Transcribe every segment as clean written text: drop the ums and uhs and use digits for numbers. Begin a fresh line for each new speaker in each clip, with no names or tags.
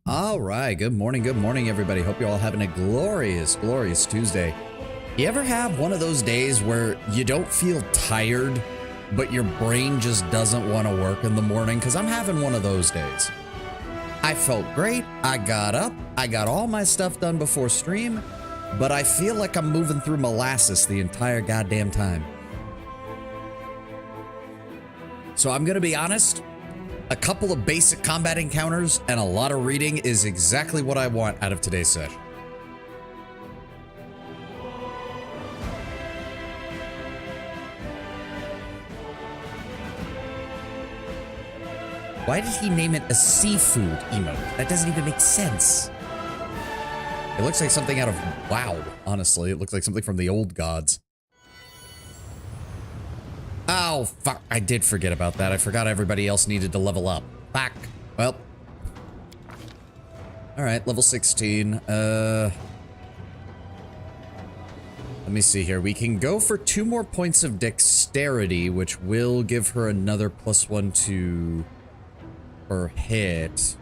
All right, good morning, everybody. Hope you're all having a glorious, glorious Tuesday. You ever have one of those days where you don't feel tired, but your brain just doesn't want to work in the morning? Because I'm having one of those days. I felt great, I got up, I got all my stuff done before stream, but I feel like I'm moving through molasses the entire goddamn time. So I'm gonna be honest, a couple of basic combat encounters and a lot of reading is exactly what I want out of today's session. Why did he name it a seafood emote? That doesn't even make sense. It looks like something out of WoW, honestly. It looks like something from the old gods. Oh, fuck. I did forget about that. I forgot everybody else needed to level up. Fuck. Well. Alright, level 16. Let me see here. We can go for 2 more points of dexterity, which will give her another +1 to her hit.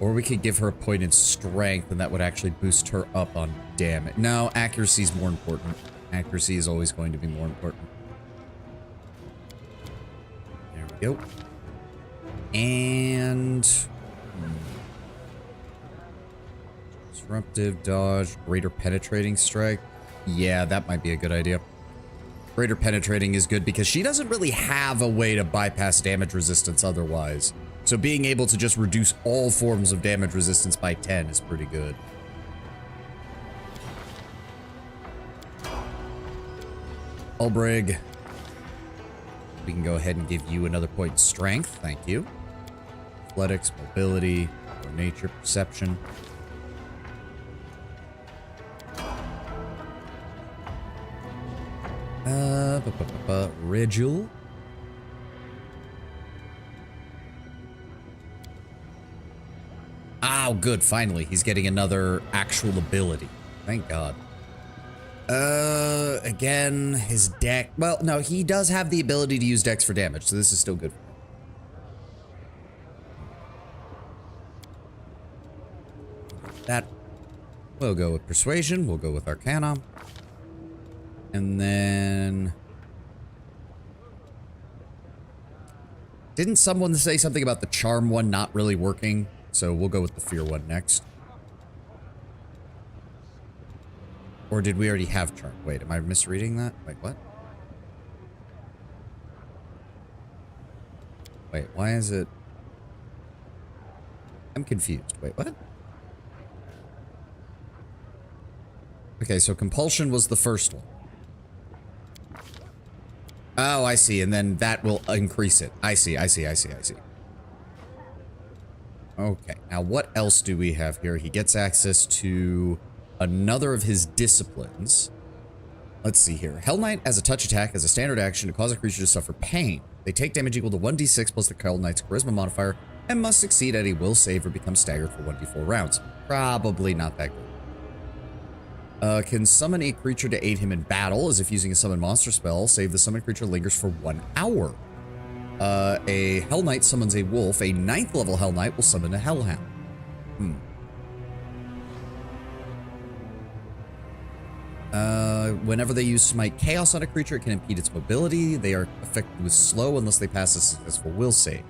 Or we could give her a point in strength, and that would actually boost her up on damage. No, accuracy is more important. Accuracy is always going to be more important. There we go. And disruptive dodge, greater penetrating strike. Yeah, that might be a good idea. Greater penetrating is good because she doesn't really have a way to bypass damage resistance otherwise. So being able to just reduce all forms of damage resistance by 10 is pretty good. Ulbrig. We can go ahead and give you another point in strength. Thank you. Athletics, mobility, nature, perception. Rigel. Oh, good. Finally, he's getting another actual ability. Thank God. Again, his dex. Well, no, he does have the ability to use dex for damage, so this is still good. That. We'll go with persuasion. We'll go with arcana. And then. Didn't someone say something about the charm one not really working? So we'll go with the fear one next. Or did we already have charm? Wait, am I misreading that? Wait, what? Wait, why is it? I'm confused. Wait, what? Okay, so compulsion was the first one. Oh, I see. And then that will increase it. I see. Okay, now what else do we have here? He gets access to another of his disciplines. Let's see here. Hell Knight as a touch attack as a standard action to cause a creature to suffer pain. They take damage equal to 1d6 plus the Hell Knight's charisma modifier and must succeed at a will save or become staggered for 1d4 rounds. Probably not that good. Can summon a creature to aid him in battle, as if using a summon monster spell. Save the summoned creature lingers for 1 hour. A Hell Knight summons a wolf. A 9th level Hell Knight will summon a Hellhound. Whenever they use Smite Chaos on a creature, it can impede its mobility. They are affected with slow unless they pass a successful will save.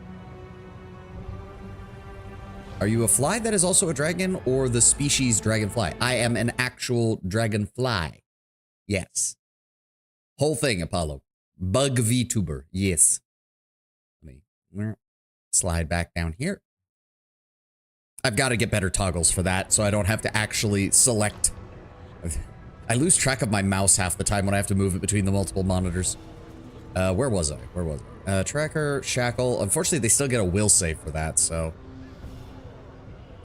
Are you a fly that is also a dragon, or the species dragonfly? I am an actual dragonfly. Yes. Whole thing, Apollo. Bug VTuber. Yes. Let me slide back down here. I've got to get better toggles for that, so I don't have to actually select. I lose track of my mouse half the time when I have to move it between the multiple monitors. Where was I? Tracker, shackle. Unfortunately, they still get a will save for that, so.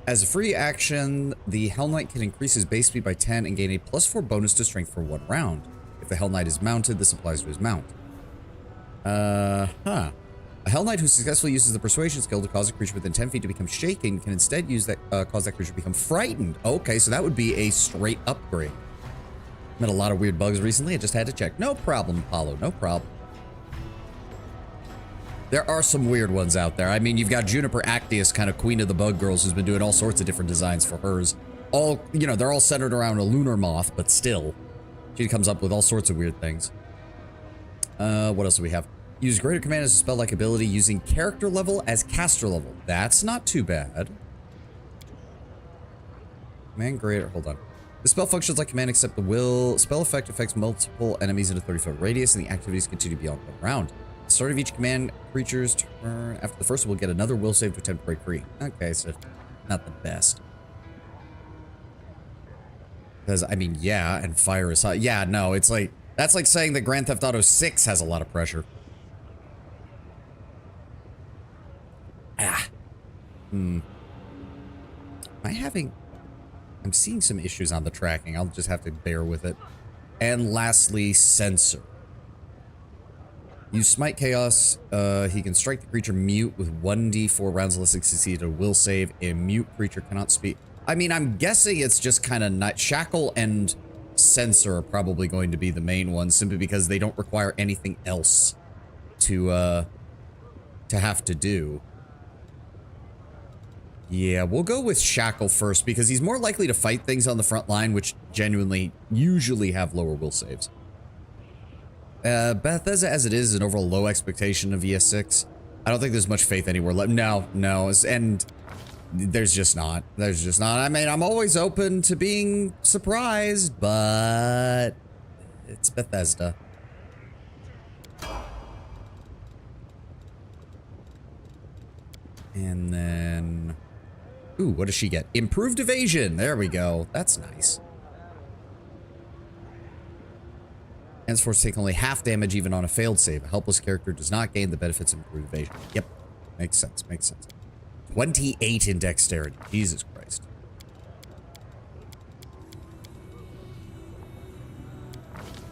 As a free action, the Hell Knight can increase his base speed by 10 and gain a +4 bonus to strength for 1 round. If the Hell Knight is mounted, this applies to his mount. A Hell Knight who successfully uses the persuasion skill to cause a creature within 10 feet to become shaken can instead use that, cause that creature to become frightened. Okay, so that would be a straight upgrade. Met a lot of weird bugs recently. I just had to check. No problem, Apollo. No problem. There are some weird ones out there. I mean, you've got Juniper Actius, kind of queen of the bug girls, who's been doing all sorts of different designs for hers. All, you know, they're all centered around a lunar moth, but still. She comes up with all sorts of weird things. What else do we have? Use greater command as a spell-like ability using character level as caster level. That's not too bad. Command greater, hold on. The spell functions like command except the will. Spell effect affects multiple enemies in a 30-foot radius, and the activities continue beyond one round. At the start of each command creature's turn, after the first will get another will save to attempt to break free. Okay, so not the best. Because, I mean, yeah, and fire is hot. Yeah, no, it's like, that's like saying that Grand Theft Auto 6 has a lot of pressure. Ah. Am I having... I'm seeing some issues on the tracking. I'll just have to bear with it. And lastly, Censor. Use Smite Chaos. He can strike the creature mute with 1d4 rounds unless it succeeds a will save. A mute creature cannot speak. I mean, I'm guessing it's just kind of not... Shackle and Censor are probably going to be the main ones, simply because they don't require anything else to have to do. Yeah, we'll go with Shackle first, because he's more likely to fight things on the front line, which genuinely usually have lower will saves. Bethesda, as it is, an overall low expectation of ES6. I don't think there's much faith anywhere left. No, and there's just not. There's just not. I mean, I'm always open to being surprised, but it's Bethesda. And then... Ooh, what does she get? Improved evasion. There we go. That's nice. Henceforth, take only half damage even on a failed save. A helpless character does not gain the benefits of improved evasion. Yep. Makes sense. Makes sense. 28 in dexterity. Jesus Christ.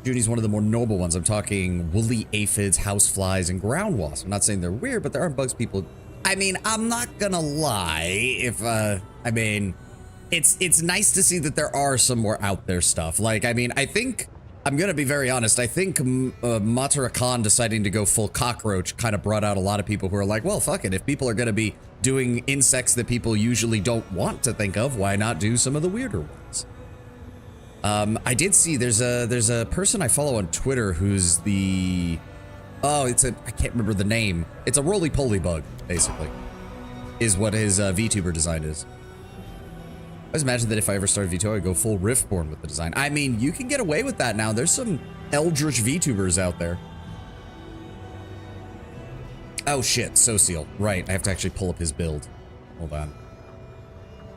Judy's one of the more noble ones. I'm talking woolly aphids, houseflies, and ground wasps. I'm not saying they're weird, but there are bugs people... I mean, I'm not gonna lie. If, I mean, it's nice to see that there are some more out there stuff. Like, I mean, I think, I'm gonna be very honest, I think Matara Khan deciding to go full cockroach kind of brought out a lot of people who are like, well, fuck it. If people are gonna be doing insects that people usually don't want to think of, why not do some of the weirder ones? I did see there's a person I follow on Twitter who's the... Oh, I can't remember the name. It's a roly-poly bug, basically, is what his VTuber design is. I always imagine that if I ever started VTuber, I'd go full Riftborn with the design. I mean, you can get away with that now. There's some eldritch VTubers out there. Oh shit, Social. Right, I have to actually pull up his build. Hold on.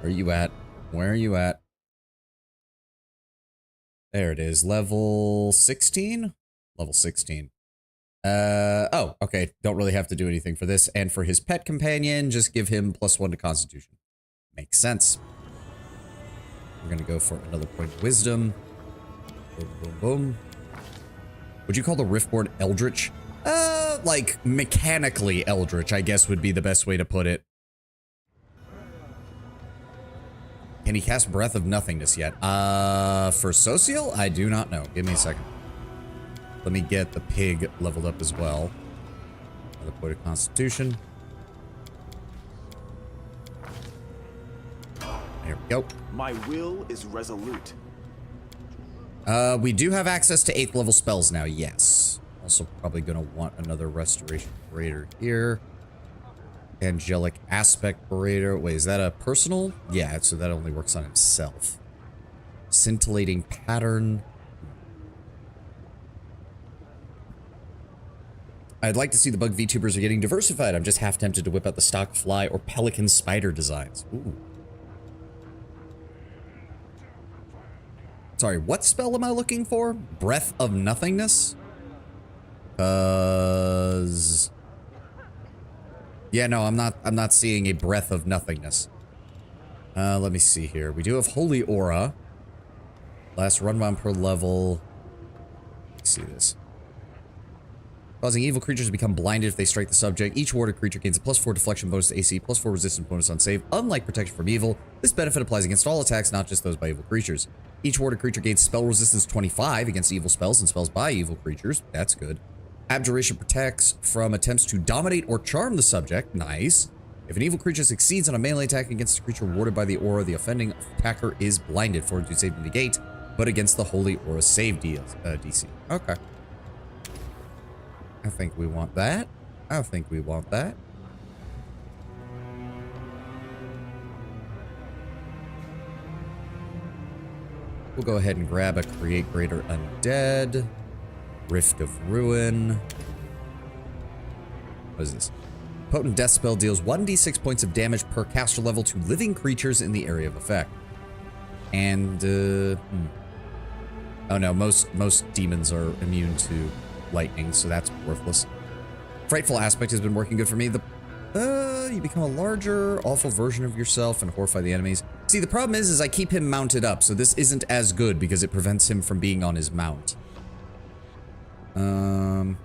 Where are you at? Where are you at? There it is. Level 16? Level 16. Oh, okay. Don't really have to do anything for this. And for his pet companion, just give him +1 to Constitution. Makes sense. We're gonna go for another point of wisdom. Boom, boom, boom. Would you call the Riftborn Eldritch? Like, mechanically Eldritch, I guess would be the best way to put it. Can he cast Breath of Nothingness yet? For Social? I do not know. Give me a second. Let me get the pig leveled up as well. Another point of Constitution. There we go.
My will is resolute.
We do have access to 8th level spells now, yes. Also probably gonna want another Restoration Berater here. Angelic Aspect Berater. Wait, is that a personal? Yeah, so that only works on himself. Scintillating Pattern. I'd like to see the bug VTubers are getting diversified. I'm just half tempted to whip out the stock fly or pelican spider designs. Ooh. Sorry, what spell am I looking for? Breath of Nothingness? Yeah, no, I'm not seeing a Breath of Nothingness. Let me see here. We do have Holy Aura. Last run round per level. Let's see this. Causing evil creatures to become blinded if they strike the subject. Each warded creature gains a +4 deflection bonus to AC, +4 resistance bonus on save. Unlike protection from evil, this benefit applies against all attacks, not just those by evil creatures. Each warded creature gains spell resistance 25 against evil spells and spells by evil creatures. That's good. Abjuration protects from attempts to dominate or charm the subject. Nice. If an evil creature succeeds on a melee attack against a creature warded by the aura, the offending attacker is blinded for it to save to negate, but against the holy aura save DC. Okay. I think we want that. I think we want that. We'll go ahead and grab a Create Greater Undead. Rift of Ruin. What is this? Potent Death Spell deals 1d6 points of damage per caster level to living creatures in the area of effect. And, oh no, most demons are immune to lightning, so that's worthless. Frightful Aspect has been working good for me. You become a larger, awful version of yourself and horrify the enemies. See, the problem is I keep him mounted up, so this isn't as good because it prevents him from being on his mount. 10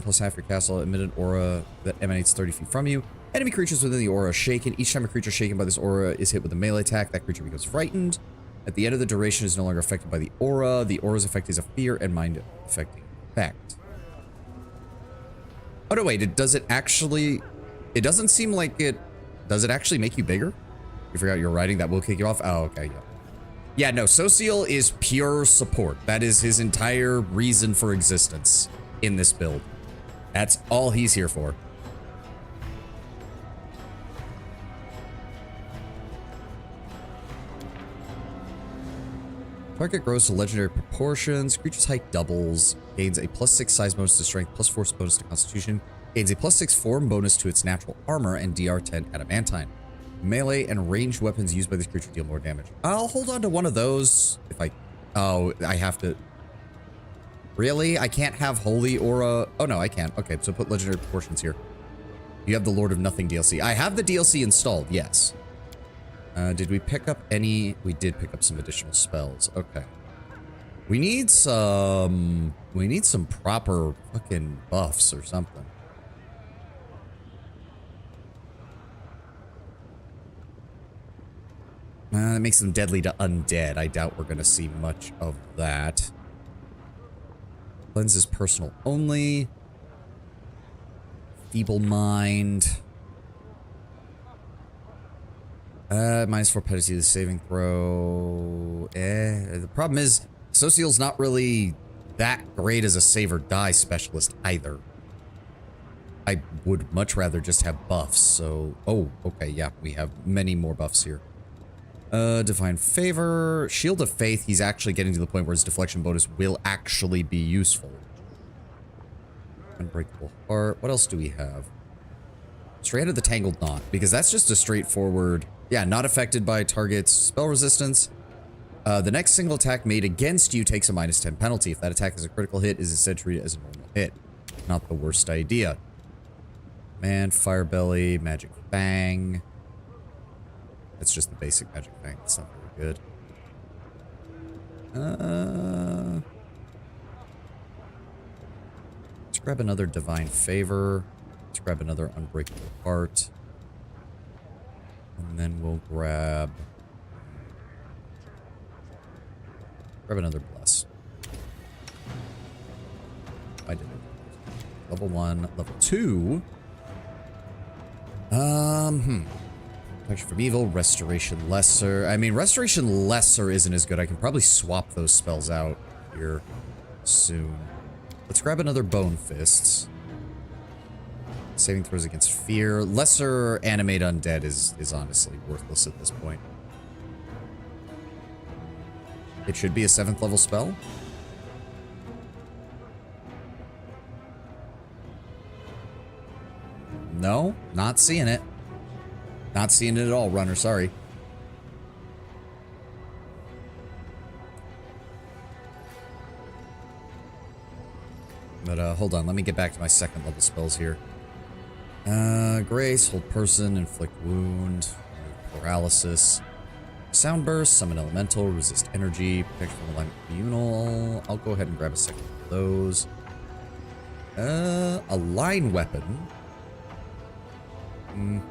plus half your castle, emitted aura that emanates 30 feet from you. Enemy creatures within the aura are shaken. Each time a creature shaken by this aura is hit with a melee attack, that creature becomes frightened. At the end of the duration, is no longer affected by the aura. The aura's effect is a fear and mind affecting effect. Oh no, wait, does it actually... It doesn't seem like it... Does it actually make you bigger? You forgot you're writing, that will kick you off? Oh, okay, yeah. Yeah, no, Sociel is pure support. That is his entire reason for existence in this build. That's all he's here for. Target grows to legendary proportions. Creature's height doubles. Gains a +6 size bonus to strength, +4 bonus to constitution. Gains a +6 form bonus to its natural armor and DR10 adamantine. Melee and ranged weapons used by this creature deal more damage. I'll hold on to one of those if I... Oh, I have to... Really? I can't have Holy Aura... Oh, no, I can. Okay, so put Legendary Proportions here. You have the Lord of Nothing DLC. I have the DLC installed, yes. Did we pick up any... We did pick up some additional spells. Okay. We need some... We need some proper fucking buffs or something. That makes them deadly to undead. I doubt we're going to see much of that. Cleanses personal only. Feeble Mind. -4 penalty to the saving throw. The problem is, Sociel's not really that great as a save or die specialist either. I would much rather just have buffs, so... Oh, okay, yeah, we have many more buffs here. Divine Favor. Shield of Faith, he's actually getting to the point where his deflection bonus will actually be useful. Unbreakable Heart. What else do we have? Strand of the Tangled Knot, because that's just a straightforward... Yeah, not affected by target's spell resistance. The next single attack made against you takes a -10 penalty. If that attack is a critical hit, is instead treated as a normal hit. Not the worst idea. Man, Fire Belly, Magic Fang. That's just the basic Magic Fang. It's not very good. Let's grab another Divine Favor. Let's grab another Unbreakable Heart. And then we'll grab another Bless. I did it. Level 1, level 2. Protection from Evil, Restoration Lesser. I mean, Restoration Lesser isn't as good. I can probably swap those spells out here soon. Let's grab another Bone Fists. Saving throws against fear. Lesser Animate Undead is honestly worthless at this point. It should be a 7th level spell. No, not seeing it. Not seeing it at all, runner, sorry. But hold on, let me get back to my 2nd level spells here. Grace, hold person, inflict wound, paralysis, sound burst, summon elemental, resist energy, protection from alignment communal. I'll go ahead and grab a second of those. A line weapon.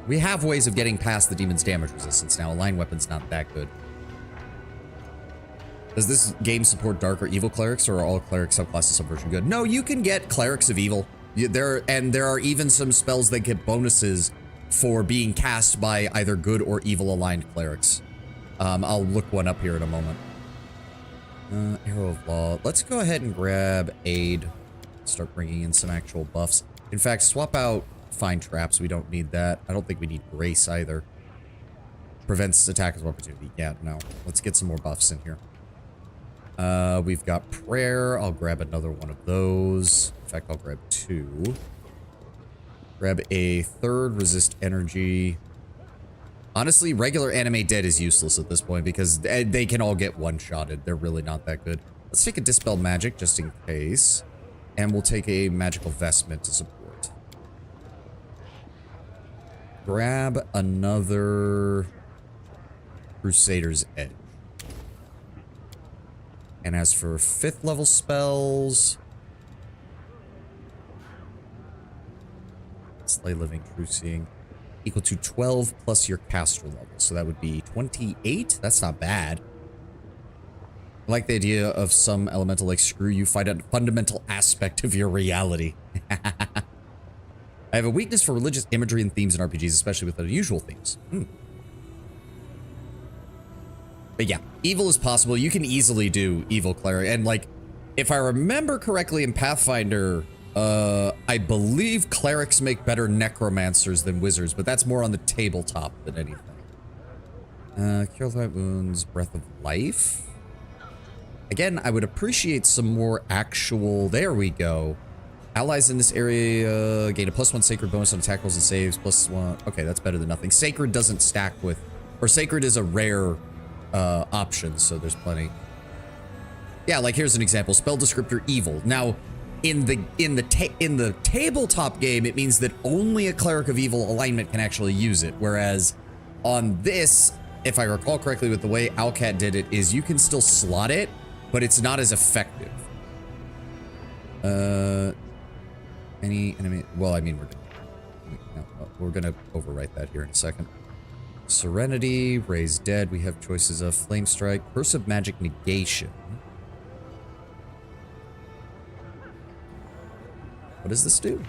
We have ways of getting past the demon's damage resistance now. A line weapon's not that good. Does this game support dark or evil clerics, or are all cleric subclasses subversion good? No, you can get clerics of evil. There are even some spells that get bonuses for being cast by either good or evil aligned clerics. I'll look one up here in a moment. Arrow of Law. Let's go ahead and grab Aid. Start bringing in some actual buffs. In fact, swap out Find Traps. We don't need that. I don't think we need Grace either. Prevents attack of opportunity. Yeah, no. Let's get some more buffs in here. We've got Prayer. I'll grab another one of those. In fact, I'll grab 2. Grab a third Resist Energy. Honestly, regular Animate Dead is useless at this point because they can all get one-shotted. They're really not that good. Let's take a Dispel Magic just in case. And we'll take a Magical Vestment to support. Grab another Crusader's Edge. And as for 5th level spells, Slay Living, True Seeing, equal to 12 plus your caster level. So that would be 28. That's not bad. I like the idea of some elemental like screw you, find a fundamental aspect of your reality. I have a weakness for religious imagery and themes in RPGs, especially with unusual themes. But yeah, evil is possible. You can easily do evil cleric. And like, if I remember correctly in Pathfinder, I believe clerics make better necromancers than wizards, but that's more on the tabletop than anything. Cure Light Wounds, Breath of Life. Again, I would appreciate some more actual, there we go. Allies in this area gain a +1 sacred bonus on attack rolls and saves, +1. Okay, that's better than nothing. Sacred doesn't stack with, or sacred is a rare option, so there's plenty. Yeah, like here's an example: spell descriptor evil. Now, in the tabletop game, it means that only a cleric of evil alignment can actually use it. Whereas on this, if I recall correctly, with the way Owlcat did it, is you can still slot it, but it's not as effective. Any enemy? Well, I mean, we're gonna overwrite that here in a second. Serenity, Raise Dead. We have choices of Flame Strike, Curse of Magic Negation. What does this do?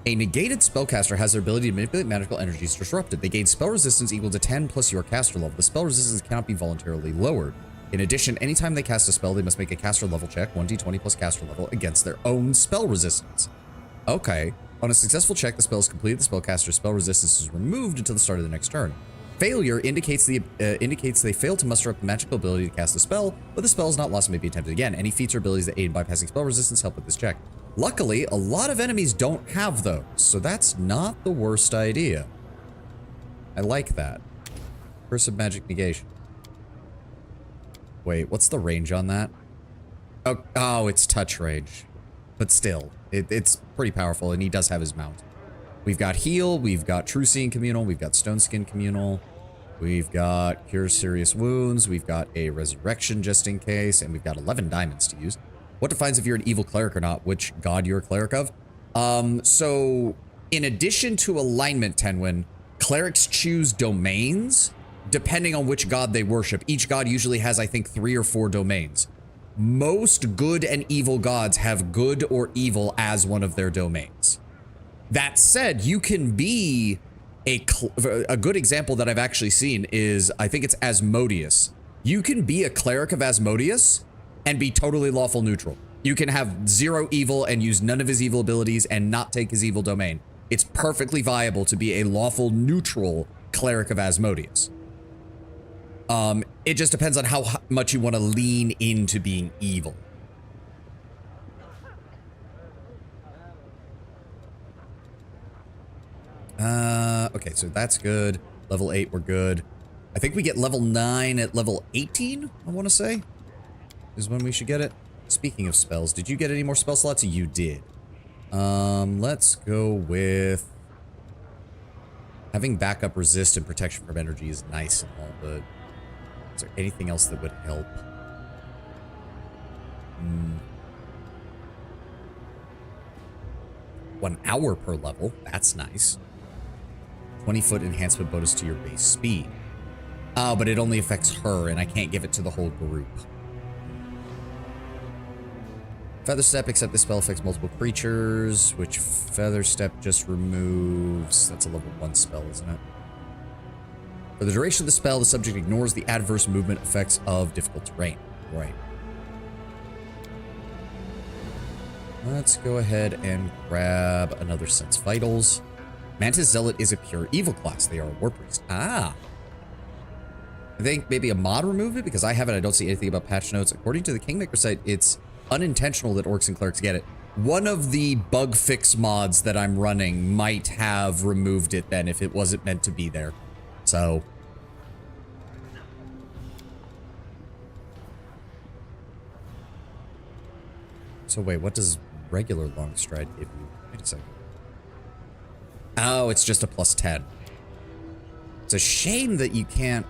A negated spellcaster has their ability to manipulate magical energies disrupted. They gain spell resistance equal to 10 plus your caster level. The spell resistance cannot be voluntarily lowered. In addition, anytime they cast a spell, they must make a caster level check, 1d20 plus caster level, against their own spell resistance. Okay. On a successful check, the spell is completed. The spellcaster's spell resistance is removed until the start of the next turn. Failure indicates they failed to muster up the magical ability to cast the spell, but the spell is not lost and may be attempted again. Any feats or abilities that aid in bypassing spell resistance help with this check. Luckily, a lot of enemies don't have those, so that's not the worst idea. I like that. Curse of Magic Negation. Wait, what's the range on that? Oh, it's touch range. But still, it's pretty powerful, and he does have his mount. We've got Heal, we've got True Seeing Communal, we've got Stone Skin Communal, we've got Cure Serious Wounds, we've got a Resurrection just in case, and we've got 11 diamonds to use. What defines if you're an evil cleric or not, which god you're a cleric of? So, in addition to alignment, Tenwin, clerics choose domains depending on which god they worship. Each god usually has, I think, 3 or 4 domains. Most good and evil gods have good or evil as one of their domains. That said, you can be a good example that I've actually seen is, I think it's Asmodeus. You can be a cleric of Asmodeus and be totally lawful neutral. You can have 0 evil and use none of his evil abilities and not take his evil domain. It's perfectly viable to be a lawful neutral cleric of Asmodeus. It just depends on how much you want to lean into being evil. Okay, so that's good. Level 8, we're good. I think we get level 9 at level 18, I want to say, is when we should get it. Speaking of spells, did you get any more spell slots? You did. Let's go with... Having backup resist and protection from energy is nice and all, but... Is there anything else that would help? 1 hour per level. That's nice. 20-foot enhancement bonus to your base speed. Oh, but it only affects her, and I can't give it to the whole group. Feather Step, except this spell affects multiple creatures, which Feather Step just removes. That's a level 1 spell, isn't it? For the duration of the spell, the subject ignores the adverse movement effects of difficult terrain. Right. Let's go ahead and grab another Sense Vitals. Mantis Zealot is a pure evil class. They are a War Priest. Ah. I think maybe a mod removed it because I have it. I don't see anything about patch notes. According to the Kingmaker site, it's unintentional that Orcs and Clerics get it. One of the bug fix mods that I'm running might have removed it then if it wasn't meant to be there. So. So wait, what does regular long stride give you? Wait a second. Oh, it's just a +10. It's a shame that you can't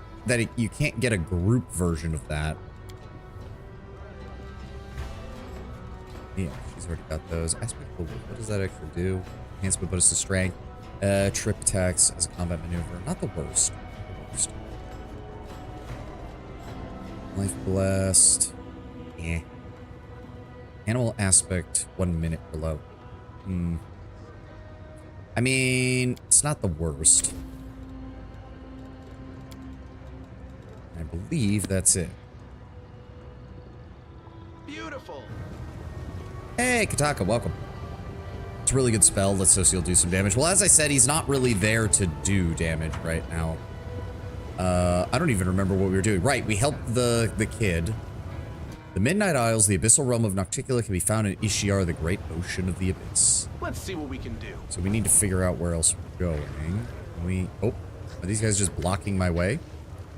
get a group version of that. Yeah, she's already got those. Aspect of the Wolf, what does that actually do? Enhancement bonus to strength. Trip attacks as a combat maneuver. Not the worst. Not the worst. Life Blessed. Eh. Animal aspect, 1 minute below. I mean, it's not the worst. I believe that's it.
Beautiful.
Hey, Kataka, welcome. It's a really good spell. Let's Social do some damage. Well, as I said, he's not really there to do damage right now. I don't even remember what we were doing. Right, we helped the kid. The Midnight Isles, the abyssal realm of Nocticula, can be found in Ishiar, the great ocean of the abyss.
Let's see what we can do.
So we need to figure out where else we're going. Oh, are these guys just blocking my way?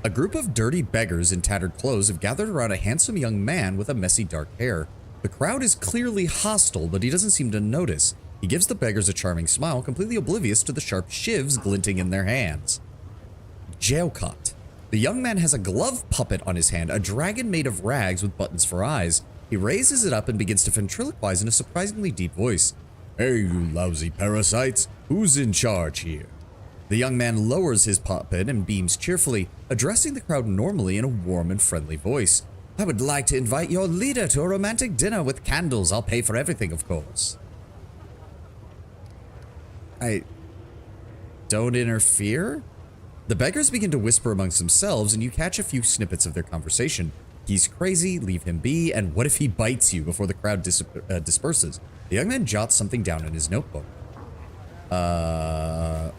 A group of dirty beggars in tattered clothes have gathered around a handsome young man with a messy dark hair. The crowd is clearly hostile, but he doesn't seem to notice. He gives the beggars a charming smile, completely oblivious to the sharp shivs glinting in their hands. Jailcott. The young man has a glove puppet on his hand, a dragon made of rags with buttons for eyes. He raises it up and begins to ventriloquize in a surprisingly deep voice. Hey, you lousy parasites, who's in charge here? The young man lowers his puppet and beams cheerfully, addressing the crowd normally in a warm and friendly voice. I would like to invite your leader to a romantic dinner with candles. I'll pay for everything, of course. Don't interfere? The beggars begin to whisper amongst themselves, and you catch a few snippets of their conversation. He's crazy, leave him be, and what if he bites you before the crowd disperses? The young man jots something down in his notebook.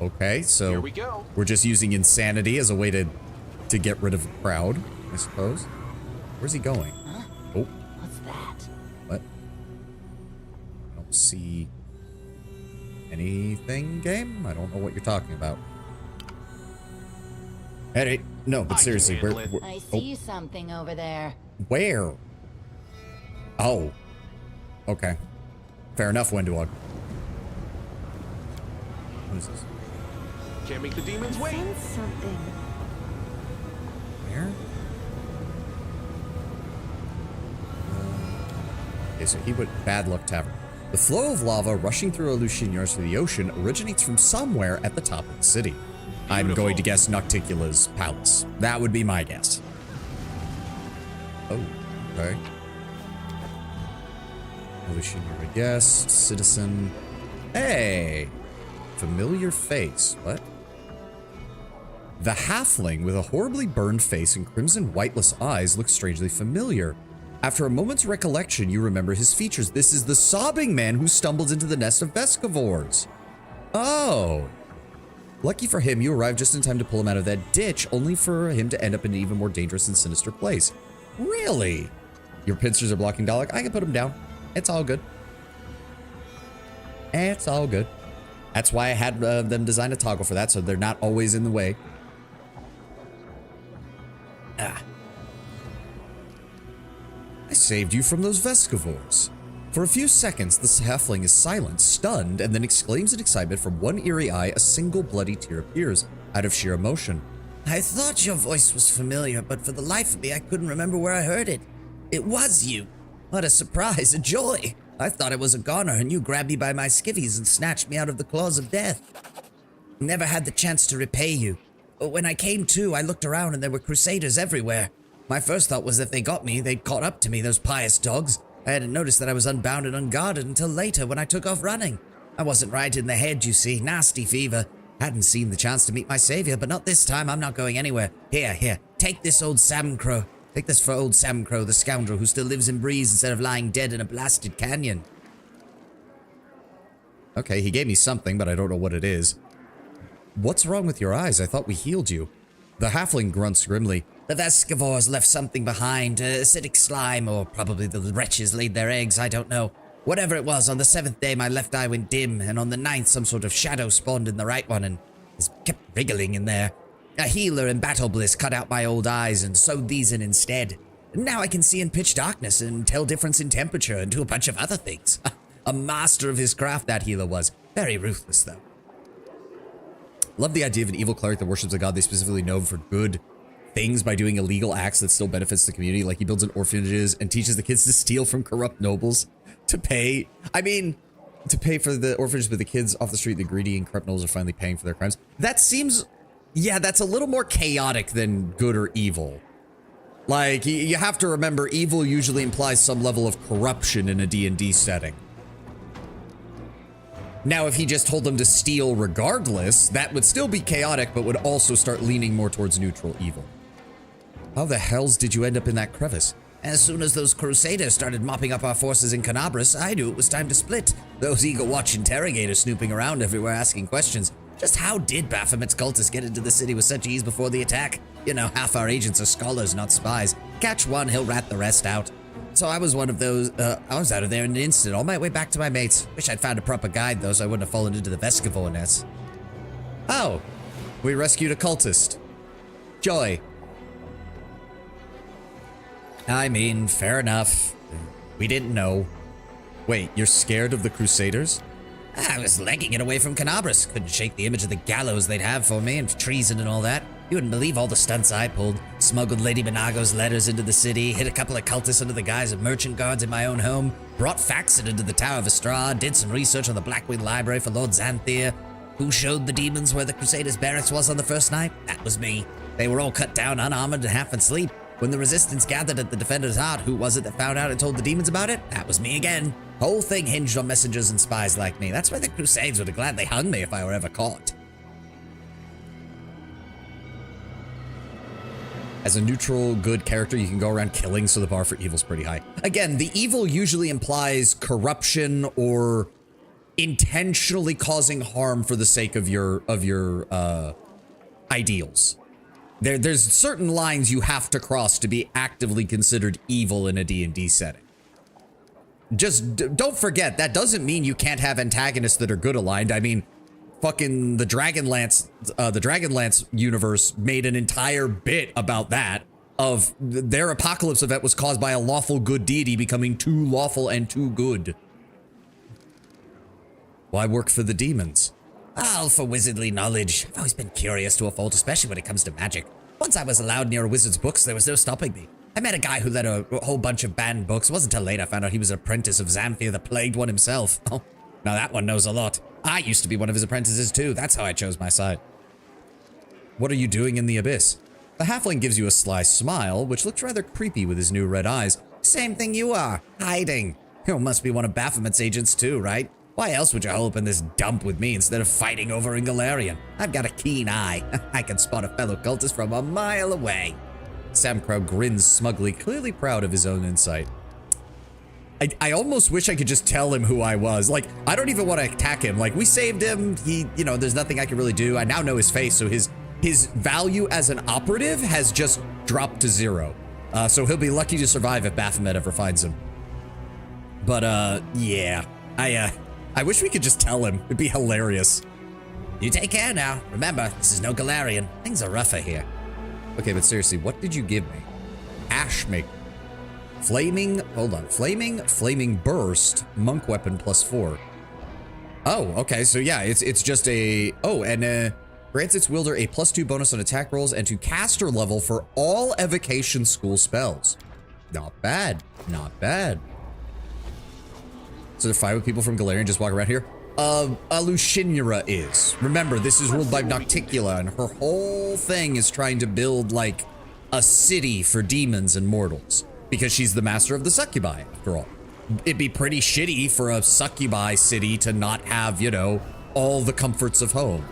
Okay, so
here we go.
We're just using insanity as a way to get rid of the crowd, I suppose. Where's he going?
Huh?
Oh.
What's that?
What? I don't see anything, game? I don't know what you're talking about. Hey, no, but seriously, where
I see something over there.
Where? Oh. Okay. Fair enough, Wendewog. What is this?
Can't make the demons wait.
Sense something.
Where? Okay, so he went Bad Luck Tavern. The flow of lava rushing through Alushin yards through the ocean originates from somewhere at the top of the city. I'm going to guess Nocticula's palace. That would be my guess. Oh, okay. Alushin, you're a guest. Citizen. Hey! Familiar face. What? The halfling with a horribly burned face and crimson whiteless eyes looks strangely familiar. After a moment's recollection, you remember his features. This is the sobbing man who stumbled into the nest of Vescivores. Oh. Lucky for him, you arrived just in time to pull him out of that ditch, only for him to end up in an even more dangerous and sinister place. Really? Your pincers are blocking Dalek? I can put him down. It's all good. It's all good. That's why I had them design a toggle for that, so they're not always in the way. Ah. I saved you from those Vescivores. For a few seconds, the halfling is silent, stunned, and then exclaims in excitement. From one eerie eye, a single bloody tear appears, out of sheer emotion. I thought your voice was familiar, but for the life of me, I couldn't remember where I heard it. It was you. What a surprise, a joy. I thought it was a goner, and you grabbed me by my skivvies and snatched me out of the claws of death. Never had the chance to repay you. But when I came to, I looked around and there were crusaders everywhere. My first thought was if they got me, they'd caught up to me, those pious dogs. I hadn't noticed that I was unbound and unguarded until later when I took off running. I wasn't right in the head, you see. Nasty fever. Hadn't seen the chance to meet my savior, but not this time. I'm not going anywhere. Here. Take this old salmon crow. Take this for old salmon crow, the scoundrel who still lives and breathes instead of lying dead in a blasted canyon. Okay, he gave me something, but I don't know what it is. What's wrong with your eyes? I thought we healed you. The halfling grunts grimly. The Vescivores left something behind, acidic slime, or probably the wretches laid their eggs, I don't know. Whatever it was, on the 7th day my left eye went dim, and on the 9th some sort of shadow spawned in the right one, and it kept wriggling in there. A healer in battle bliss cut out my old eyes and sewed these in instead. Now I can see in pitch darkness and tell difference in temperature and do a bunch of other things. A master of his craft, that healer was. Very ruthless, though. Love the idea of an evil cleric that worships a god they specifically know for good things by doing illegal acts that still benefits the community. Like he builds an orphanages and teaches the kids to steal from corrupt nobles to pay. To pay for the orphanage, but the kids off the street, the greedy and corrupt nobles are finally paying for their crimes. That seems, yeah, that's a little more chaotic than good or evil. Like, you have to remember, evil usually implies some level of corruption in a D&D setting. Now, if he just told them to steal regardless, that would still be chaotic, but would also start leaning more towards neutral evil. How the hells did you end up in that crevice? As soon as those crusaders started mopping up our forces in Canabras, I knew it was time to split. Those Eagle Watch interrogators snooping around everywhere asking questions. Just how did Baphomet's cultists get into the city with such ease before the attack? You know, half our agents are scholars, not spies. Catch one, he'll rat the rest out. So I was one of those, I was out of there in an instant, on my way back to my mates. Wish I'd found a proper guide, though, so I wouldn't have fallen into the Vescivore nets. Oh, we rescued a cultist. Joy. I mean, fair enough. We didn't know. Wait, you're scared of the Crusaders? I was legging it away from Canabras. Couldn't shake the image of the gallows they'd have for me and treason and all that. You wouldn't believe all the stunts I pulled. Smuggled Lady Monago's letters into the city, hit a couple of cultists under the guise of merchant guards in my own home, brought Faxon into the Tower of Estrad, did some research on the Blackwing Library for Lord Xanthir. Who showed the demons where the Crusaders' barracks was on the first night? That was me. They were all cut down, unarmored, and half asleep. When the resistance gathered at the Defender's Heart, who was it that found out and told the demons about it? That was me again. Whole thing hinged on messengers and spies like me. That's why the Crusades would have gladly hung me if I were ever caught. As a neutral, good character, you can go around killing, so the bar for evil's pretty high. Again, the evil usually implies corruption or intentionally causing harm for the sake of your ideals. There's certain lines you have to cross to be actively considered evil in a D&D setting. Just don't forget, that doesn't mean you can't have antagonists that are good aligned. I mean, fucking the Dragonlance universe made an entire bit about that, of their apocalypse event was caused by a lawful good deity becoming too lawful and too good. Why work for the demons? Oh, for wizardly knowledge. I've always been curious to a fault, especially when it comes to magic. Once I was allowed near a wizard's books, there was no stopping me. I met a guy who led a whole bunch of banned books. It wasn't until later I found out he was an apprentice of Xanthir, the Plagued One himself. Oh, now that one knows a lot. I used to be one of his apprentices too. That's how I chose my side. What are you doing in the abyss? The halfling gives you a sly smile, which looks rather creepy with his new red eyes. Same thing you are. Hiding. You must be one of Baphomet's agents too, right? Why else would you hole up in this dump with me instead of fighting over in Galarian? I've got a keen eye. I can spot a fellow cultist from a mile away. Sam Crow grins smugly, clearly proud of his own insight. I almost wish I could just tell him who I was. Like, I don't even want to attack him. Like, we saved him. He, you know, there's nothing I can really do. I now know his face, so his value as an operative has just dropped to 0. So he'll be lucky to survive if Baphomet ever finds him. But, yeah. I wish we could just tell him. It'd be hilarious. You take care now. Remember, this is no Galarian. Things are rougher here. Okay, but seriously, what did you give me? Ashmaker. Flaming burst, monk weapon +4. Oh, okay, so yeah, it's just a, grants its wielder a +2 bonus on attack rolls and to caster level for all evocation school spells. Not bad, not bad. So they're fine with people from Galarian just walk around here? Alushinura is. Remember, this is ruled by Nocticula, and her whole thing is trying to build, like, a city for demons and mortals. Because she's the master of the succubi, after all. It'd be pretty shitty for a succubi city to not have, you know, all the comforts of home.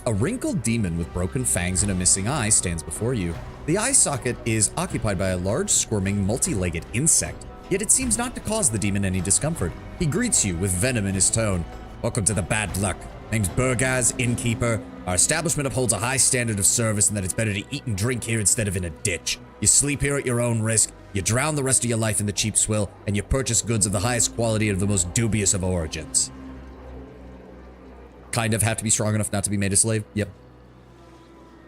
A wrinkled demon with broken fangs and a missing eye stands before you. The eye socket is occupied by a large, squirming, multi-legged insect, yet it seems not to cause the demon any discomfort. He greets you with venom in his tone. Welcome to the bad luck. Name's Burgaz, innkeeper. Our establishment upholds a high standard of service and that it's better to eat and drink here instead of in a ditch. You sleep here at your own risk, you drown the rest of your life in the cheap swill, and you purchase goods of the highest quality and of the most dubious of origins. Kind of have to be strong enough not to be made a slave? Yep.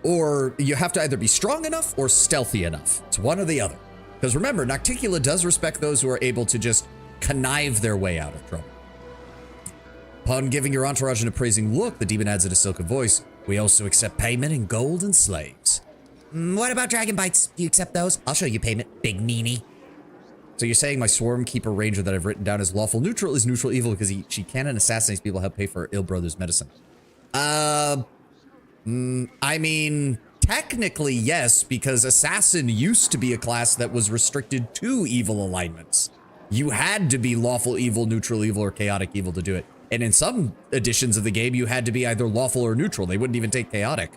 Or you have to either be strong enough or stealthy enough. It's one or the other. Because remember, Nocticula does respect those who are able to just connive their way out of trouble. Upon giving your entourage an appraising look, the demon adds in a silken voice, we also accept payment in gold and slaves. What about dragon bites? Do you accept those? I'll show you payment, big meanie. So you're saying my swarm keeper ranger that I've written down as lawful neutral is neutral evil because she can and assassinates people to help pay for her ill brother's medicine. I mean, technically yes, because assassin used to be a class that was restricted to evil alignments. You had to be lawful evil, neutral evil, or chaotic evil to do it. And in some editions of the game, you had to be either lawful or neutral. They wouldn't even take chaotic.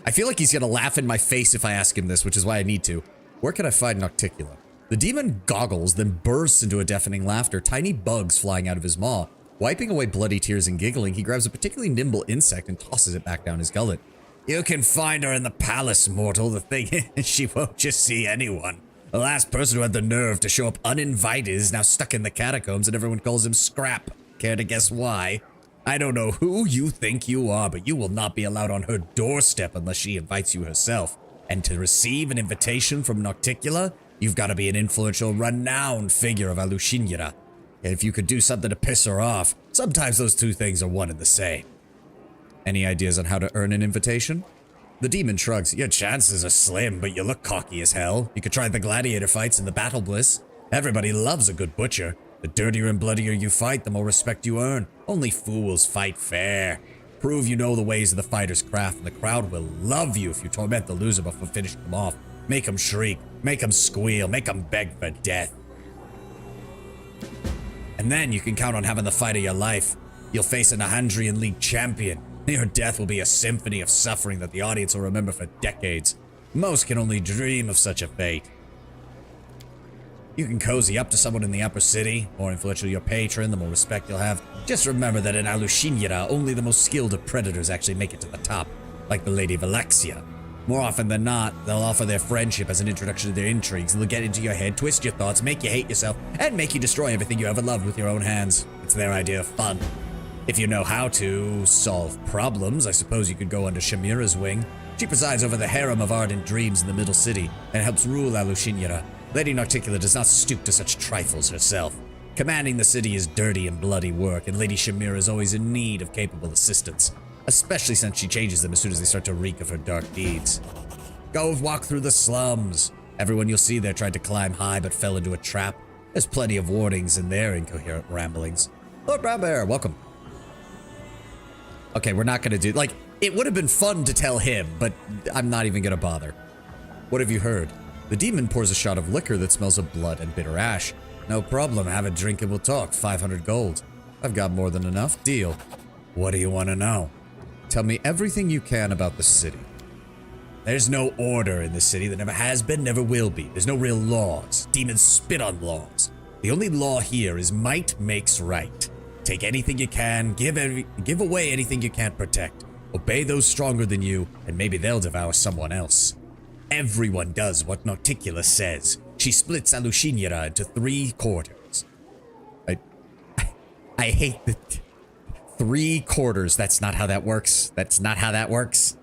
I feel like he's gonna laugh in my face if I ask him this, which is why I need to. Where can I find Nocticula? The demon goggles, then bursts into a deafening laughter, tiny bugs flying out of his maw. Wiping away bloody tears and giggling, he grabs a particularly nimble insect and tosses it back down his gullet. You can find her in the palace, mortal. The thing is, she won't just see anyone. The last person who had the nerve to show up uninvited is now stuck in the catacombs and everyone calls him Scrap. Care to guess why? I don't know who you think you are, but you will not be allowed on her doorstep unless she invites you herself. And to receive an invitation from Nocticula, you've got to be an influential, renowned figure of Alushinura. And if you could do something to piss her off, sometimes those two things are one and the same. Any ideas on how to earn an invitation? The demon shrugs. Your chances are slim, but you look cocky as hell. You could try the gladiator fights and the battle bliss. Everybody loves a good butcher. The dirtier and bloodier you fight, the more respect you earn. Only fools fight fair. Prove you know the ways of the fighter's craft, and the crowd will love you if you torment the loser before finishing them off. Make them shriek, make them squeal, make them beg for death. And then you can count on having the fight of your life. You'll face a Nahandrian League champion. Your death will be a symphony of suffering that the audience will remember for decades. Most can only dream of such a fate. You can cozy up to someone in the upper city. More influential your patron, the more respect you'll have. Just remember that in Alushinura, only the most skilled of predators actually make it to the top, like the Lady Valexia. More often than not, they'll offer their friendship as an introduction to their intrigues, and they'll get into your head, twist your thoughts, make you hate yourself, and make you destroy everything you ever loved with your own hands. It's their idea of fun. If you know how to solve problems, I suppose you could go under Shamira's wing. She presides over the harem of ardent dreams in the middle city, and helps rule Alushinura. Lady Nocticula does not stoop to such trifles herself. Commanding the city is dirty and bloody work, and Lady Shamira is always in need of capable assistance, especially since she changes them as soon as they start to reek of her dark deeds. Go walk through the slums. Everyone you'll see there tried to climb high but fell into a trap. There's plenty of warnings in their incoherent ramblings. Lord Brown Bear, welcome. Okay, we're not gonna do, like, it would have been fun to tell him, but I'm not even gonna bother. What have you heard? The demon pours a shot of liquor that smells of blood and bitter ash. No problem, have a drink and we'll talk. 500 gold. I've got more than enough. Deal. What do you want to know? Tell me everything you can about the city. There's no order in the city. There never has been, never will be. There's no real laws. Demons spit on laws. The only law here is might makes right. Take anything you can, give away anything you can't protect. Obey those stronger than you, and maybe they'll devour someone else. Everyone does what Nocticula says. She splits Alushinura into 3 quarters. I hate the 3 quarters. That's not how that works. That's not how that works.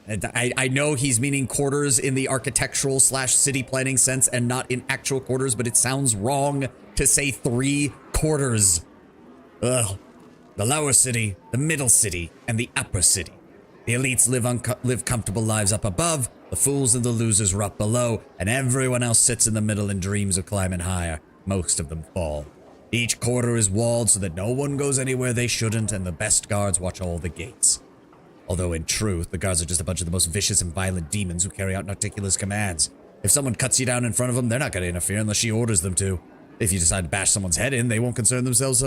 I know he's meaning quarters in the architectural / city planning sense and not in actual quarters, but it sounds wrong to say 3 quarters. Ugh. The lower city, the middle city, and the upper city. The elites live comfortable lives up above, the fools and the losers rot below, and everyone else sits in the middle and dreams of climbing higher. Most of them fall. Each quarter is walled so that no one goes anywhere they shouldn't, and the best guards watch all the gates. Although in truth, the guards are just a bunch of the most vicious and violent demons who carry out Narticula's commands. If someone cuts you down in front of them, they're not going to interfere unless she orders them to. If you decide to bash someone's head in, they won't concern themselves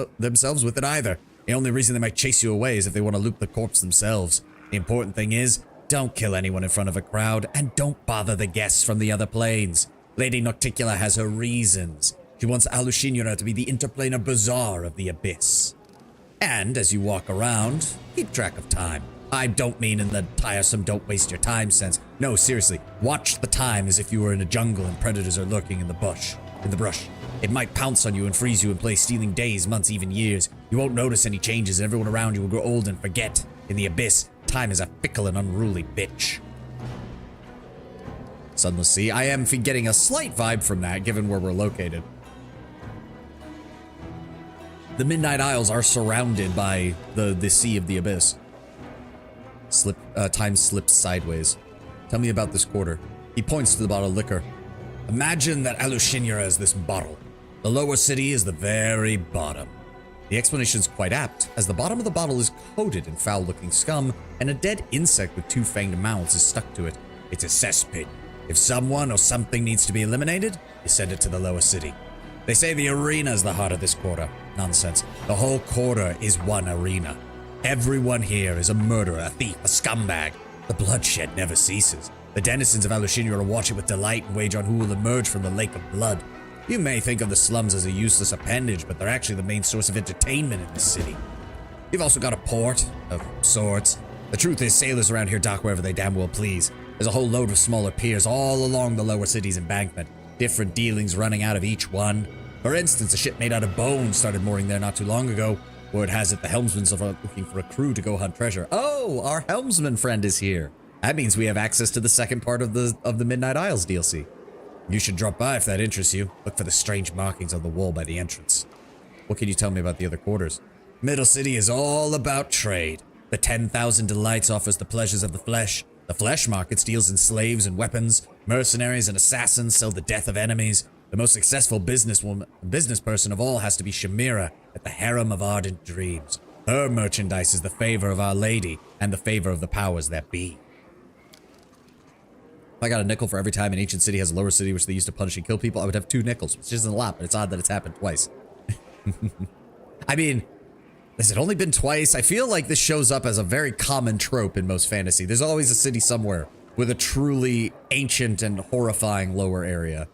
with it either. The only reason they might chase you away is if they want to loot the corpse themselves. The important thing is, don't kill anyone in front of a crowd, and don't bother the guests from the other planes. Lady Narticula has her reasons. She wants Alushinura to be the interplanar bazaar of the abyss. And as you walk around, keep track of time. I don't mean in the tiresome don't waste your time sense. No, seriously, watch the time as if you were in a jungle and predators are lurking in the brush. It might pounce on you and freeze you in place, stealing days, months, even years. You won't notice any changes and everyone around you will grow old and forget. In the abyss, time is a fickle and unruly bitch. Sunless Sea. I am getting a slight vibe from that, given where we're located. The Midnight Isles are surrounded by the Sea of the Abyss. Time slips sideways. Tell me about this quarter. He points to the bottle of liquor. Imagine that Alushinura is this bottle. The lower city is the very bottom. The explanation's quite apt, as the bottom of the bottle is coated in foul-looking scum, and a dead insect with two fanged mouths is stuck to it. It's a cesspit. If someone or something needs to be eliminated, you send it to the lower city. They say the arena is the heart of this quarter. Nonsense. The whole quarter is one arena. Everyone here is a murderer, a thief, a scumbag. The bloodshed never ceases. The denizens of Alushinura watch it with delight and wager on who will emerge from the lake of blood. You may think of the slums as a useless appendage, but they're actually the main source of entertainment in this city. You've also got a port, of sorts. The truth is, sailors around here dock wherever they damn well please. There's a whole load of smaller piers all along the lower city's embankment. Different dealings running out of each one. For instance, a ship made out of bone started mooring there not too long ago. Word has it the helmsmen are looking for a crew to go hunt treasure. Oh, our helmsman friend is here. That means we have access to the second part of the Midnight Isles DLC. You should drop by if that interests you. Look for the strange markings on the wall by the entrance. What can you tell me about the other quarters? Middle City is all about trade. The 10,000 Delights offers the pleasures of the flesh. The flesh market deals in slaves and weapons. Mercenaries and assassins sell the death of enemies. The most successful business person of all has to be Shamira at the Harem of Ardent Dreams. Her merchandise is the favor of Our Lady and the favor of the powers that be. If I got a nickel for every time an ancient city has a lower city which they used to punish and kill people, I would have 2 nickels, which isn't a lot, but it's odd that it's happened twice. I mean, has it only been twice? I feel like this shows up as a very common trope in most fantasy. There's always a city somewhere with a truly ancient and horrifying lower area.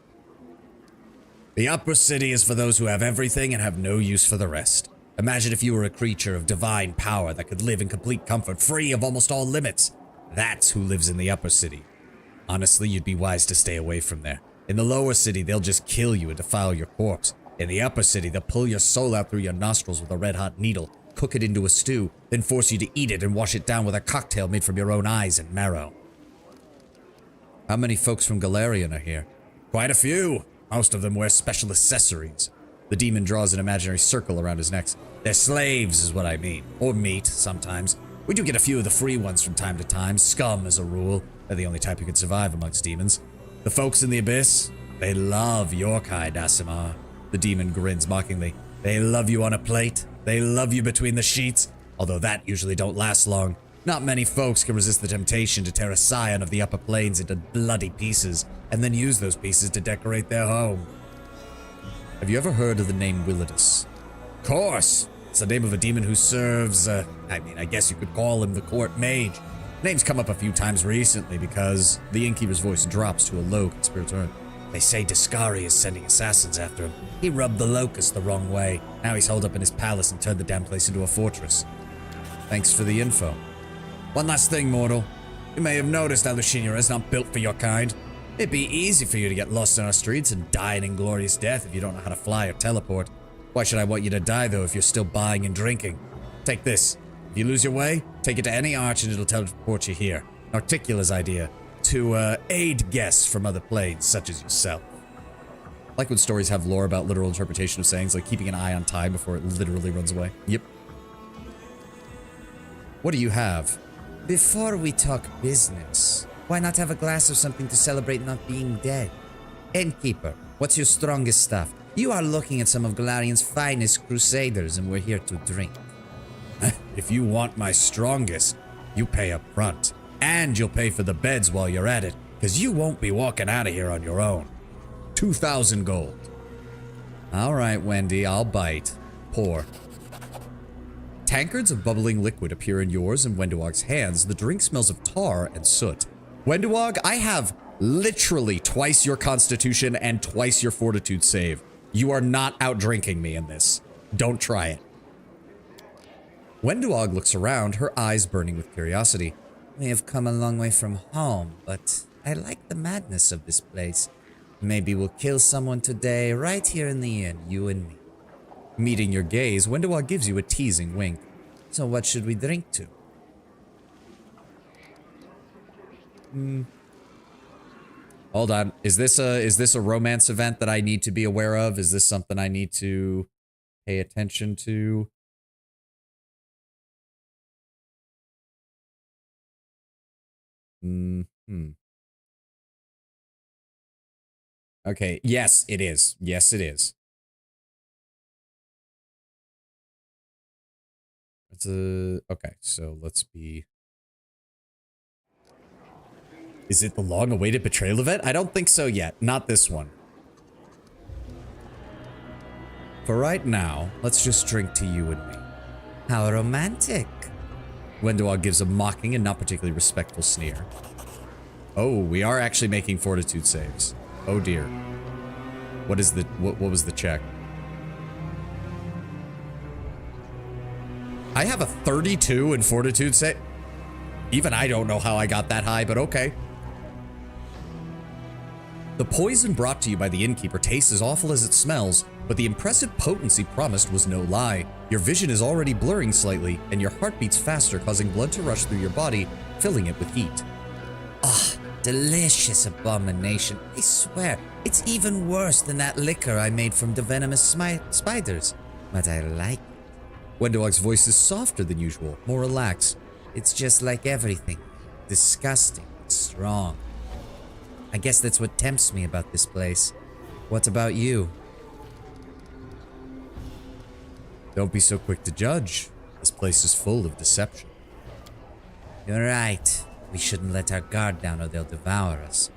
The upper city is for those who have everything and have no use for the rest. Imagine if you were a creature of divine power that could live in complete comfort, free of almost all limits. That's who lives in the upper city. Honestly, you'd be wise to stay away from there. In the lower city, they'll just kill you and defile your corpse. In the upper city, they'll pull your soul out through your nostrils with a red-hot needle, cook it into a stew, then force you to eat it and wash it down with a cocktail made from your own eyes and marrow. How many folks from Galarian are here? Quite a few. Most of them wear special accessories. The demon draws an imaginary circle around his neck. They're slaves, is what I mean. Or meat, sometimes. We do get a few of the free ones from time to time. Scum, as a rule. They're the only type who can survive amongst demons. The folks in the abyss, they love your kind, Aasimar. The demon grins mockingly. They love you on a plate. They love you between the sheets. Although that usually don't last long. Not many folks can resist the temptation to tear a scion of the upper planes into bloody pieces, and then use those pieces to decorate their home. Have you ever heard of the name Willidus? Of course! It's the name of a demon who serves, I guess you could call him the court mage. Name's come up a few times recently because the innkeeper's voice drops to a low conspiratorial. They say Discari is sending assassins after him. He rubbed the locust the wrong way. Now he's holed up in his palace and turned the damn place into a fortress. Thanks for the info. One last thing, mortal. You may have noticed Alushinura is not built for your kind. It'd be easy for you to get lost in our streets and die an inglorious death if you don't know how to fly or teleport. Why should I want you to die, though, if you're still buying and drinking? Take this. If you lose your way, take it to any arch and it'll teleport you here. Articula's idea. To, aid guests from other planes, such as yourself. Like when stories have lore about literal interpretation of sayings, like keeping an eye on time before it literally runs away. Yep. What do you have? Before we talk business, why not have a glass of something to celebrate not being dead? Innkeeper, what's your strongest stuff? You are looking at some of Galarian's finest crusaders, and we're here to drink. If you want my strongest, you pay up front. And you'll pay for the beds while you're at it, because you won't be walking out of here on your own. 2,000 gold. All right, Wendy, I'll bite. Pour. Tankards of bubbling liquid appear in yours and Wenduog's hands. The drink smells of tar and soot. Wenduog, I have literally twice your constitution and twice your fortitude save. You are not out drinking me in this. Don't try it. Wenduog looks around, her eyes burning with curiosity. We have come a long way from home, but I like the madness of this place. Maybe we'll kill someone today, right here in the inn, you and me. Meeting your gaze, Wenduog gives you a teasing wink. So what should we drink to? Hold on. Is this a romance event that I need to be aware of? Is this something I need to pay attention to? Okay, yes, it is. Yes, it is. It's a... Okay, so let's be... Is it the long-awaited betrayal event? I don't think so yet. Not this one. For right now, let's just drink to you and me. How romantic. Wenduog gives a mocking and not particularly respectful sneer. Oh, we are actually making fortitude saves. Oh dear. What is the... What was the check? I have a 32 in fortitude save. Even I don't know how I got that high, but okay. The poison brought to you by the innkeeper tastes as awful as it smells, but the impressive potency promised was no lie. Your vision is already blurring slightly, and your heart beats faster, causing blood to rush through your body, filling it with heat. Ah, delicious abomination. I swear, it's even worse than that liquor I made from the venomous spiders. But I like it. Wenduog's voice is softer than usual, more relaxed. It's just like everything. Disgusting, strong. I guess that's what tempts me about this place. What about you? Don't be so quick to judge. This place is full of deception. You're right. We shouldn't let our guard down or they'll devour us.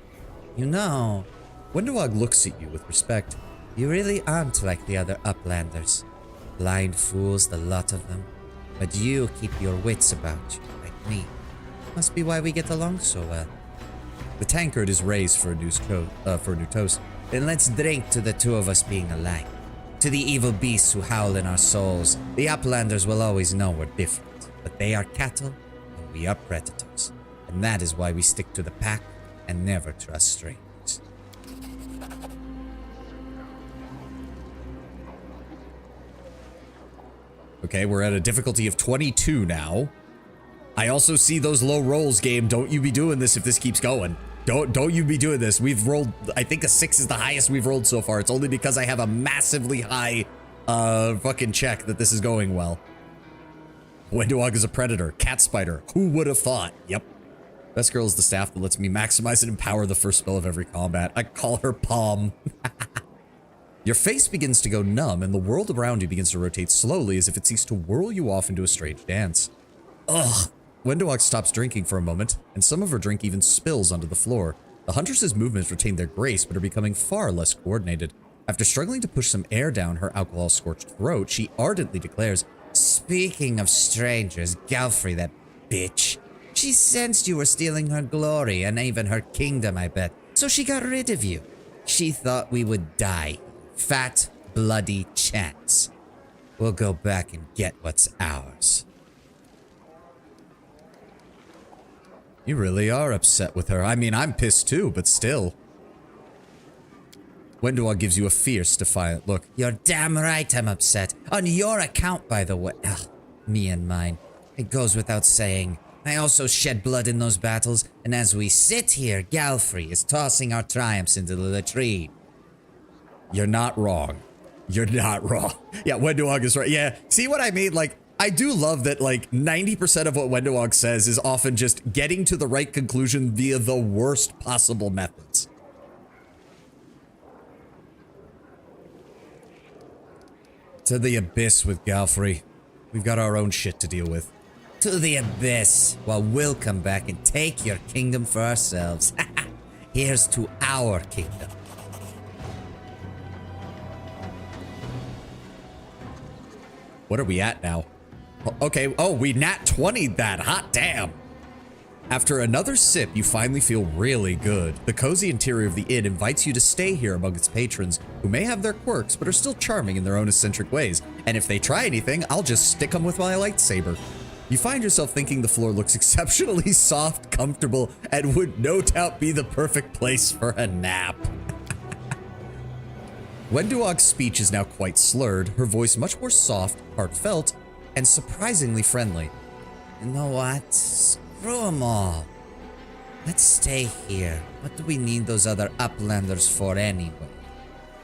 You know, Wenduog looks at you with respect. You really aren't like the other Uplanders. Blind fools, the lot of them. But you keep your wits about you, like me. Must be why we get along so well. The tankard is raised for a new toast. Then let's drink to the two of us being alike. To the evil beasts who howl in our souls. The Uplanders will always know we're different. But they are cattle, and we are predators. And that is why we stick to the pack and never trust strangers. Okay, we're at a difficulty of 22 now. I also see those low rolls, game. Don't you be doing this if this keeps going. Don't you be doing this. We've rolled, I think a 6 is the highest we've rolled so far. It's only because I have a massively high fucking check that this is going well. Wenduog is a predator. Cat spider. Who would have thought? Yep. Best girl is the staff that lets me maximize and empower the first spell of every combat. I call her Palm. Your face begins to go numb, and the world around you begins to rotate slowly as if it seeks to whirl you off into a strange dance. Ugh. Wenduog stops drinking for a moment, and some of her drink even spills onto the floor. The huntress's movements retain their grace, but are becoming far less coordinated. After struggling to push some air down her alcohol-scorched throat, she ardently declares, "Speaking of strangers, Galfrey, that bitch. She sensed you were stealing her glory and even her kingdom, I bet. So she got rid of you. She thought we would die. Fat, bloody chance. We'll go back and get what's ours." You really are upset with her. I mean, I'm pissed too, but still. Wenduog gives you a fierce, defiant look. You're damn right I'm upset. On your account, by the way. Ugh, me and mine. It goes without saying. I also shed blood in those battles, and as we sit here, Galfrey is tossing our triumphs into the latrine. You're not wrong. You're not wrong. Yeah, Wenduog is right. Yeah, see what I mean? Like, I do love that like 90% of what Wendowog says is often just getting to the right conclusion via the worst possible methods. To the abyss with Galfrey. We've got our own shit to deal with. To the abyss, while we'll come back and take your kingdom for ourselves. Here's to our kingdom. What are we at now? Okay, oh, we nat 20'd that. Hot damn. After another sip, you finally feel really good. The cozy interior of the inn invites you to stay here among its patrons, who may have their quirks, but are still charming in their own eccentric ways. And if they try anything, I'll just stick them with my lightsaber. You find yourself thinking the floor looks exceptionally soft, comfortable, and would no doubt be the perfect place for a nap. Wendowog's speech is now quite slurred, her voice much more soft, heartfelt, and surprisingly friendly. You know what? Screw 'em all. Let's stay here. What do we need those other uplanders for anyway?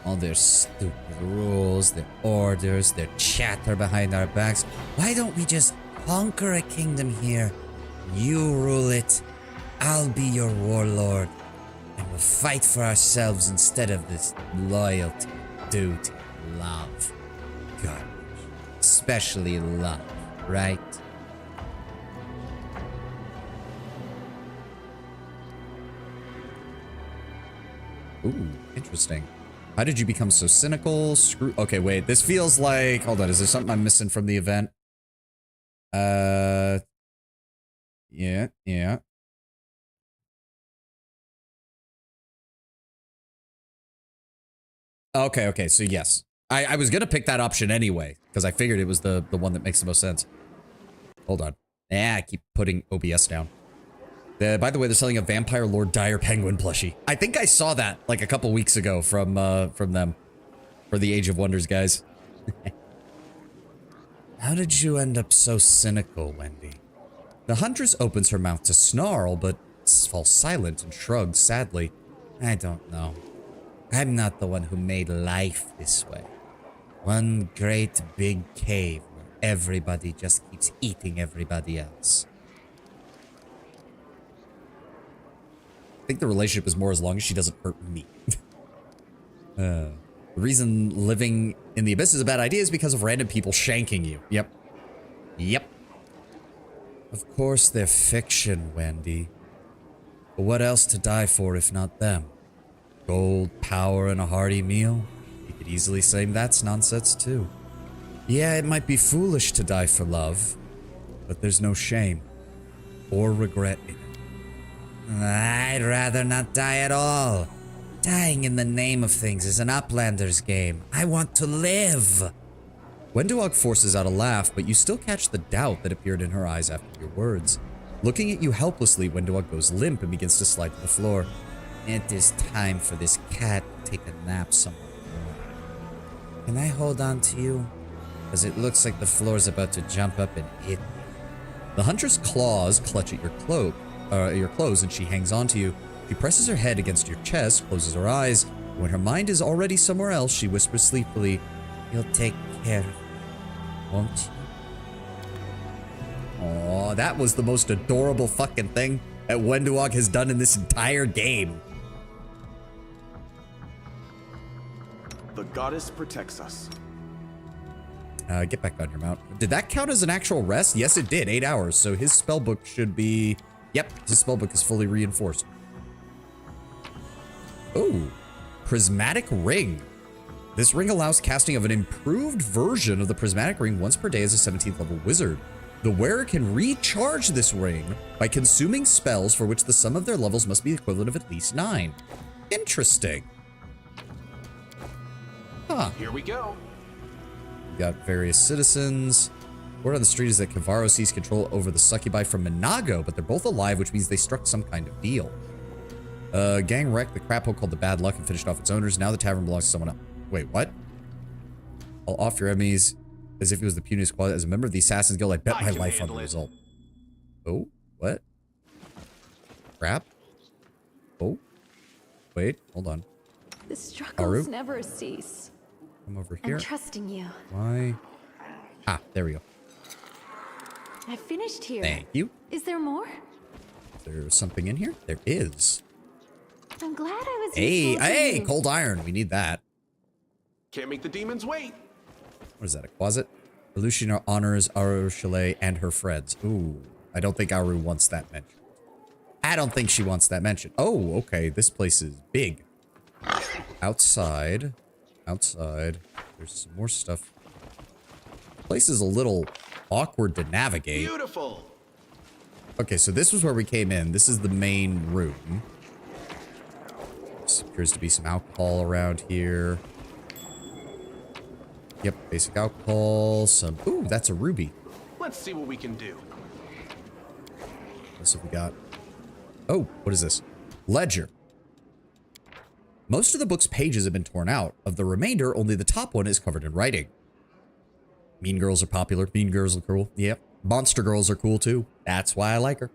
All their stupid rules, their orders, their chatter behind our backs. Why don't we just conquer a kingdom here? You rule it. I'll be your warlord. And we'll fight for ourselves instead of this loyalty, duty, love. God, especially love, right? Ooh, interesting. How did you become so cynical? Screw. Okay, wait. This feels like. Hold on. Is there something I'm missing from the event? Yeah. Okay. So yes, I was gonna pick that option anyway because I figured it was the one that makes the most sense. Hold on. I keep putting OBS down. By the way, they're selling a Vampire Lord Dire Penguin plushie. I think I saw that like a couple weeks ago from them for the Age of Wonders guys. How did you end up so cynical, Wendy? The Huntress opens her mouth to snarl, but falls silent and shrugs sadly. I don't know. I'm not the one who made life this way. One great big cave where everybody just keeps eating everybody else. I think the relationship is more as long as she doesn't hurt me. The reason living in the abyss is a bad idea is because of random people shanking you. Yep. Of course they're fiction, Wendy. But what else to die for if not them? Gold, power, and a hearty meal? You could easily say that's nonsense too. Yeah, it might be foolish to die for love, but there's no shame or regret in it. I'd rather not die at all. Dying in the name of things is an uplander's game. I want to live. Wendowog forces out a laugh, but you still catch the doubt that appeared in her eyes after your words. Looking at you helplessly, Wendowog goes limp and begins to slide to the floor. It is time for this cat to take a nap somewhere. Can I hold on to you? Because it looks like the floor's about to jump up and hit me. The Huntress' claws clutch at your clothes, and she hangs onto you. She presses her head against your chest, closes her eyes. When her mind is already somewhere else, she whispers sleepily, "You'll take care of me, won't you?" Aw, that was the most adorable fucking thing that Wendowog has done in this entire game.
The goddess protects us.
Get back on your mount. Did that count as an actual rest? Yes, it did. 8 hours. So his spellbook should be... Yep, his spellbook is fully reinforced. Oh, prismatic ring. This ring allows casting of an improved version of the prismatic ring once per day as a 17th level wizard. The wearer can recharge this ring by consuming spells for which the sum of their levels must be equivalent of at least 9. Interesting. Huh.
Here we go.
We got various citizens. Word on the street is that Kavaro sees control over the succubi from Minago, but they're both alive, which means they struck some kind of deal. Gang wrecked the crap hole called the Bad Luck and finished off its owners. Now the tavern belongs to someone else. Wait, what? I'll off your enemies as if it was the puniest quality. As a member of the Assassin's Guild, I bet my life on the result. Oh, what? Crap? Oh, wait, hold on.
The struggles never cease.
Come over here.
I'm trusting you.
Why? Ah, there we go.
I finished here.
Thank you.
Is there more?
There's something in here? There is.
I'm glad I was
Hey,
useful to
hey,
you.
cold iron. We need that.
Can't make the demons wait.
What is that, a closet? Aleutian honors Aru Chalet and her friends. Ooh, I don't think Aru wants that mentioned. I don't think she wants that mentioned. Oh, okay, this place is big. Outside. Outside. There's some more stuff. The place is a little awkward to navigate.
Beautiful.
Okay, so this was where we came in. This is the main room. This appears to be some alcohol around here. Yep, basic alcohol. Some. Ooh, that's a ruby.
Let's see what we can do.
What have we got? Oh, what is this? Ledger. Most of the book's pages have been torn out. Of the remainder, only the top one is covered in writing. Mean girls are popular. Mean girls are cool. Yep. Monster girls are cool too. That's why I like her.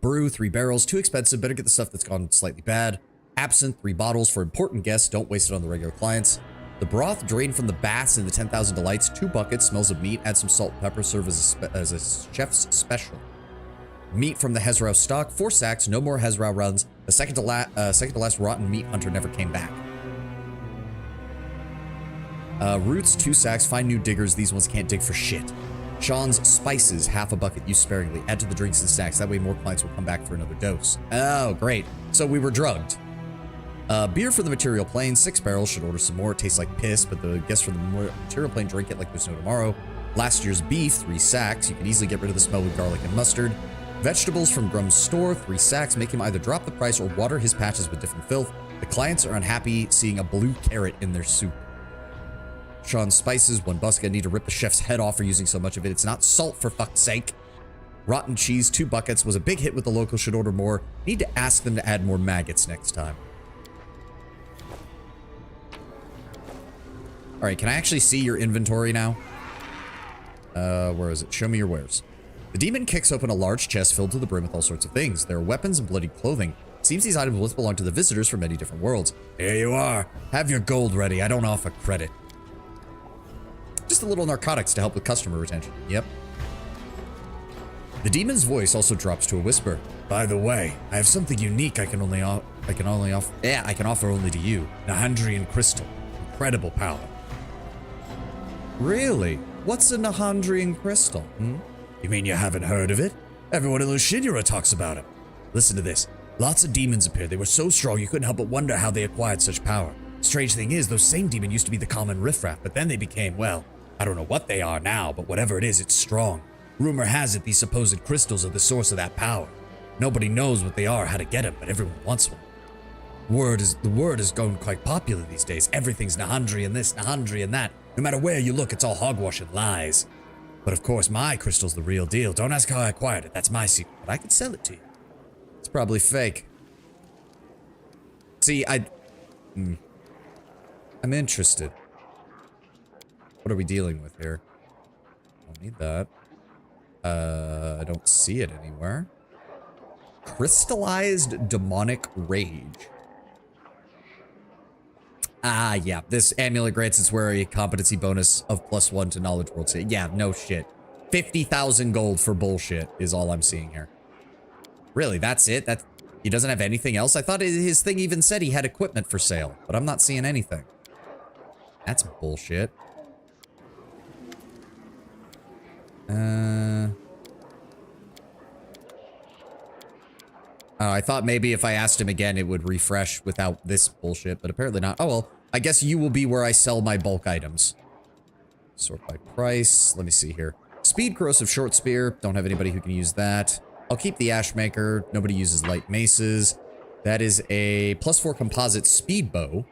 Brew, 3 barrels. Too expensive. Better get the stuff that's gone slightly bad. Absinthe, 3 bottles for important guests. Don't waste it on the regular clients. The broth drained from the baths in the 10,000 delights. 2 buckets. Smells of meat. Add some salt and pepper. Serve as a chef's special. Meat from the Hezrau stock. 4 sacks. No more Hezrau runs. The second to last rotten meat hunter never came back. Roots, 2 sacks. Find new diggers. These ones can't dig for shit. Sean's spices, half a bucket. Use sparingly. Add to the drinks and snacks. That way more clients will come back for another dose. Oh, great. So we were drugged. Beer for the material plane. 6 barrels. Should order some more. It tastes like piss, but the guests from the material plane drink it like there's no tomorrow. Last year's beef, 3 sacks. You can easily get rid of the smell with garlic and mustard. Vegetables from Grum's store, 3 sacks. Make him either drop the price or water his patches with different filth. The clients are unhappy seeing a blue carrot in their soup. Sean's spices, 1 basket. Need to rip the chef's head off for using so much of it. It's not salt, for fuck's sake. Rotten cheese, 2 buckets. Was a big hit with the locals. Should order more. Need to ask them to add more maggots next time. All right, can I actually see your inventory now? Where is it? Show me your wares. The demon kicks open a large chest filled to the brim with all sorts of things. There are weapons and bloody clothing. Seems these items both belong to the visitors from many different worlds. Here you are. Have your gold ready. I don't offer credit. Just a little narcotics to help with customer retention. Yep. The demon's voice also drops to a whisper. By the way, I have something unique I can offer only to you. Nahandrian crystal. Incredible power. Really? What's a Nahandrian crystal? You mean you haven't heard of it? Everyone in Lushinura talks about it. Listen to this. Lots of demons appeared. They were so strong you couldn't help but wonder how they acquired such power. Strange thing is, those same demons used to be the common riffraff, but then they became, well, I don't know what they are now, but whatever it is, it's strong. Rumor has it these supposed crystals are the source of that power. Nobody knows what they are or how to get them, but everyone wants one. The word is going quite popular these days. Everything's Nahandrian this, Nahandrian that. No matter where you look, it's all hogwash and lies. But of course, my crystal's the real deal. Don't ask how I acquired it. That's my secret. But I could sell it to you. It's probably fake. See, I'm interested. What are we dealing with here? Don't need that. I don't see it anywhere. Crystallized demonic rage. Ah, yeah. This amulet grants its wearer a competency bonus of +1 to knowledge world state. Yeah, no shit. 50,000 gold for bullshit is all I'm seeing here. Really, that's it? He doesn't have anything else? I thought his thing even said he had equipment for sale, but I'm not seeing anything. That's bullshit. I thought maybe if I asked him again, it would refresh without this bullshit, but apparently not. Oh, well, I guess you will be where I sell my bulk items. Sort by price. Let me see here. Speed corrosive short spear. Don't have anybody who can use that. I'll keep the ash maker. Nobody uses light maces. That is a +4 composite speed bow.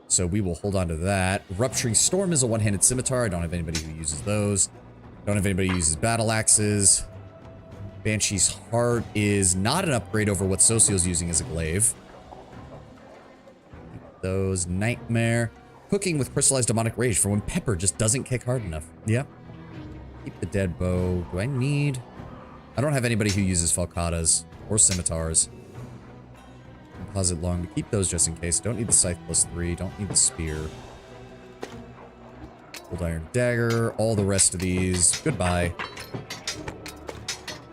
So we will hold on to that. Rupturing storm is a one-handed scimitar. I don't have anybody who uses those. Don't have anybody who uses battle axes. Banshee's Heart is not an upgrade over what Socio's using as a glaive. Those Nightmare. Cooking with crystallized demonic rage for when Pepper just doesn't kick hard enough. Yep. Keep the dead bow. Do I need... I don't have anybody who uses falcatas or scimitars. Composite long, but keep those just in case. Don't need the scythe +3. Don't need the spear. Old iron dagger. All the rest of these. Goodbye.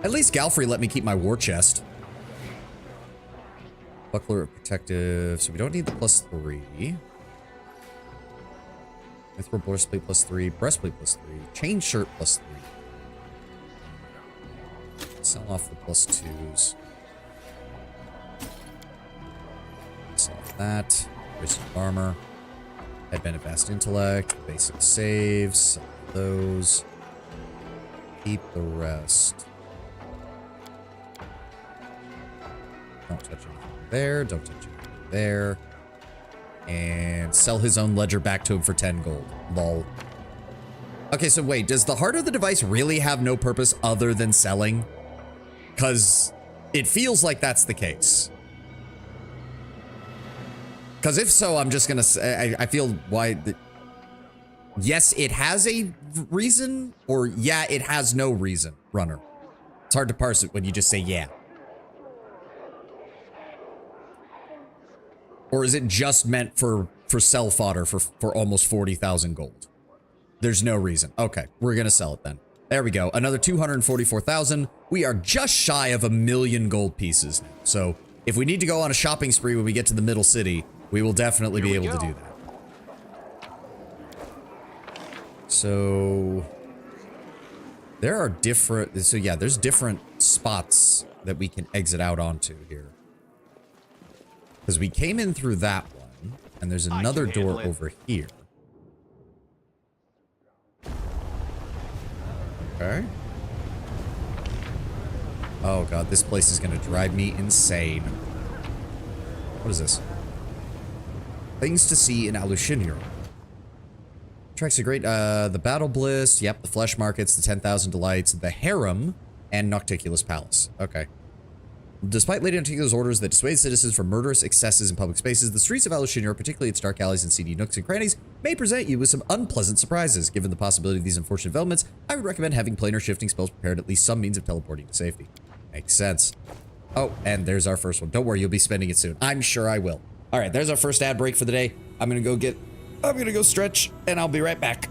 At least Galfrey let me keep my war chest. Buckler of protective. So we don't need the +3. Mithril breastplate +3. Breastplate +3. Chain shirt +3. Sell off the +2s. Sell off that. Race of armor. Headband of vast intellect. Basic saves. Sell those. Keep the rest. Don't touch anything there. Don't touch anything there. And sell his own ledger back to him for 10 gold. Lol. Okay, so wait, does the heart of the device really have no purpose other than selling? Because it feels like that's the case. Because if so, I'm just going to say, I feel why... yes, it has a reason, or yeah, it has no reason, runner. It's hard to parse it when you just say yeah. Or is it just meant for sell fodder for almost 40,000 gold? There's no reason. Okay, we're going to sell it then. There we go. Another 244,000. We are just shy of 1,000,000 gold pieces now. So if we need to go on a shopping spree when we get to the middle city, we will definitely be able to do that. So there are different... so yeah, there's different spots that we can exit out onto here. Because we came in through that one, and there's another door over here. Okay. Oh god, this place is going to drive me insane. What is this? Things to see in Alushin here. Tracks are great. The Battle Bliss, yep, the Flesh Markets, the 10,000 Delights, the Harem, and Nocticulus Palace. Okay. Despite Lady Nocticula's orders that dissuade citizens from murderous excesses in public spaces, the streets of Alushin, particularly its dark alleys and seedy nooks and crannies, may present you with some unpleasant surprises. Given the possibility of these unfortunate developments, I would recommend having planar shifting spells prepared, at least some means of teleporting to safety. Makes sense. Oh, and there's our first one. Don't worry, you'll be spending it soon. I'm sure I will. All right, there's our first ad break for the day. I'm gonna go stretch, and I'll be right back.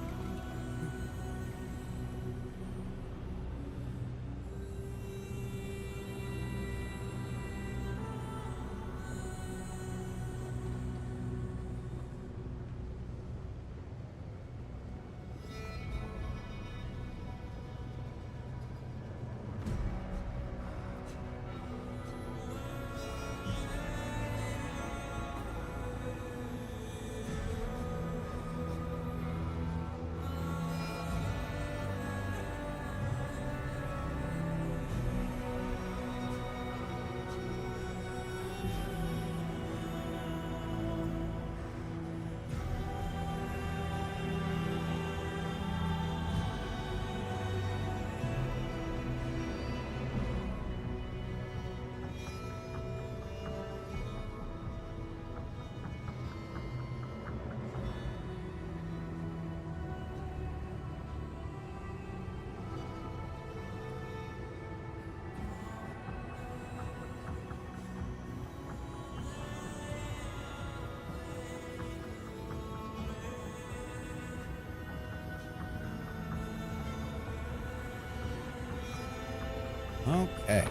Okay.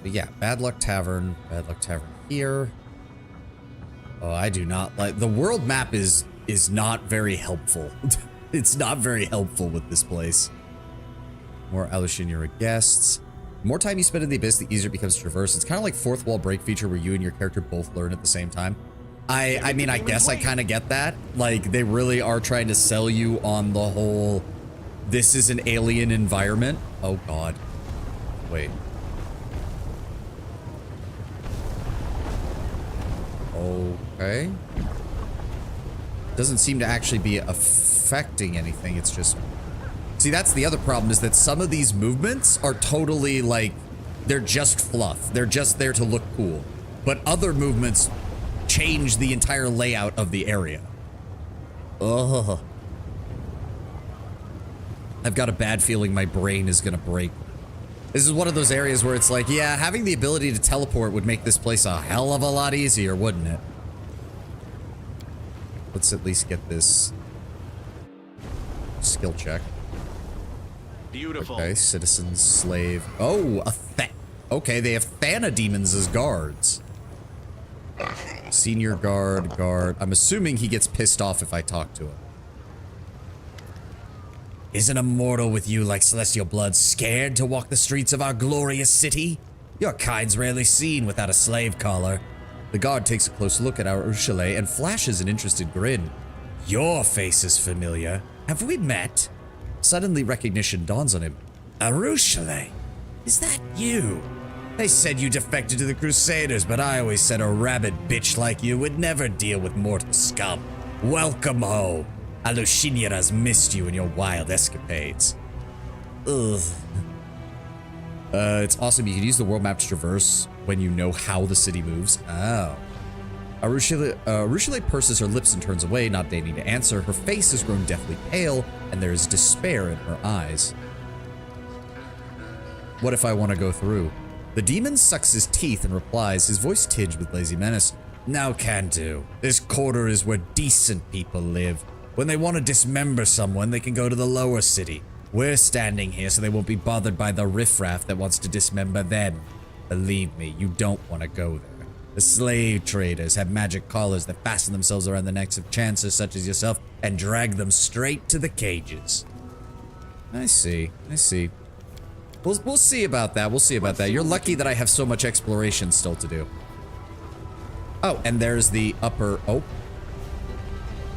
But yeah, Bad Luck Tavern here. Oh, I do not like... the world map is not very helpful. It's not very helpful with this place. More Alushinura guests. The more time you spend in the Abyss, the easier it becomes to traverse. It's kind of like fourth wall break feature where you and your character both learn at the same time. I mean, I guess I kind of get that. Like, they really are trying to sell you on the whole... this is an alien environment. Oh, God. Wait. Okay. Doesn't seem to actually be affecting anything. It's just... see, that's the other problem, is that some of these movements are totally, like... they're just fluff. They're just there to look cool. But other movements change the entire layout of the area. Ugh. I've got a bad feeling my brain is gonna break. This is one of those areas where it's like, yeah, having the ability to teleport would make this place a hell of a lot easier, wouldn't it? Let's at least get this skill check.
Beautiful.
Okay, citizen, slave. Oh, okay, they have Thana demons as guards. Senior guard, guard. I'm assuming he gets pissed off if I talk to him. Isn't a mortal with you like celestial blood scared to walk the streets of our glorious city? Your kind's rarely seen without a slave collar. The guard takes a close look at our Ursule and flashes an interested grin. Your face is familiar. Have we met? Suddenly recognition dawns on him. Arushale, is that you? They said you defected to the Crusaders, but I always said a rabid bitch like you would never deal with mortal scum. Welcome home. Alushinira's missed you in your wild escapades. Ugh. It's awesome. You can use the world map to traverse when you know how the city moves. Oh. Arushale purses her lips and turns away, not deigning to answer. Her face has grown deathly pale, and there is despair in her eyes. What if I want to go through? The demon sucks his teeth and replies, his voice tinged with lazy menace. Now can do. This quarter is where decent people live. When they want to dismember someone, they can go to the lower city. We're standing here so they won't be bothered by the riffraff that wants to dismember them. Believe me, you don't want to go there. The slave traders have magic collars that fasten themselves around the necks of chancers such as yourself and drag them straight to the cages. I see. I see. We'll see about that. We'll see about that. You're lucky that I have so much exploration still to do. Oh, and there's the upper... Oh.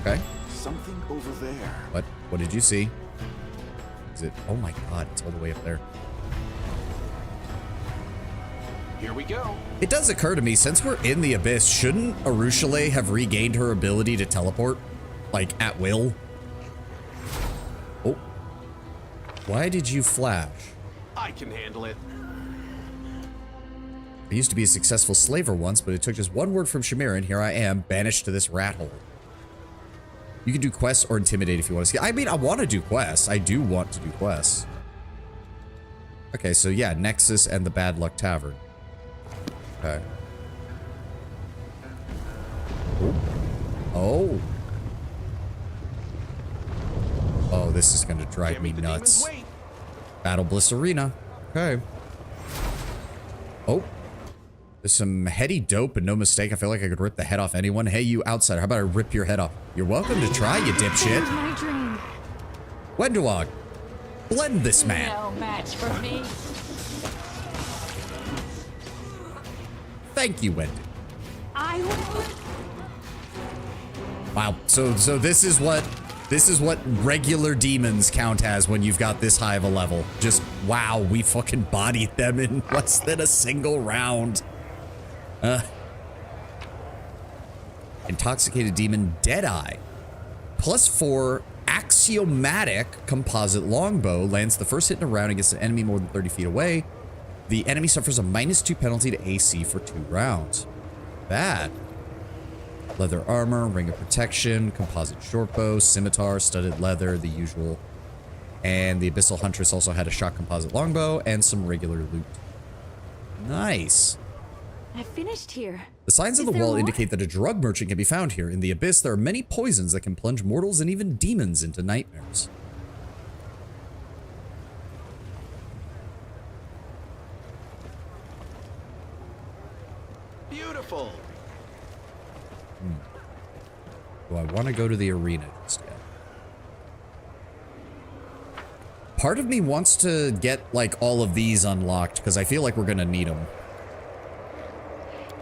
Okay.
Something over there.
What? What did you see? Is it... Oh my god, it's all the way up there.
Here we go.
It does occur to me, since we're in the abyss, shouldn't Arushale have regained her ability to teleport? Like, at will? Oh. Why did you flash?
I can handle it.
I used to be a successful slaver once, but it took just one word from Shamir, and here I am, banished to this rat hole. You can do quests or intimidate if you want to see. I mean, I want to do quests. I do want to do quests. Okay, so yeah, Nexus and the Bad Luck Tavern. Okay. Oh. Oh, this is gonna drive me nuts. Battle Bliss Arena. Okay. Oh. There's some heady dope and no mistake. I feel like I could rip the head off anyone. Hey, you outsider. How about I rip your head off? You're welcome to try, you dipshit.
My dream.
Wenduog. Blend this man.
No match for me.
Thank you, Wendy.
I will.
Wow. So this is what regular demons count as when you've got this high of a level. Just wow, we fucking bodied them in less than a single round. Intoxicated demon Deadeye. +4 axiomatic composite longbow lands the first hit in a round against an enemy more than 30 feet away. The enemy suffers a -2 penalty to AC for 2 rounds. Bad. Leather armor, ring of protection, composite shortbow, scimitar, studded leather, the usual. And the Abyssal Huntress also had a shot composite longbow and some regular loot. Nice.
I finished here.
The signs of
Is
the
there
wall
more?
indicate that a drug merchant can be found here. In the Abyss, there are many poisons that can plunge mortals and even demons into nightmares.
Beautiful.
Do I want to go to the arena just yet? Part of me wants to get, like, all of these unlocked, because I feel like we're going to need them.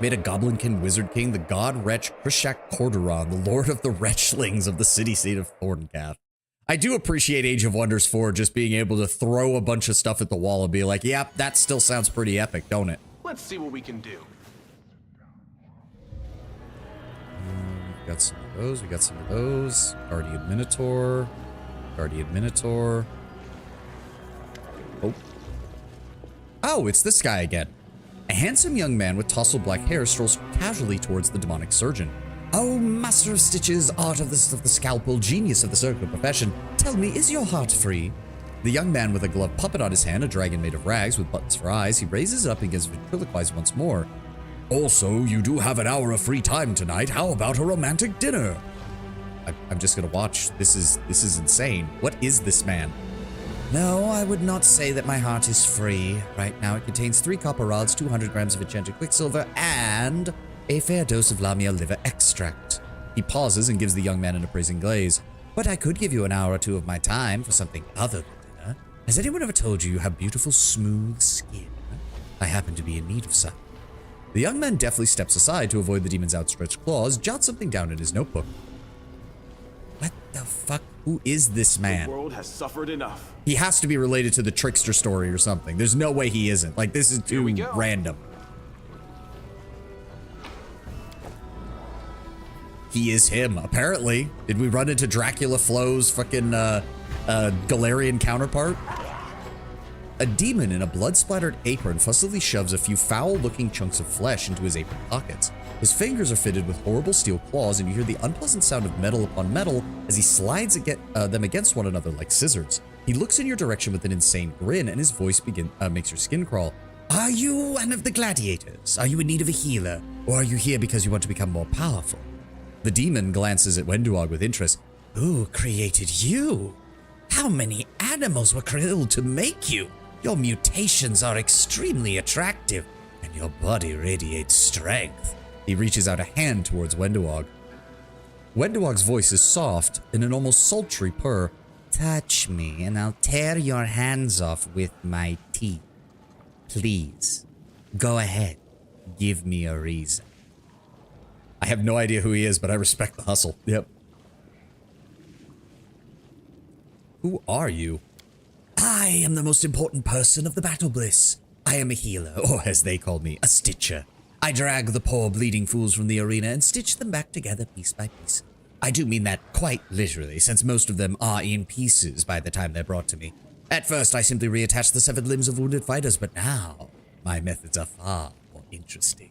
Made a Goblinkin Wizard King, the God Wretch Krishak Corduron, the Lord of the Wretchlings of the city-state of Thorncath. I do appreciate Age of Wonders 4 just being able to throw a bunch of stuff at the wall and be like, yep, that still sounds pretty epic, don't it?
Let's see what we can do.
We got some of those, we got some of those. Guardian Minotaur. Guardian Minotaur. Oh. Oh, it's this guy again. A handsome young man with tousled black hair strolls casually towards the demonic surgeon. Oh, master of stitches, art of the scalpel, genius of the surgical profession, tell me, is your heart free? The young man with a gloved puppet on his hand, a dragon made of rags with buttons for eyes, he raises it up and begins to ventriloquize once more. Also, you do have an hour of free time tonight. How about a romantic dinner? I'm just gonna watch. This is insane. What is this man? No, I would not say that my heart is free. Right now it contains 3 copper rods, 200 grams of enchanted quicksilver, and a fair dose of Lamia liver extract. He pauses and gives the young man an appraising glaze. But I could give you an hour or 2 of my time for something other than dinner. Has anyone ever told you you have beautiful, smooth skin? I happen to be in need of some. The young man deftly steps aside to avoid the demon's outstretched claws, jots something down in his notebook. What the fuck? Who is this man?
The world has suffered enough.
He has to be related to the trickster story or something. There's no way he isn't. Like, this is too random. He is him, apparently. Did we run into Dracula Flo's fucking Galarian counterpart? A demon in a blood-splattered apron fussily shoves a few foul-looking chunks of flesh into his apron pockets. His fingers are fitted with horrible steel claws, and you hear the unpleasant sound of metal upon metal as he slides them against one another like scissors. He looks in your direction with an insane grin, and his voice makes your skin crawl. Are you one of the gladiators? Are you in need of a healer? Or are you here because you want to become more powerful? The demon glances at Wenduog with interest. Who created you? How many animals were killed to make you? Your mutations are extremely attractive, and your body radiates strength. He reaches out a hand towards Wenduog. Wenduog's voice is soft in an almost sultry purr. Touch me, and I'll tear your hands off with my teeth. Please, go ahead. Give me a reason. I have no idea who he is, but I respect the hustle. Yep. Who are you? I am the most important person of the Battle Bliss. I am a healer, or as they call me, a stitcher. I drag the poor bleeding fools from the arena and stitch them back together piece by piece. I do mean that quite literally, since most of them are in pieces by the time they're brought to me. At first, I simply reattach the severed limbs of wounded fighters, but now, my methods are far more interesting.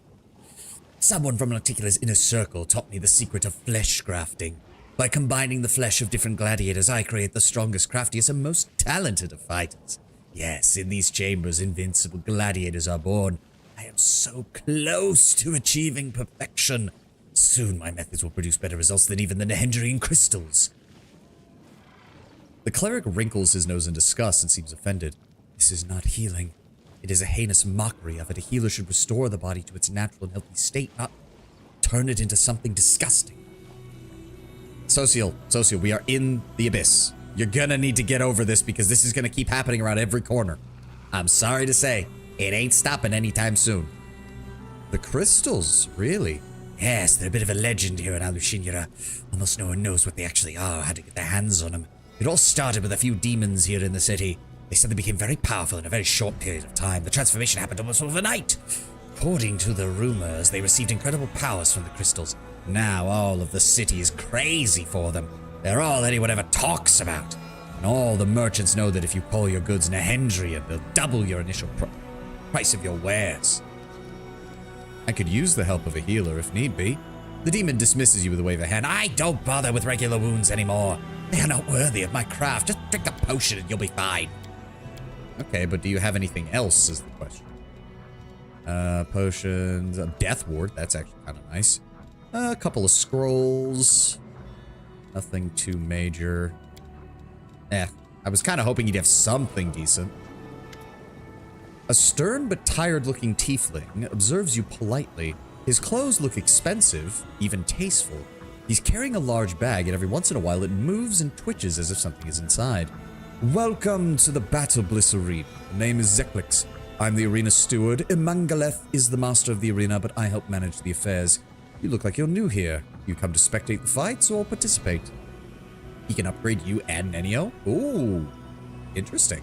Someone from Lacticula's inner circle taught me the secret of flesh grafting. By combining the flesh of different gladiators, I create the strongest, craftiest, and most talented of fighters. Yes, in these chambers, invincible gladiators are born. I am so close to achieving perfection. Soon my methods will produce better results than even the Nehendrian crystals. The cleric wrinkles his nose in disgust and seems offended. This is not healing. It is a heinous mockery of it. A healer should restore the body to its natural and healthy state, not turn it into something disgusting. Social, we are in the abyss. You're gonna need to get over this because this is gonna keep happening around every corner. I'm sorry to say, it ain't stopping anytime soon. The crystals, really? Yes, they're a bit of a legend here in Alushinura. Almost no one knows what they actually are or how to get their hands on them. It all started with a few demons here in the city. They said they became very powerful in a very short period of time. The transformation happened almost overnight. According to the rumors, they received incredible powers from the crystals. Now all of the city is crazy for them. They're all anyone ever talks about. And all the merchants know that if you call your goods Nehendrian, they'll double your initial price of your wares. I could use the help of a healer if need be. The demon dismisses you with a wave of hand. I don't bother with regular wounds anymore. They are not worthy of my craft. Just drink a potion and you'll be fine. Okay, but do you have anything else is the question. Potions, death ward, that's actually kind of nice. A couple of scrolls. Nothing too major. I was kind of hoping you'd have something decent. A stern but tired-looking tiefling observes you politely. His clothes look expensive, even tasteful. He's carrying a large bag, and every once in a while it moves and twitches as if something is inside. Welcome to the Battle Bliss Arena. The name is Zeklix. I'm the arena steward. Imangaleth is the master of the arena, but I help manage the affairs. You look like you're new here. You come to spectate the fights or participate? He can upgrade you and Nenio? Ooh, interesting.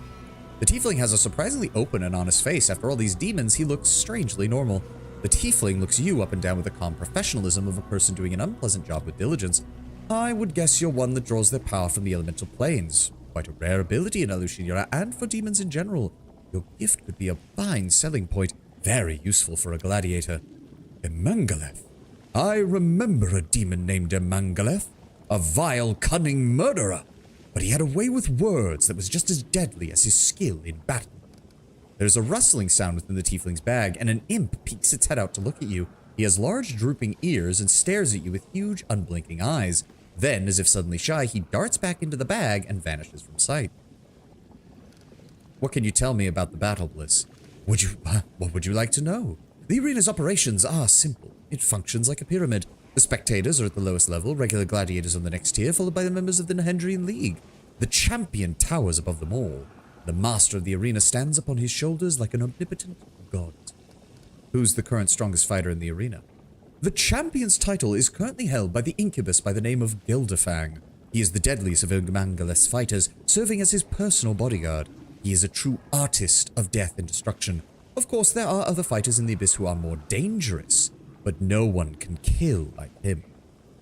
The tiefling has a surprisingly open and honest face. After all these demons, he looks strangely normal. The tiefling looks you up and down with the calm professionalism of a person doing an unpleasant job with diligence. I would guess you're one that draws their power from the elemental planes. Quite a rare ability in Alushinura and for demons in general. Your gift could be a fine selling point. Very useful for a gladiator. Imangaleth. I remember a demon named Imangaleth. A vile, cunning murderer. But he had a way with words that was just as deadly as his skill in battle. There's a rustling sound within the tiefling's bag, and an imp peeks its head out to look at you. He has large, drooping ears and stares at you with huge, unblinking eyes. Then, as if suddenly shy, he darts back into the bag and vanishes from sight. What can you tell me about the Battle Bliss? What would you like to know? The arena's operations are simple. It functions like a pyramid. The spectators are at the lowest level, regular gladiators on the next tier, followed by the members of the Nahendrian League. The champion towers above them all. The master of the arena stands upon his shoulders like an omnipotent god. Who's the current strongest fighter in the arena? The champion's title is currently held by the incubus by the name of Gelderfang. He is the deadliest of Ergmangaleth's fighters, serving as his personal bodyguard. He is a true artist of death and destruction. Of course, there are other fighters in the Abyss who are more dangerous, but no one can kill like him.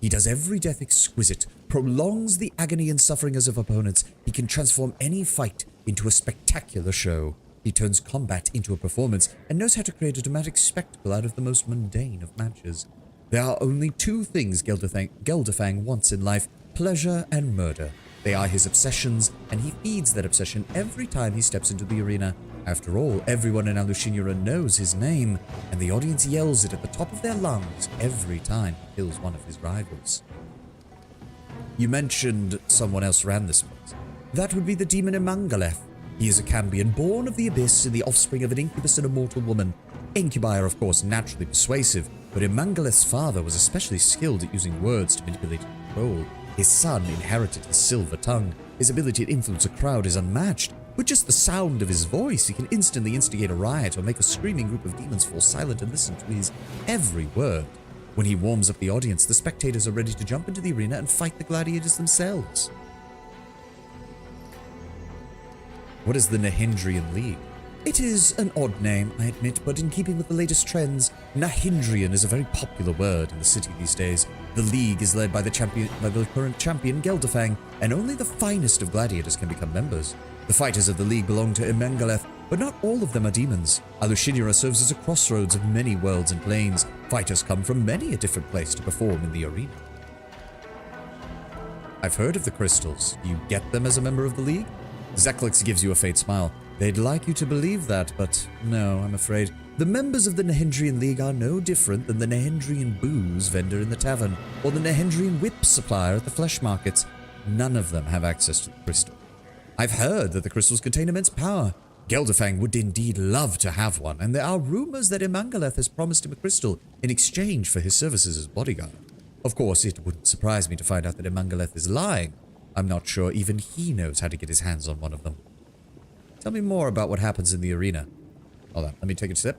He does every death exquisite, prolongs the agony and sufferings of opponents. He can transform any fight into a spectacular show. He turns combat into a performance and knows how to create a dramatic spectacle out of the most mundane of matches. There are only two things Gelderfang wants in life: pleasure and murder. They are his obsessions, and he feeds that obsession every time he steps into the arena. After all, everyone in Alushinura knows his name, and the audience yells it at the top of their lungs every time he kills one of his rivals. You mentioned someone else ran this place. That would be the demon Ermangaleth. He is a Cambion born of the Abyss and the offspring of an incubus and a mortal woman. Incubi are of course naturally persuasive, but Ermangaleth's father was especially skilled at using words to manipulate and control. His son inherited his silver tongue. His ability to influence a crowd is unmatched. With just the sound of his voice, he can instantly instigate a riot or make a screaming group of demons fall silent and listen to his every word. When he warms up the audience, the spectators are ready to jump into the arena and fight the gladiators themselves. What is the Nahendrian League? It is an odd name, I admit, but in keeping with the latest trends, Nahendrian is a very popular word in the city these days. The League is led by the current champion, Gelderfang, and only the finest of gladiators can become members. The fighters of the League belong to Ermangaleth, but not all of them are demons. Alushinura serves as a crossroads of many worlds and planes. Fighters come from many a different place to perform in the arena. I've heard of the crystals. Do you get them as a member of the League? Zeklix gives you a faint smile. They'd like you to believe that, but no, I'm afraid. The members of the Nahendrian League are no different than the Nahendrian booze vendor in the tavern, or the Nahendrian whip supplier at the flesh markets. None of them have access to the crystal. I've heard that the crystals contain immense power. Gelderfang would indeed love to have one, and there are rumors that Ermangaleth has promised him a crystal in exchange for his services as bodyguard. Of course, it wouldn't surprise me to find out that Ermangaleth is lying. I'm not sure even he knows how to get his hands on one of them. Tell me more about what happens in the arena. Hold on, let me take a sip.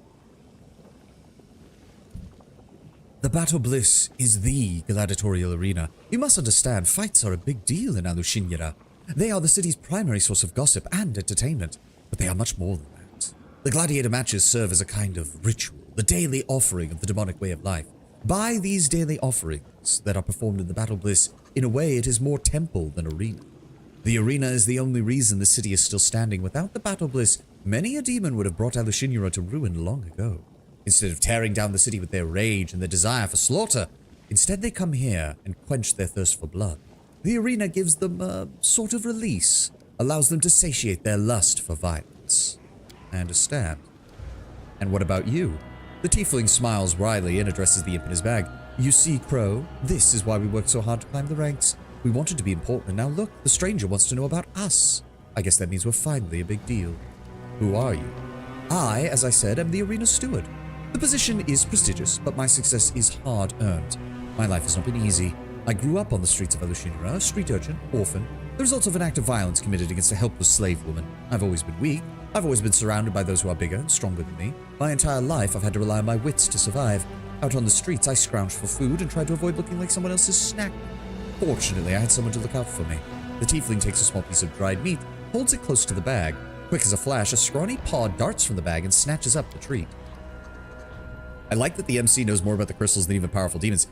The Battle Bliss is the gladiatorial arena. You must understand, fights are a big deal in Alushinura. They are the city's primary source of gossip and entertainment, but they are much more than that. The gladiator matches serve as a kind of ritual, the daily offering of the demonic way of life. By these daily offerings that are performed in the Battle Bliss, in a way it is more temple than arena. The arena is the only reason the city is still standing. Without the Battle Bliss, many a demon would have brought Alushinura to ruin long ago. Instead of tearing down the city with their rage and their desire for slaughter, instead they come here and quench their thirst for blood. The arena gives them a sort of release, allows them to satiate their lust for violence. I understand. And what about you? The tiefling smiles wryly and addresses the imp in his bag. You see, Crow, this is why we worked so hard to climb the ranks. We wanted to be important, and now look, the stranger wants to know about us. I guess that means we're finally a big deal. Who are you? I, as I said, am the arena steward. The position is prestigious, but my success is hard-earned. My life has not been easy. I grew up on the streets of Alushinura, street urchin, orphan, the result of an act of violence committed against a helpless slave woman. I've always been weak. I've always been surrounded by those who are bigger and stronger than me. My entire life, I've had to rely on my wits to survive. Out on the streets, I scrounged for food and tried to avoid looking like someone else's snack. Fortunately, I had someone to look out for me. The tiefling takes a small piece of dried meat, holds it close to the bag. Quick as a flash, a scrawny paw darts from the bag and snatches up the treat. I like that the MC knows more about the crystals than even powerful demons.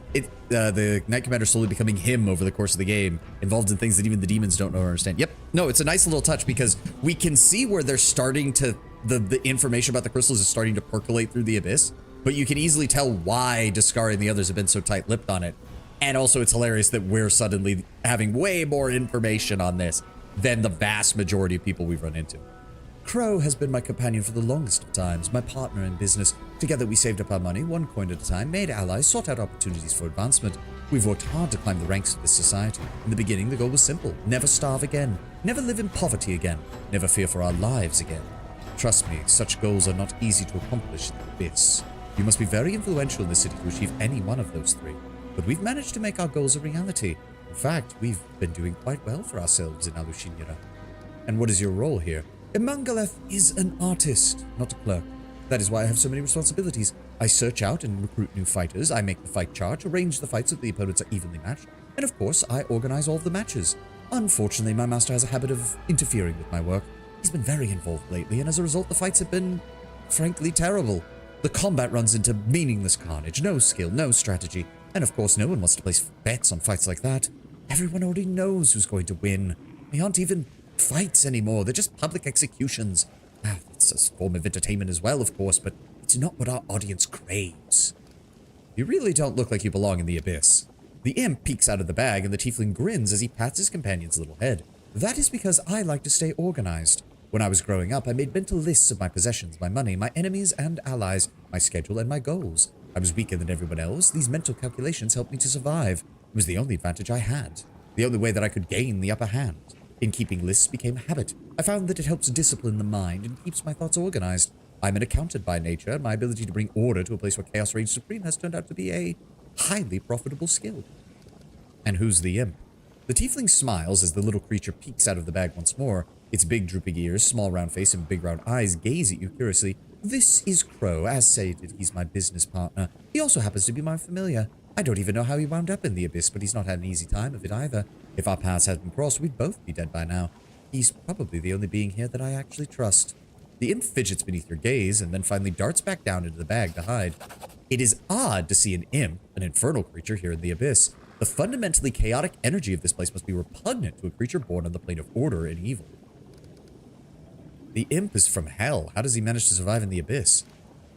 The Knight Commander slowly becoming him over the course of the game, involved in things that even the demons don't know or understand. Yep. No, it's a nice little touch because we can see where they're starting to, the information about the crystals is starting to percolate through the Abyss, but you can easily tell why Discari and the others have been so tight-lipped on it. And also it's hilarious that we're suddenly having way more information on this than the vast majority of people we've run into. Crow has been my companion for the longest of times, my partner in business. Together we saved up our money, one coin at a time, made allies, sought out opportunities for advancement. We've worked hard to climb the ranks of this society. In the beginning, the goal was simple. Never starve again. Never live in poverty again. Never fear for our lives again. Trust me, such goals are not easy to accomplish in the Abyss. You must be very influential in the city to achieve any one of those three. But we've managed to make our goals a reality. In fact, we've been doing quite well for ourselves in Alushinira. And what is your role here? Imangaleth is an artist, not a clerk. That is why I have so many responsibilities. I search out and recruit new fighters, I make the fight chart, arrange the fights so the opponents are evenly matched, and of course, I organize all of the matches. Unfortunately, my master has a habit of interfering with my work. He's been very involved lately, and as a result, the fights have been, frankly, terrible. The combat runs into meaningless carnage, no skill, no strategy, and of course, no one wants to place bets on fights like that. Everyone already knows who's going to win. They aren't even fights anymore, they're just public executions. It's a form of entertainment as well, of course, but it's not what our audience craves. You really don't look like you belong in the Abyss. The imp peeks out of the bag and the tiefling grins as he pats his companion's little head. That is because I like to stay organized. When I was growing up, I made mental lists of my possessions, my money, my enemies and allies, my schedule and my goals. I was weaker than everyone else. These mental calculations helped me to survive. It was the only advantage I had. The only way that I could gain the upper hand. In keeping lists became a habit. I found that it helps discipline the mind and keeps my thoughts organized. I'm an accountant by nature, and my ability to bring order to a place where chaos reigns supreme has turned out to be a highly profitable skill. And who's the imp? The tiefling smiles as the little creature peeks out of the bag once more. Its big drooping ears, small round face, and big round eyes gaze at you curiously. This is Crow. As stated, he's my business partner. He also happens to be my familiar. I don't even know how he wound up in the Abyss, but he's not had an easy time of it either. If our paths hadn't crossed, we'd both be dead by now. He's probably the only being here that I actually trust. The imp fidgets beneath your gaze and then finally darts back down into the bag to hide. It is odd to see an imp, an infernal creature, here in the Abyss. The fundamentally chaotic energy of this place must be repugnant to a creature born on the plane of order and evil. The imp is from hell. How does he manage to survive in the Abyss?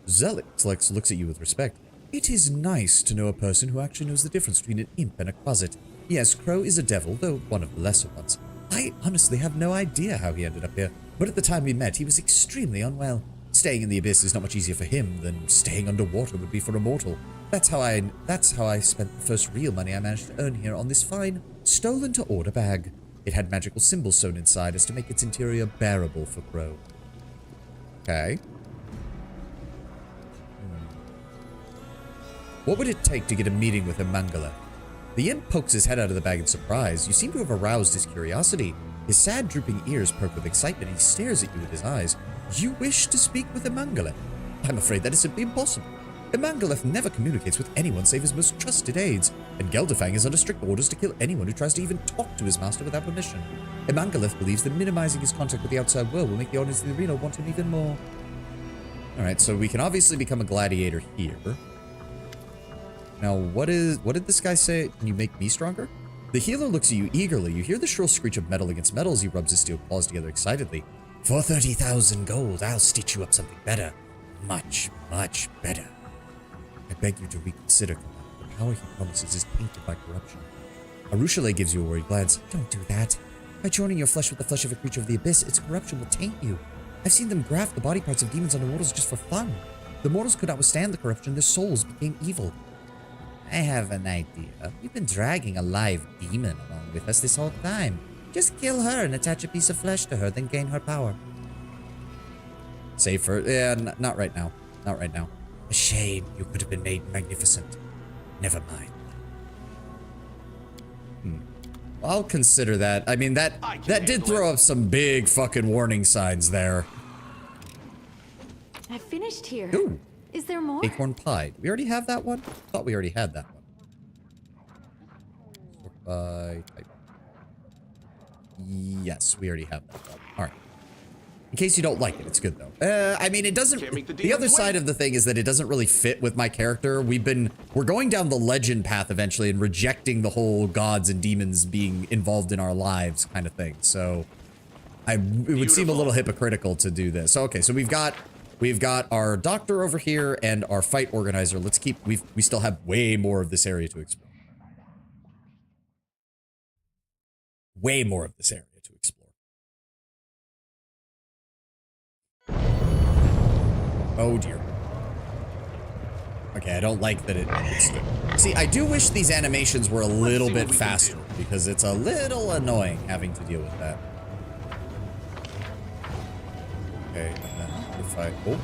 Zelix looks at you with respect. It is nice to know a person who actually knows the difference between an imp and a quasit. Yes, Crow is a devil, though one of the lesser ones. I honestly have no idea how he ended up here, but at the time we met, he was extremely unwell. Staying in the Abyss is not much easier for him than staying underwater would be for a mortal. That's how I spent the first real money I managed to earn here on this fine, stolen-to-order bag. It had magical symbols sewn inside as to make its interior bearable for Crow. Okay. What would it take to get a meeting with Imangala? The imp pokes his head out of the bag in surprise. You seem to have aroused his curiosity. His sad, drooping ears perk with excitement. He stares at you with his eyes. You wish to speak with Imangala? I'm afraid that is simply impossible. Imangaleth never communicates with anyone save his most trusted aides, and Geldafang is under strict orders to kill anyone who tries to even talk to his master without permission. Imangaleth believes that minimizing his contact with the outside world will make the audience in the arena want him even more. Alright, so we can obviously become a gladiator here. Now, what did this guy say? Can you make me stronger? The healer looks at you eagerly. You hear the shrill screech of metal against metal as he rubs his steel claws together excitedly. For 30,000 gold, I'll stitch you up something better. Much, much better. I beg you to reconsider, Commander. The power he promises is tainted by corruption. Arushale gives you a worried glance. Don't do that. By joining your flesh with the flesh of a creature of the Abyss, its corruption will taint you. I've seen them graft the body parts of demons onto mortals just for fun. The mortals could not withstand the corruption, their souls became evil. I have an idea. We've been dragging a live demon along with us this whole time. Just kill her and attach a piece of flesh to her, then gain her power. Save for... Yeah, not right now. Not right now. A shame. You could have been made magnificent. Never mind. I'll consider that. I mean, that did throw up some big fucking warning signs there.
I finished here.
Ooh.
Is there more?
Acorn pie. We already have that one? I thought we already had that one. Sort by type. Yes, we already have that one. Alright. In case you don't like it, it's good though. I mean, it doesn't... The other side of the thing is that it doesn't really fit with my character. We're going down the legend path eventually and rejecting the whole gods and demons being involved in our lives kind of thing. So, it would seem a little hypocritical to do this. So, okay, so we've got our doctor over here and our fight organizer. Let's keep... We still have way more of this area to explore. Way more of this area to explore. Oh dear. Okay, I don't like that it's... See, I do wish these animations were a little bit faster, because it's a little annoying having to deal with that. Okay, and then if I... Oh.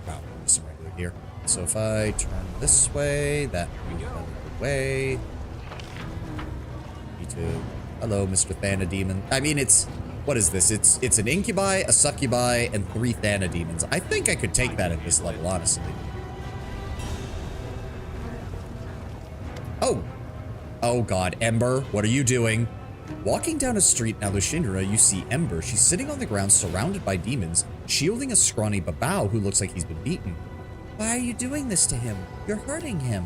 Wow, there's some regular gear. So if I turn this way, that moves out of the way. Me too. Hello, Mr. Thanademon. I mean, it's... What is this? It's an incubi, a succubi, and 3 Thanademons. I think I could take that at this level, honestly. Oh! Oh god, Ember, what are you doing? Walking down a street in Alushindra, you see Ember. She's sitting on the ground surrounded by demons, shielding a scrawny babao who looks like he's been beaten. Why are you doing this to him? You're hurting him.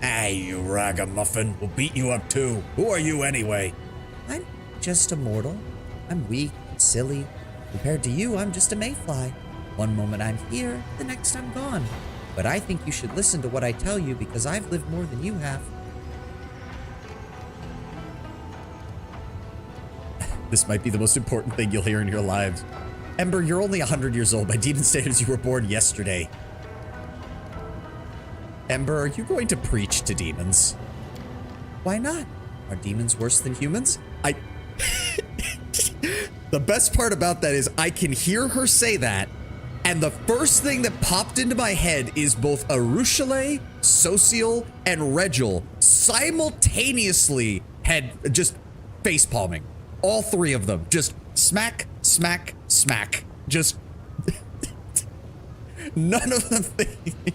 Hey, you ragamuffin. We'll beat you up too. Who are you anyway? I'm just a mortal. I'm weak and silly. Compared to you, I'm just a mayfly. One moment I'm here, the next I'm gone. But I think you should listen to what I tell you because I've lived more than you have. This might be the most important thing you'll hear in your lives. Ember, you're only 100 years old. By demon standards, you were born yesterday. Ember, are you going to preach to demons? Why not? Are demons worse than humans? The best part about that is I can hear her say that, and the first thing that popped into my head is both Arushale, Social, and Regil simultaneously had just face palming. All 3 of them. Just smack, smack, smack. Just none of them think.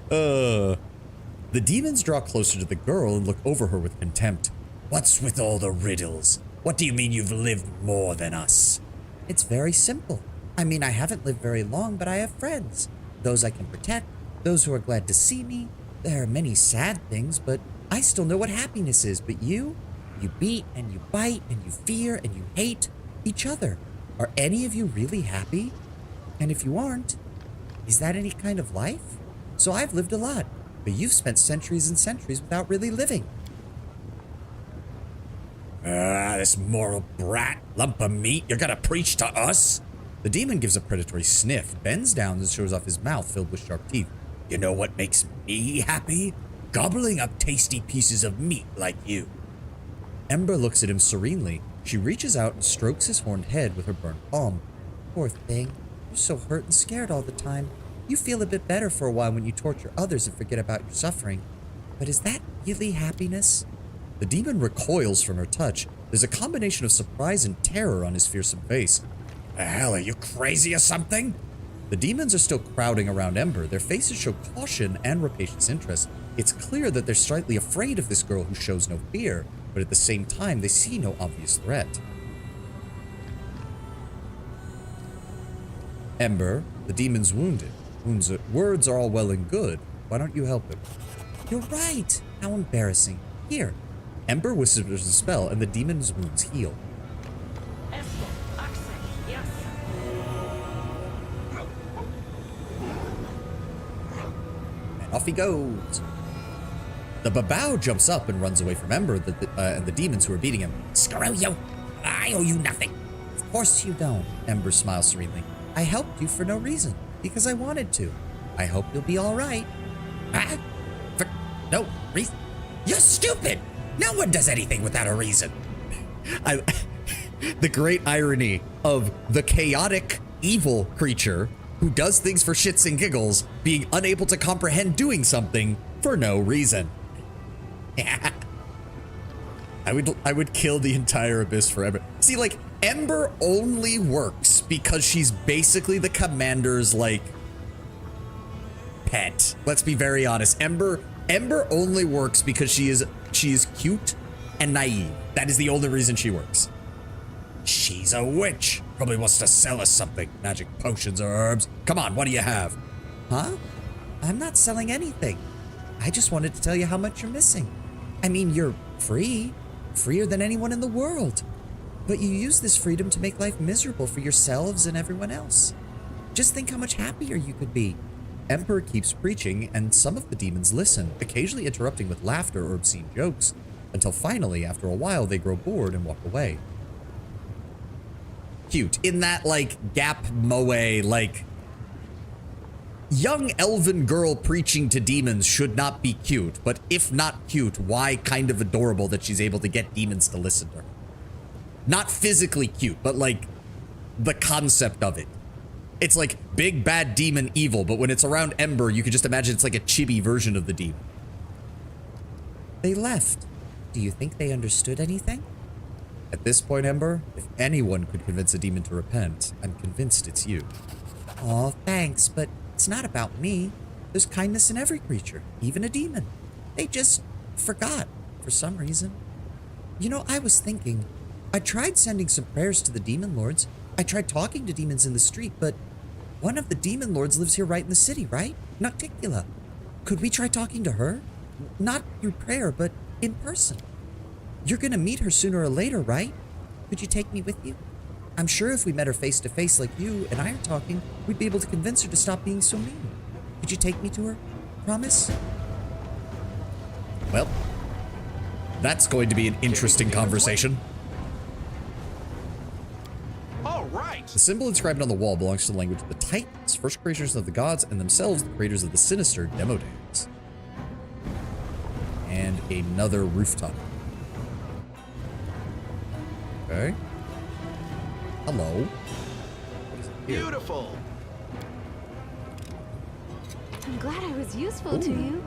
The demons draw closer to the girl and look over her with contempt. What's with all the riddles? What do you mean you've lived more than us? It's very simple. I mean, I haven't lived very long, but I have friends. Those I can protect, those who are glad to see me. There are many sad things, but I still know what happiness is. But you beat and you bite and you fear and you hate each other. Are any of you really happy? And if you aren't, is that any kind of life? So I've lived a lot, but you've spent centuries and centuries without really living. This moral brat, lump of meat, you're gonna preach to us? The demon gives a predatory sniff, bends down and shows off his mouth filled with sharp teeth. You know what makes me happy? Gobbling up tasty pieces of meat like you. Ember looks at him serenely. She reaches out and strokes his horned head with her burnt palm. Poor thing, you're so hurt and scared all the time. You feel a bit better for a while when you torture others and forget about your suffering. But is that really happiness? The demon recoils from her touch. There's a combination of surprise and terror on his fearsome face. The hell, are you crazy or something? The demons are still crowding around Ember. Their faces show caution and rapacious interest. It's clear that they're slightly afraid of this girl who shows no fear, but at the same time, they see no obvious threat. Ember, the demon's wounded. Words are all well and good. Why don't you help him? You're right. How embarrassing. Here. Ember whispers a spell, and the demon's wounds heal. And off he goes. The babao jumps up and runs away from Ember and the demons who are beating him. Screw you! I owe you nothing. Of course you don't, Ember smiles serenely. I helped you for no reason, because I wanted to. I hope you'll be all right. Ah? For no reason? You're stupid! No one does anything without a reason. The great irony of the chaotic, evil creature who does things for shits and giggles being unable to comprehend doing something for no reason. I would kill the entire Abyss forever. See, like, Ember only works because she's basically the commander's, like, pet. Let's be very honest. Ember only works because she is cute and naive. That is the only reason she works. She's a witch. Probably wants to sell us something. Magic potions or herbs. Come on, what do you have? Huh? I'm not selling anything. I just wanted to tell you how much you're missing. I mean, you're free. Freer than anyone in the world. But you use this freedom to make life miserable for yourselves and everyone else. Just think how much happier you could be. Emperor keeps preaching, and some of the demons listen, occasionally interrupting with laughter or obscene jokes, until finally, after a while, they grow bored and walk away. Cute. In that, like, Gap Moe, like, young elven girl preaching to demons should not be cute, but if not cute, why kind of adorable that she's able to get demons to listen to her? Not physically cute, but like the concept of it. It's like big bad demon evil, but when it's around Ember, you can just imagine it's like a chibi version of the demon. They left. Do you think they understood anything? At this point, Ember, if anyone could convince a demon to repent, I'm convinced it's you. Aw, thanks, but it's not about me. There's kindness in every creature, even a demon. They just forgot for some reason. You know, I was thinking, I tried sending some prayers to the demon lords. I tried talking to demons in the street, but one of the demon lords lives here right in the city, right? Nocticula. Could we try talking to her? Not through prayer, but in person. You're gonna meet her sooner or later, right? Could you take me with you? I'm sure if we met her face to face like you and I are talking, we'd be able to convince her to stop being so mean. Could you take me to her? Promise? Well, that's going to be an interesting conversation.
All right.
The symbol inscribed on the wall belongs to the language of the Titans, first creators of the gods, and themselves the creators of the sinister Demodans. And another rooftop. Okay. Hello. What is it here?
Beautiful.
I'm glad I was useful to you.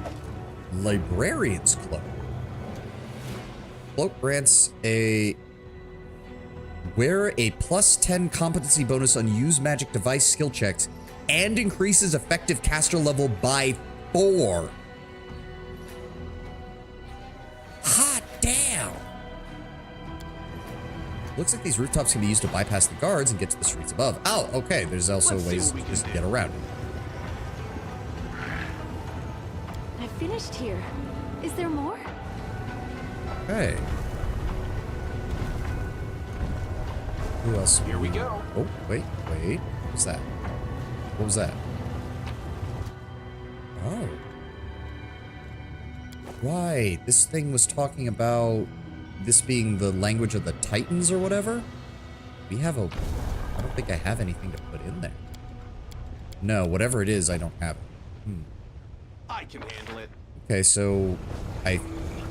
Librarian's Cloak. Cloak grants a... Wear a +10 competency bonus on use magic device skill checks and increases effective caster level by 4. Hot damn! Looks like these rooftops can be used to bypass the guards and get to the streets above. Oh, okay. There's also
Let's see
ways
what we
to
can
just
do.
get around it.
I finished here. Is there more?
Okay. Who else?
Here we go.
Oh, wait. What was that? What was that? Oh. Right. This thing was talking about this being the language of the Titans or whatever. We have a... I don't think I have anything to put in there. No, whatever it is, I don't have it.
I can handle it.
Okay, so I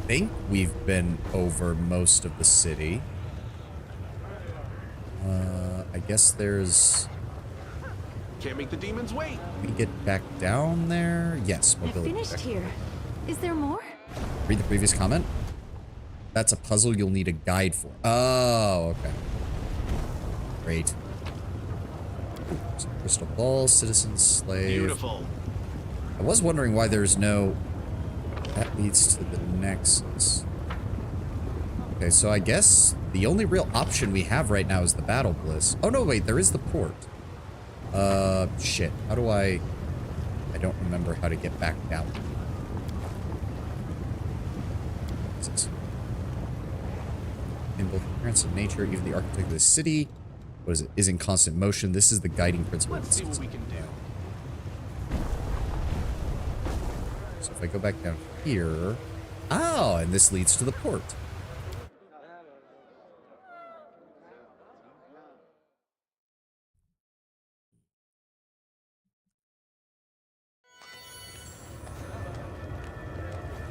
think we've been over most of the city. I guess there's...
Can't make the demons wait.
We get back down there? Yes,
I
mobility
finished
check.
here. Is there more?
Read the previous comment. That's a puzzle you'll need a guide for. Oh, okay. Great. Ooh, some crystal ball, citizen slave.
Beautiful.
I was wondering why there's no... That leads to the nexus. Okay, so I guess the only real option we have right now is the Battle Bliss. Oh, no, wait, there is the port. Shit. How do I don't remember how to get back down. What's this? In both appearance and nature, even the architect of the city, what is it, is in constant motion. This is the guiding principle.
Let's see what we can do.
So if I go back down here... Oh, and this leads to the port.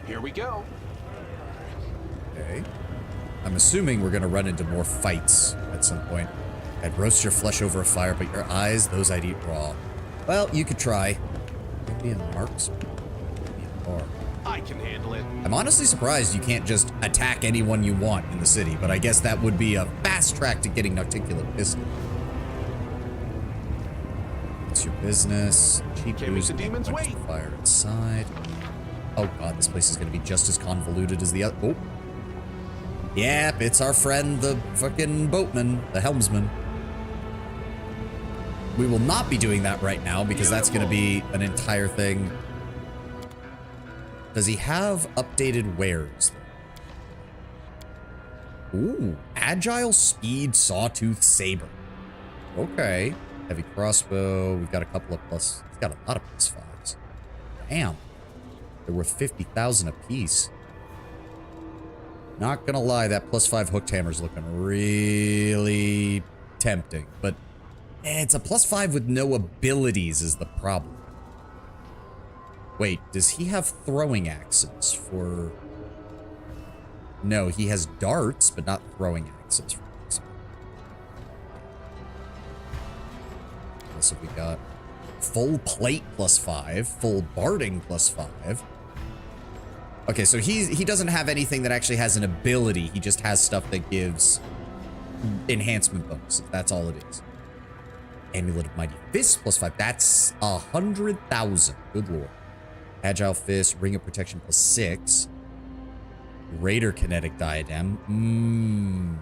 Here we go.
Okay. I'm assuming we're gonna run into more fights at some point. I'd roast your flesh over a fire, but your eyes, those I'd eat raw. Well, you could try. Maybe in Mark's. Maybe in Bar.
I can handle it.
I'm honestly surprised you can't just attack anyone you want in the city, but I guess that would be a fast track to getting Nocticula pissed. What's your business? Cheap
Can't make
booze,
the demons
quench
wait.
the fire inside. Oh god, this place is gonna be just as convoluted as the other. Oh. Yep, it's our friend, the fucking boatman, the helmsman. We will not be doing that right now because that's gonna be an entire thing. Does he have updated wares? Ooh, agile speed sawtooth saber. Okay. Heavy crossbow. We've got a couple of plus. We've got a lot of +5s. Damn. They're worth 50,000 apiece. Not gonna lie, that +5 hooked hammer's looking really tempting, but it's a +5 with no abilities is the problem. Wait, does he have throwing axes for... No, he has darts, but not throwing axes. What else have we got? Full plate +5, full barding +5. Okay, so he doesn't have anything that actually has an ability. He just has stuff that gives enhancement bonuses. That's all it is. Amulet of Mighty Fist +5. That's 100,000. Good lord. Agile Fist, Ring of Protection +6. Raider Kinetic Diadem.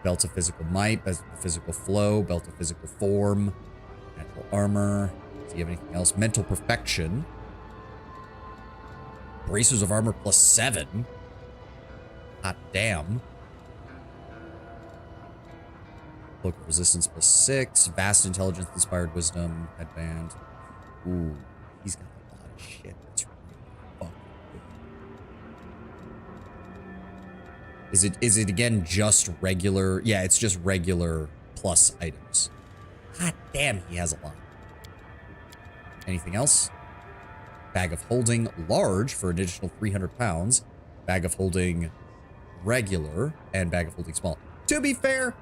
Belt of Physical Might, Belt of Physical Flow, Belt of Physical Form, Natural Armor. Does he have anything else? Mental Perfection. Bracers of Armor +7. Hot damn. Cloak of Resistance +6. Vast Intelligence, Inspired Wisdom, Headband. Ooh, he's got a lot of shit. That's really fucking good. Is it again just regular? Yeah, it's just regular plus items. God damn, he has a lot. Anything else? Bag of Holding large for an additional 300 pounds. Bag of Holding regular and Bag of Holding small. To be fair,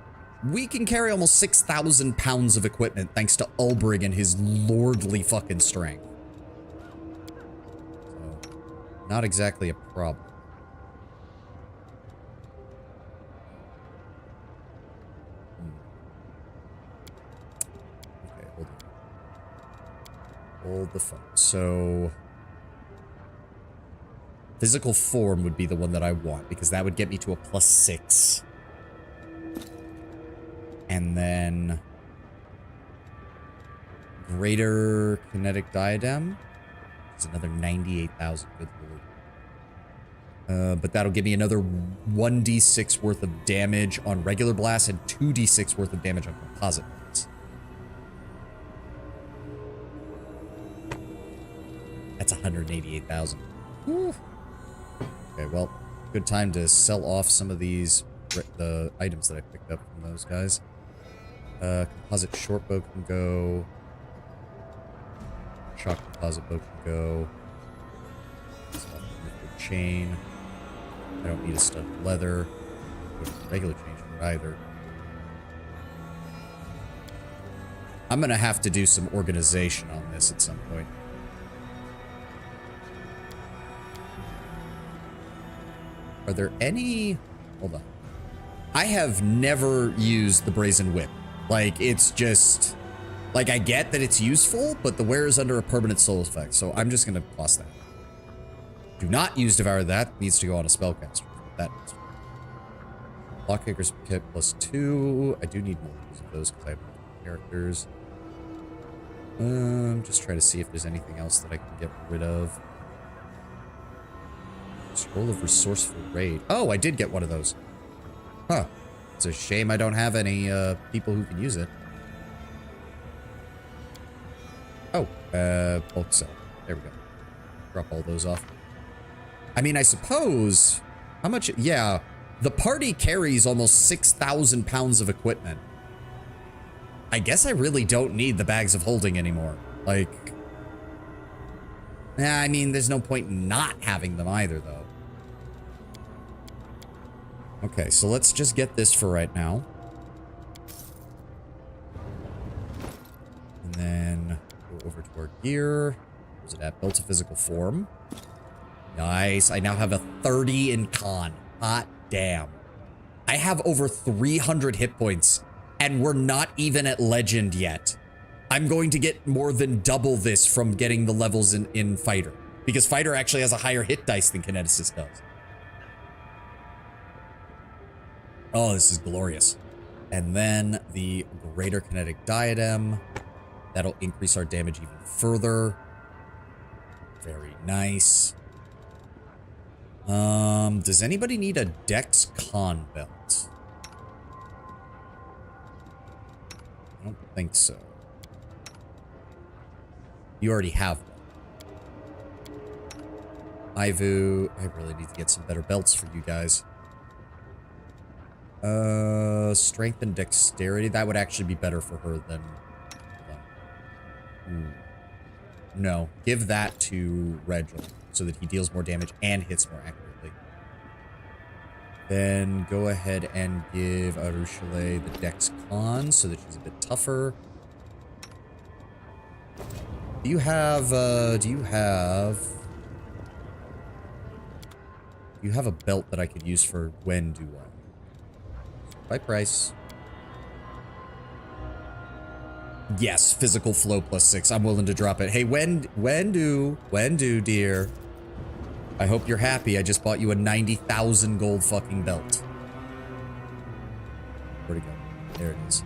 we can carry almost 6,000 pounds of equipment thanks to Ulbrig and his lordly fucking strength. So, not exactly a problem. Okay, hold on. Hold the phone. So, physical form would be the one that I want because that would get me to a +6. And then Greater Kinetic Diadem is another 98,000. Good lord. But that'll give me another 1d6 worth of damage on regular blasts and 2d6 worth of damage on composite blasts. That's 188,000. Okay, well, good time to sell off some of these, the items that I picked up from those guys. Composite short bow can go. Shock composite bow can go. Chain. I don't need a stud of leather. Regular chain for either. I'm gonna have to do some organization on this at some point. Are there any... Hold on. I have never used the Brazen Whip. Like, it's just... Like, I get that it's useful, but the wearer is under a permanent soul effect, so I'm just gonna toss that. Do not use Devour. That needs to go on a spellcaster. That needs to go. Lockkicker's Kit +2. I do need more of those because I have multiple characters. Just try to see if there's anything else that I can get rid of. Scroll of Resourceful Raid. Oh, I did get one of those. Huh. It's a shame I don't have any people who can use it. Oh, bulk sell. There we go. Drop all those off. I mean, I suppose... How much... Yeah, the party carries almost 6,000 pounds of equipment. I guess I really don't need the bags of holding anymore. Like... I mean, there's no point in not having them either, though. Okay, so let's just get this for right now. And then go over to our gear. Where's it at? Built to physical form. Nice. I now have a 30 in con. Hot damn. I have over 300 hit points, and we're not even at legend yet. I'm going to get more than double this from getting the levels in Fighter, because Fighter actually has a higher hit dice than Kineticist does. Oh, this is glorious. And then the Greater Kinetic Diadem. That'll increase our damage even further. Very nice. Does anybody need a Dex Con belt? I don't think so. You already have one. Ivu, I really need to get some better belts for you guys. Strength and dexterity. That would actually be better for her than... Ooh. No, give that to Regil so that he deals more damage and hits more accurately. Then go ahead and give Arushale the Dex Con so that she's a bit tougher. Do you have a belt that I could use for Wendu? By price. Yes, physical flow +6. I'm willing to drop it. Hey, Wendu, dear. I hope you're happy. I just bought you a 90,000 gold fucking belt. Where'd it go? There it is.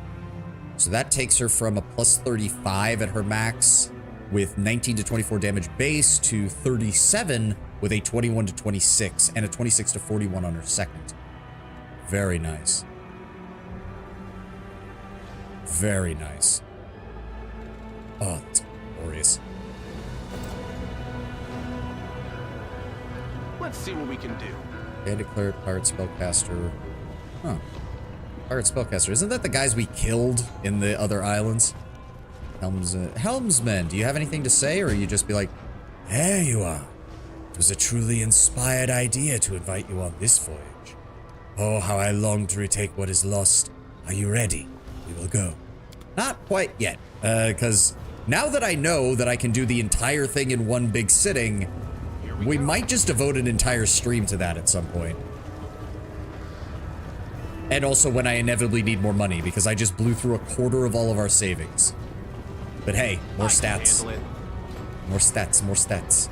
So that takes her from a +35 at her max with 19 to 24 damage base to 37 with a 21 to 26 and a 26 to 41 on her second. Very nice. Very nice. Oh, that's glorious.
Let's see what we can do.
And declared pirate spellcaster. Huh. Pirate spellcaster. Isn't that the guys we killed in the other islands? Helmsman, do you have anything to say, or you just be like, there you are. It was a truly inspired idea to invite you on this voyage. Oh, how I long to retake what is lost. Are you ready? We will go. Not quite yet, because now that I know that I can do the entire thing in one big sitting, we might just devote an entire stream to that at some point. And also when I inevitably need more money, because I just blew through a quarter of all of our savings. But hey, more stats. More stats, more stats.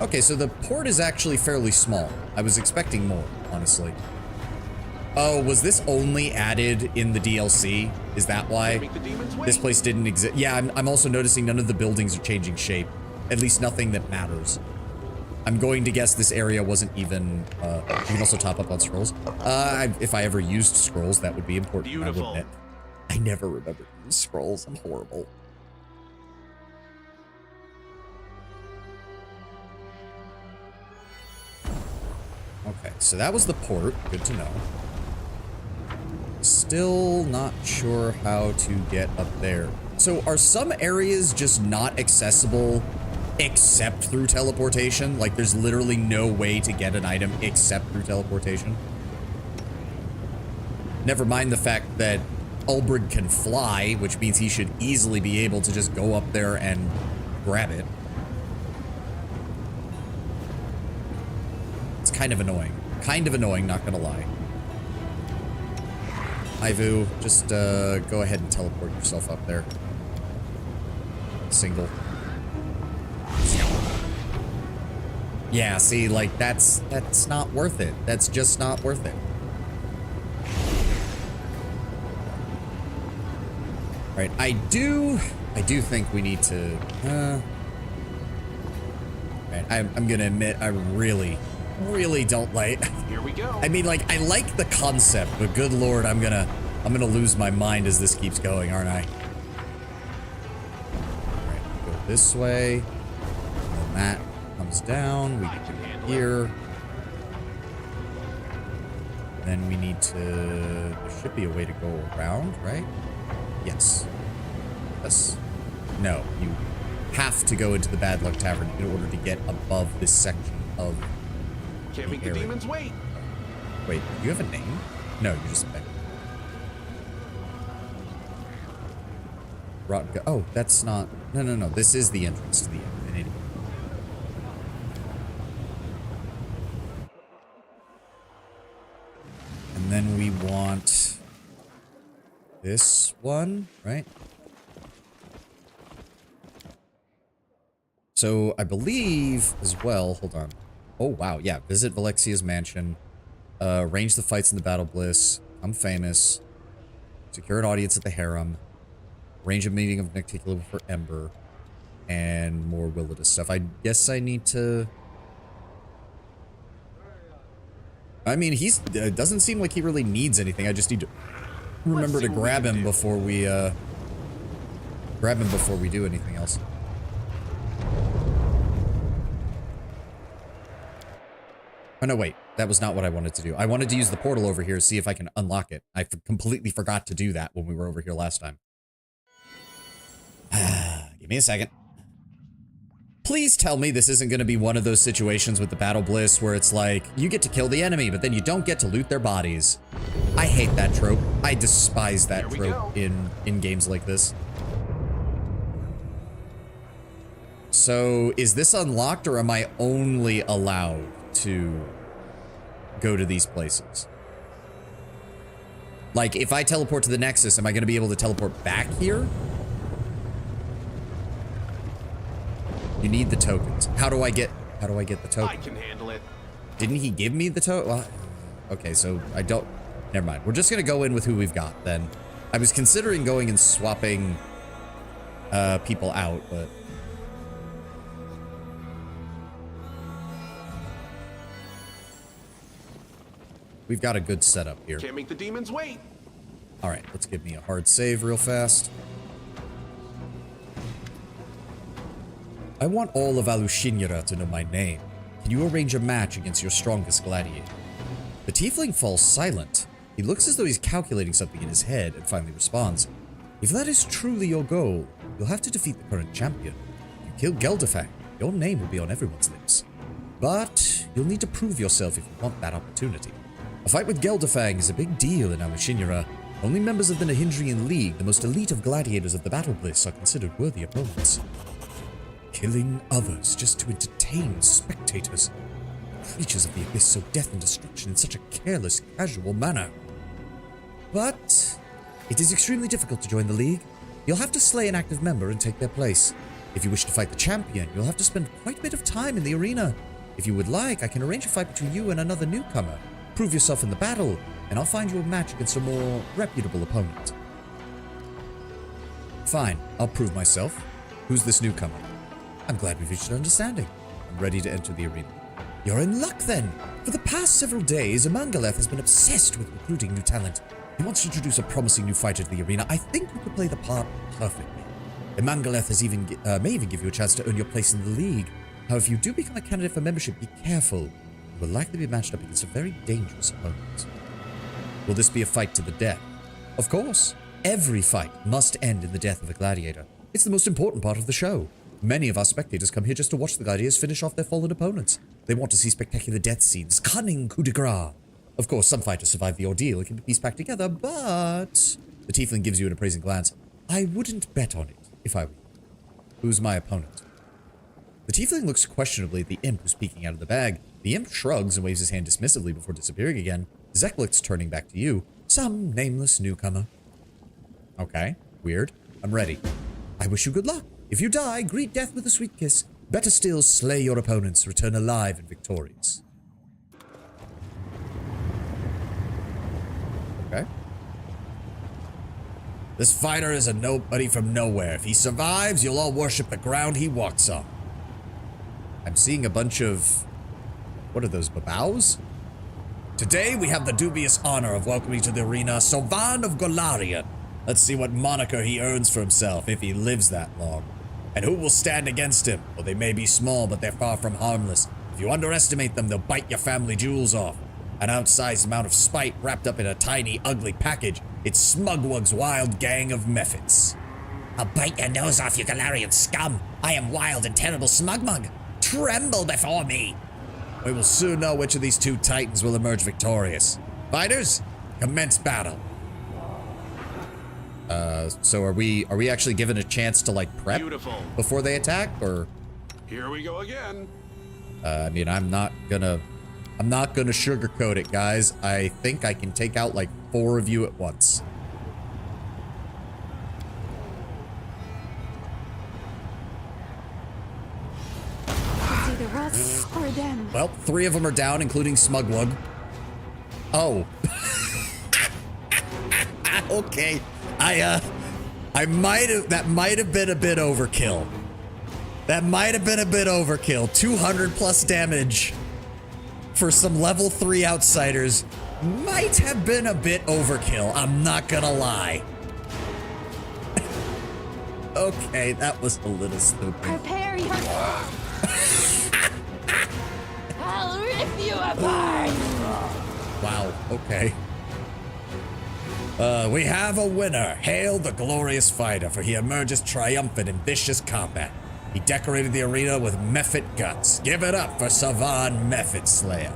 Okay, so the port is actually fairly small. I was expecting more, honestly. Oh, was this only added in the DLC? Is that why this place didn't exist? Yeah, I'm also noticing none of the buildings are changing shape. At least nothing that matters. I'm going to guess this area wasn't even, you can also top up on scrolls. If I ever used scrolls, that would be important.
Beautiful.
I'll admit. I never remember to use scrolls. I'm horrible. Okay, so that was the port. Good to know. Still not sure how to get up there. So are some areas just not accessible except through teleportation? Like there's literally no way to get an item except through teleportation? Never mind the fact that Ulbrig can fly, which means he should easily be able to just go up there and grab it. It's kind of annoying. Kind of annoying, not gonna lie. Ivu, just go ahead and teleport yourself up there. Single. Yeah, see, like that's not worth it. That's just not worth it. Right, I do think we need to right, I'm gonna admit I really don't like.
Here we go.
I mean, like, I like the concept, but good lord, I'm gonna lose my mind as this keeps going, aren't I? Alright, go this way. And then that comes down. We get to here. Then we need to... There should be a way to go around, right? Yes. Yes. No, you have to go into the Bad Luck Tavern in order to get above this section of...
Can't make the demons wait.
Wait, do you have a name? No, you're just a beggar. Rotten. Oh, that's not. No. This is the entrance to the infinity. And then we want this one, right? So I believe as well. Hold on. Oh, wow. Yeah. Visit Valexia's mansion. Arrange the fights in the Battle Bliss. I'm famous. Secure an audience at the harem. Arrange a meeting of Nicticula for Ember. And more Willidus stuff. I guess I need to... I mean, he's... It doesn't seem like he really needs anything. I just need to remember to grab him before we, grab him before we do anything else. Oh, no, wait. That was not what I wanted to do. I wanted to use the portal over here to see if I can unlock it. I completely forgot to do that when we were over here last time. Give me a second. Please tell me this isn't going to be one of those situations with the Battle Bliss where it's like, you get to kill the enemy, but then you don't get to loot their bodies. I hate that trope. I despise that trope in games like this. So, is this unlocked, or am I only allowed to go to these places? Like, if I teleport to the Nexus, am I going to be able to teleport back here? You need the tokens. How do I get the token?
I can handle it.
Didn't he give me the token? Well, okay, so I don't... Never mind. We're just going to go in with who we've got, then. I was considering going and swapping people out, but... We've got a good setup here.
Can't make the demons wait.
All right, let's give me a hard save real fast. I want all of Alushinra to know my name. Can you arrange a match against your strongest gladiator? The tiefling falls silent. He looks as though he's calculating something in his head and finally responds. If that is truly your goal, you'll have to defeat the current champion. If you kill Geldafang, your name will be on everyone's lips. But you'll need to prove yourself if you want that opportunity. A fight with Geldafang is a big deal in Alushinra. Only members of the Nahindrian League, the most elite of gladiators of the Battle Bliss, are considered worthy opponents. Killing others just to entertain spectators. Creatures of the abyss sow death and destruction in such a careless, casual manner. But it is extremely difficult to join the League. You'll have to slay an active member and take their place. If you wish to fight the champion, you'll have to spend quite a bit of time in the arena. If you would like, I can arrange a fight between you and another newcomer. Prove yourself in the battle, and I'll find you a match against a more reputable opponent. Fine, I'll prove myself. Who's this newcomer? I'm glad we've reached an understanding. I'm ready to enter the arena. You're in luck then. For the past several days, Amangaleth has been obsessed with recruiting new talent. He wants to introduce a promising new fighter to the arena. I think you could play the part perfectly. Amangaleth may even give you a chance to earn your place in the league. However, if you do become a candidate for membership, be careful. You will likely be matched up against a very dangerous opponent. Will this be a fight to the death? Of course. Every fight must end in the death of a gladiator. It's the most important part of the show. Many of our spectators come here just to watch the gladiators finish off their fallen opponents. They want to see spectacular death scenes, cunning coup de grace. Of course, some fighters survive the ordeal and can be pieced back together, but... The tiefling gives you an appraising glance. I wouldn't bet on it, if I were you. Who's my opponent? The tiefling looks questionably at the imp who's peeking out of the bag. The imp shrugs and waves his hand dismissively before disappearing again. Zeklik's turning back to you. Some nameless newcomer. Okay, weird. I'm ready. I wish you good luck. If you die, greet death with a sweet kiss. Better still, slay your opponents, return alive and victorious. Okay. This fighter is a nobody from nowhere. If he survives, you'll all worship the ground he walks on. I'm seeing a bunch of... What are those, babaus? Today, we have the dubious honor of welcoming to the arena Sovan of Golarion. Let's see what moniker he earns for himself if he lives that long. And who will stand against him? Well, they may be small, but they're far from harmless. If you underestimate them, they'll bite your family jewels off. An outsized amount of spite wrapped up in a tiny, ugly package. It's Smugwug's wild gang of methods. I'll bite your nose off, you Golarion scum. I am wild and terrible Smugmug. Tremble before me. We will soon know which of these two titans will emerge victorious. Fighters, commence battle. So are we actually given a chance to like prep before they attack, or?
Here we go again.
I mean, I'm not gonna sugarcoat it, guys. I think I can take out like 4 of you at once.
It's either us or them.
Well, 3 of them are down, including Smugwug. Oh. Okay. That might have been a bit overkill. That might have been a bit overkill. 200 plus damage for some level 3 outsiders might have been a bit overkill. I'm not gonna lie. Okay, that was a little stupid.
Prepare your...
I'll rip you apart!
Wow, okay. We have a winner. Hail the glorious fighter, for he emerges triumphant in vicious combat. He decorated the arena with Mephit guts. Give it up for Savan Mephit Slayer.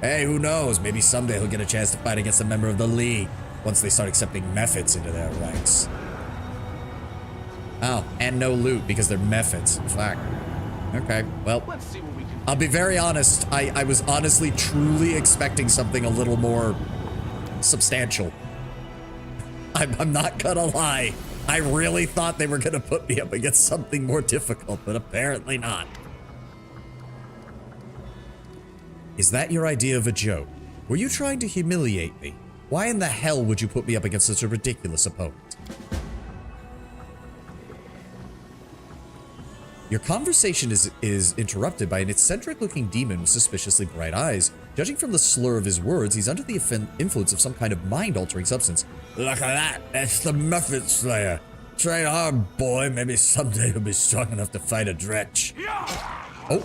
Hey, who knows? Maybe someday he'll get a chance to fight against a member of the League once they start accepting Mephits into their ranks. Oh, and no loot because they're Mephits. Fuck. Okay, well,
Let's see what we can
I'll be very honest. I was honestly truly expecting something a little more substantial. I'm not gonna lie. I really thought they were gonna put me up against something more difficult, but apparently not. Is that your idea of a joke? Were you trying to humiliate me? Why in the hell would you put me up against such a ridiculous opponent? Your conversation is interrupted by an eccentric-looking demon with suspiciously bright eyes. Judging from the slur of his words, he's under the influence of some kind of mind-altering substance. Look at that! That's the Mephit Slayer! Train hard, boy. Maybe someday you'll be strong enough to fight a Dretch. Oh.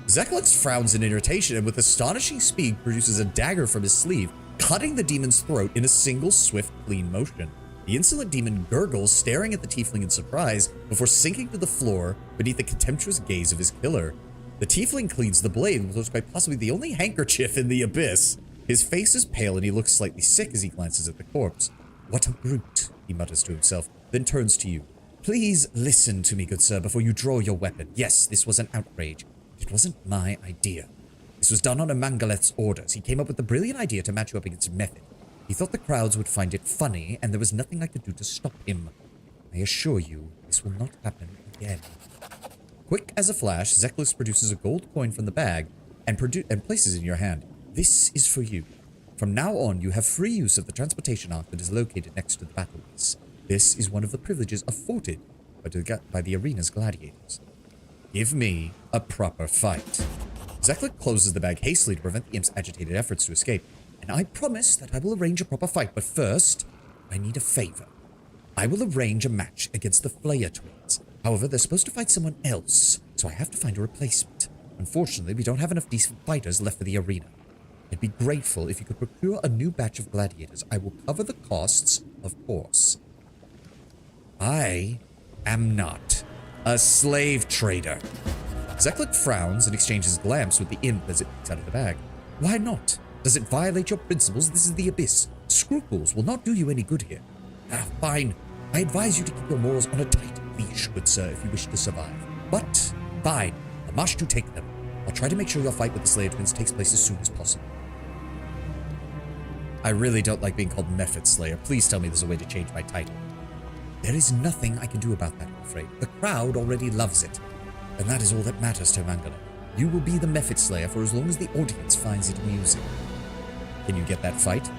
Zeklix frowns in irritation and with astonishing speed produces a dagger from his sleeve, cutting the demon's throat in a single swift, clean motion. The insolent demon gurgles, staring at the tiefling in surprise, before sinking to the floor beneath the contemptuous gaze of his killer. The tiefling cleans the blade with what's quite possibly the only handkerchief in the abyss. His face is pale and he looks slightly sick as he glances at the corpse. What a brute, he mutters to himself, then turns to you. Please listen to me, good sir, before you draw your weapon. Yes, this was an outrage. It wasn't my idea. This was done on a Mangaleth's orders. He came up with the brilliant idea to match you up against Mephit. He thought the crowds would find it funny, and there was nothing I could do to stop him. I assure you, this will not happen again. Quick as a flash, Zeklix produces a gold coin from the bag and places it in your hand. This is for you. From now on, you have free use of the transportation ark that is located next to the battlefield. This is one of the privileges afforded by the arena's gladiators. Give me a proper fight. Zeklix closes the bag hastily to prevent the imp's agitated efforts to escape. And I promise that I will arrange a proper fight, but first, I need a favor. I will arrange a match against the Flayer twins. However, they're supposed to fight someone else, so I have to find a replacement. Unfortunately, we don't have enough decent fighters left for the arena. I'd be grateful if you could procure a new batch of gladiators. I will cover the costs, of course. I am not a slave trader. Zeklix frowns and exchanges glances with the imp as it picks out of the bag. Why not? Does it violate your principles? This is the abyss. Scruples will not do you any good here. Fine. I advise you to keep your morals on a tight leash, good sir, if you wish to survive. But, fine. I must to take them. I'll try to make sure your fight with the Slayer twins takes place as soon as possible. I really don't like being called Mephit Slayer. Please tell me there's a way to change my title. There is nothing I can do about that, I'm afraid. The crowd already loves it. And that is all that matters to Mangala. You will be the Mephit Slayer for as long as the audience finds it amusing. Can you get that fight?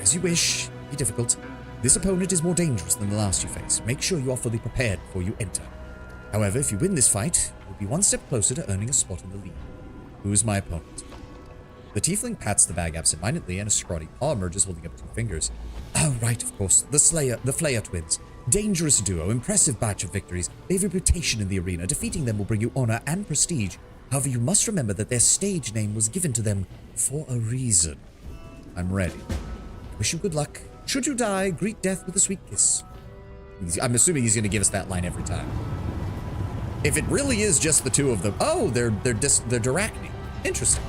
As you wish. Be difficult. This opponent is more dangerous than the last you face. Make sure you are fully prepared before you enter. However, if you win this fight, you'll be one step closer to earning a spot in the league. Who is my opponent? The tiefling pats the bag absentmindedly and a scrawny paw emerges holding up 2 fingers. Oh, right, of course. The Flayer twins. Dangerous duo, impressive batch of victories. They have a reputation in the arena. Defeating them will bring you honor and prestige. However, you must remember that their stage name was given to them for a reason. I'm ready. Wish you good luck. Should you die, greet death with a sweet kiss. I'm assuming he's going to give us that line every time. If it really is just the two of them. Oh, they're Diracni. Interesting.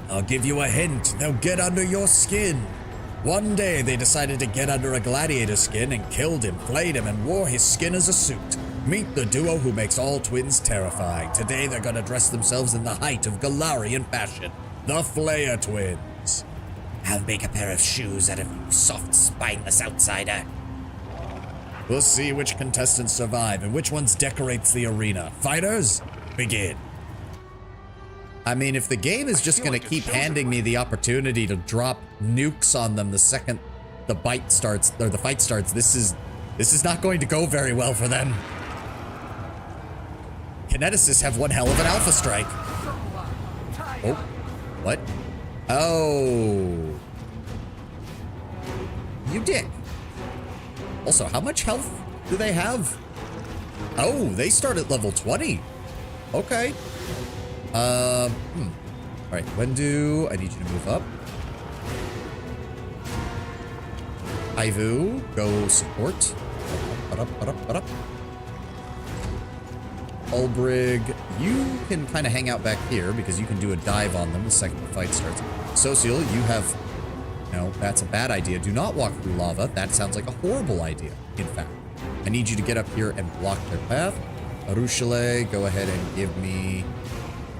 I'll give you a hint. They'll get under your skin. One day they decided to get under a gladiator skin and killed him, flayed him, and wore his skin as a suit. Meet the duo who makes all twins terrifying. Today they're gonna dress themselves in the height of Galarian fashion. The Flayer twins. I'll make a pair of shoes out of you, soft, spineless outsider. We'll see which contestants survive and which ones decorates the arena. Fighters, begin. I mean, if the game is just gonna keep handing me the opportunity to drop nukes on them the second the fight starts, this is not going to go very well for them. Kineticists have one hell of an alpha strike. Oh, what? Oh. You dick. Also, how much health do they have? Oh, they start at level 20. Okay. All right, Wendu, I need you to move up. Ivu, go support. Ba-dup. Ulbrig, you can kind of hang out back here because you can do a dive on them the second the fight starts. Social, you have... No, that's a bad idea. Do not walk through lava. That sounds like a horrible idea, in fact. I need you to get up here and block their path. Arushale, go ahead and give me...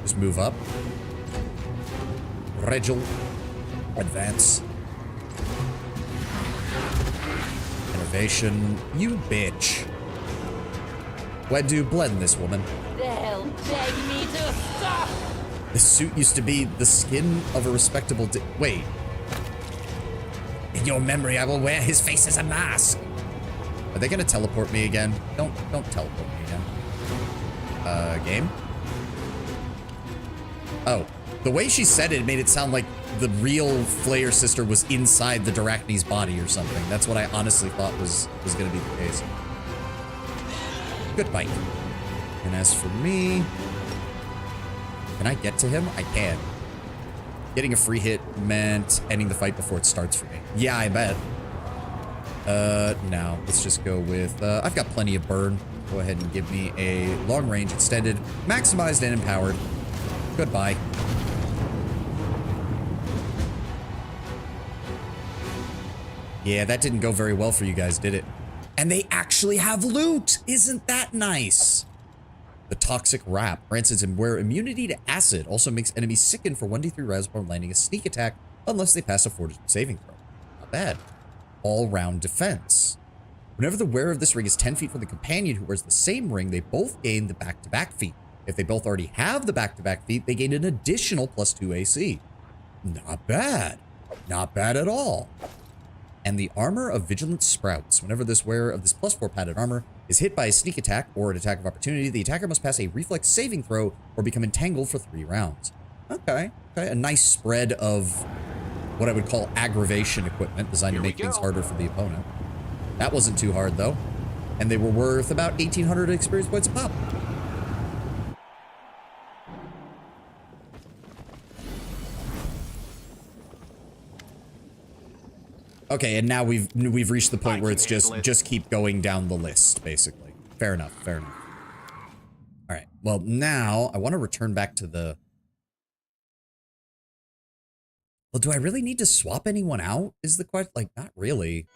Just move up. Regil, advance. Innovation, you bitch. Wendu, blend this woman.
They'll beg me to stop.
This suit used to be the skin of a respectable wait. In your memory, I will wear his face as a mask. Are they gonna teleport me again? Don't teleport me again. Game? Oh, the way she said it made it sound like the real Flayer sister was inside the Darachne's body or something. That's what I honestly thought was gonna be the case. Good bite. And as for me, can I get to him? I can. Getting a free hit meant ending the fight before it starts for me. Yeah, I bet. No, let's just go with, I've got plenty of burn. Go ahead and give me a long range extended, maximized and empowered. Goodbye. Yeah, that didn't go very well for you guys, did it? And they actually have loot! Isn't that nice? The Toxic Wrap grants its immunity to acid, also makes enemies sicken for 1d3 rounds upon landing a sneak attack unless they pass a fortitude saving throw. Not bad. All-round defense. Whenever the wearer of this ring is 10 feet from the companion who wears the same ring, they both gain the back-to-back feat. If they both already have the back-to-back feat, they gain an additional +2 AC. Not bad. Not bad at all. And the Armor of Vigilant Sprouts. Whenever this wearer of this +4 padded armor is hit by a sneak attack or an attack of opportunity, the attacker must pass a reflex saving throw or become entangled for 3 rounds. Okay. A nice spread of what I would call aggravation equipment designed to make things harder for the opponent. That wasn't too hard, though. And they were worth about 1,800 experience points a pop. Okay, and now we've reached the point where it's just keep going down the list, basically. Fair enough. All right. Well, now I want to return back to the... Well, do I really need to swap anyone out? Is the question? Like, not really.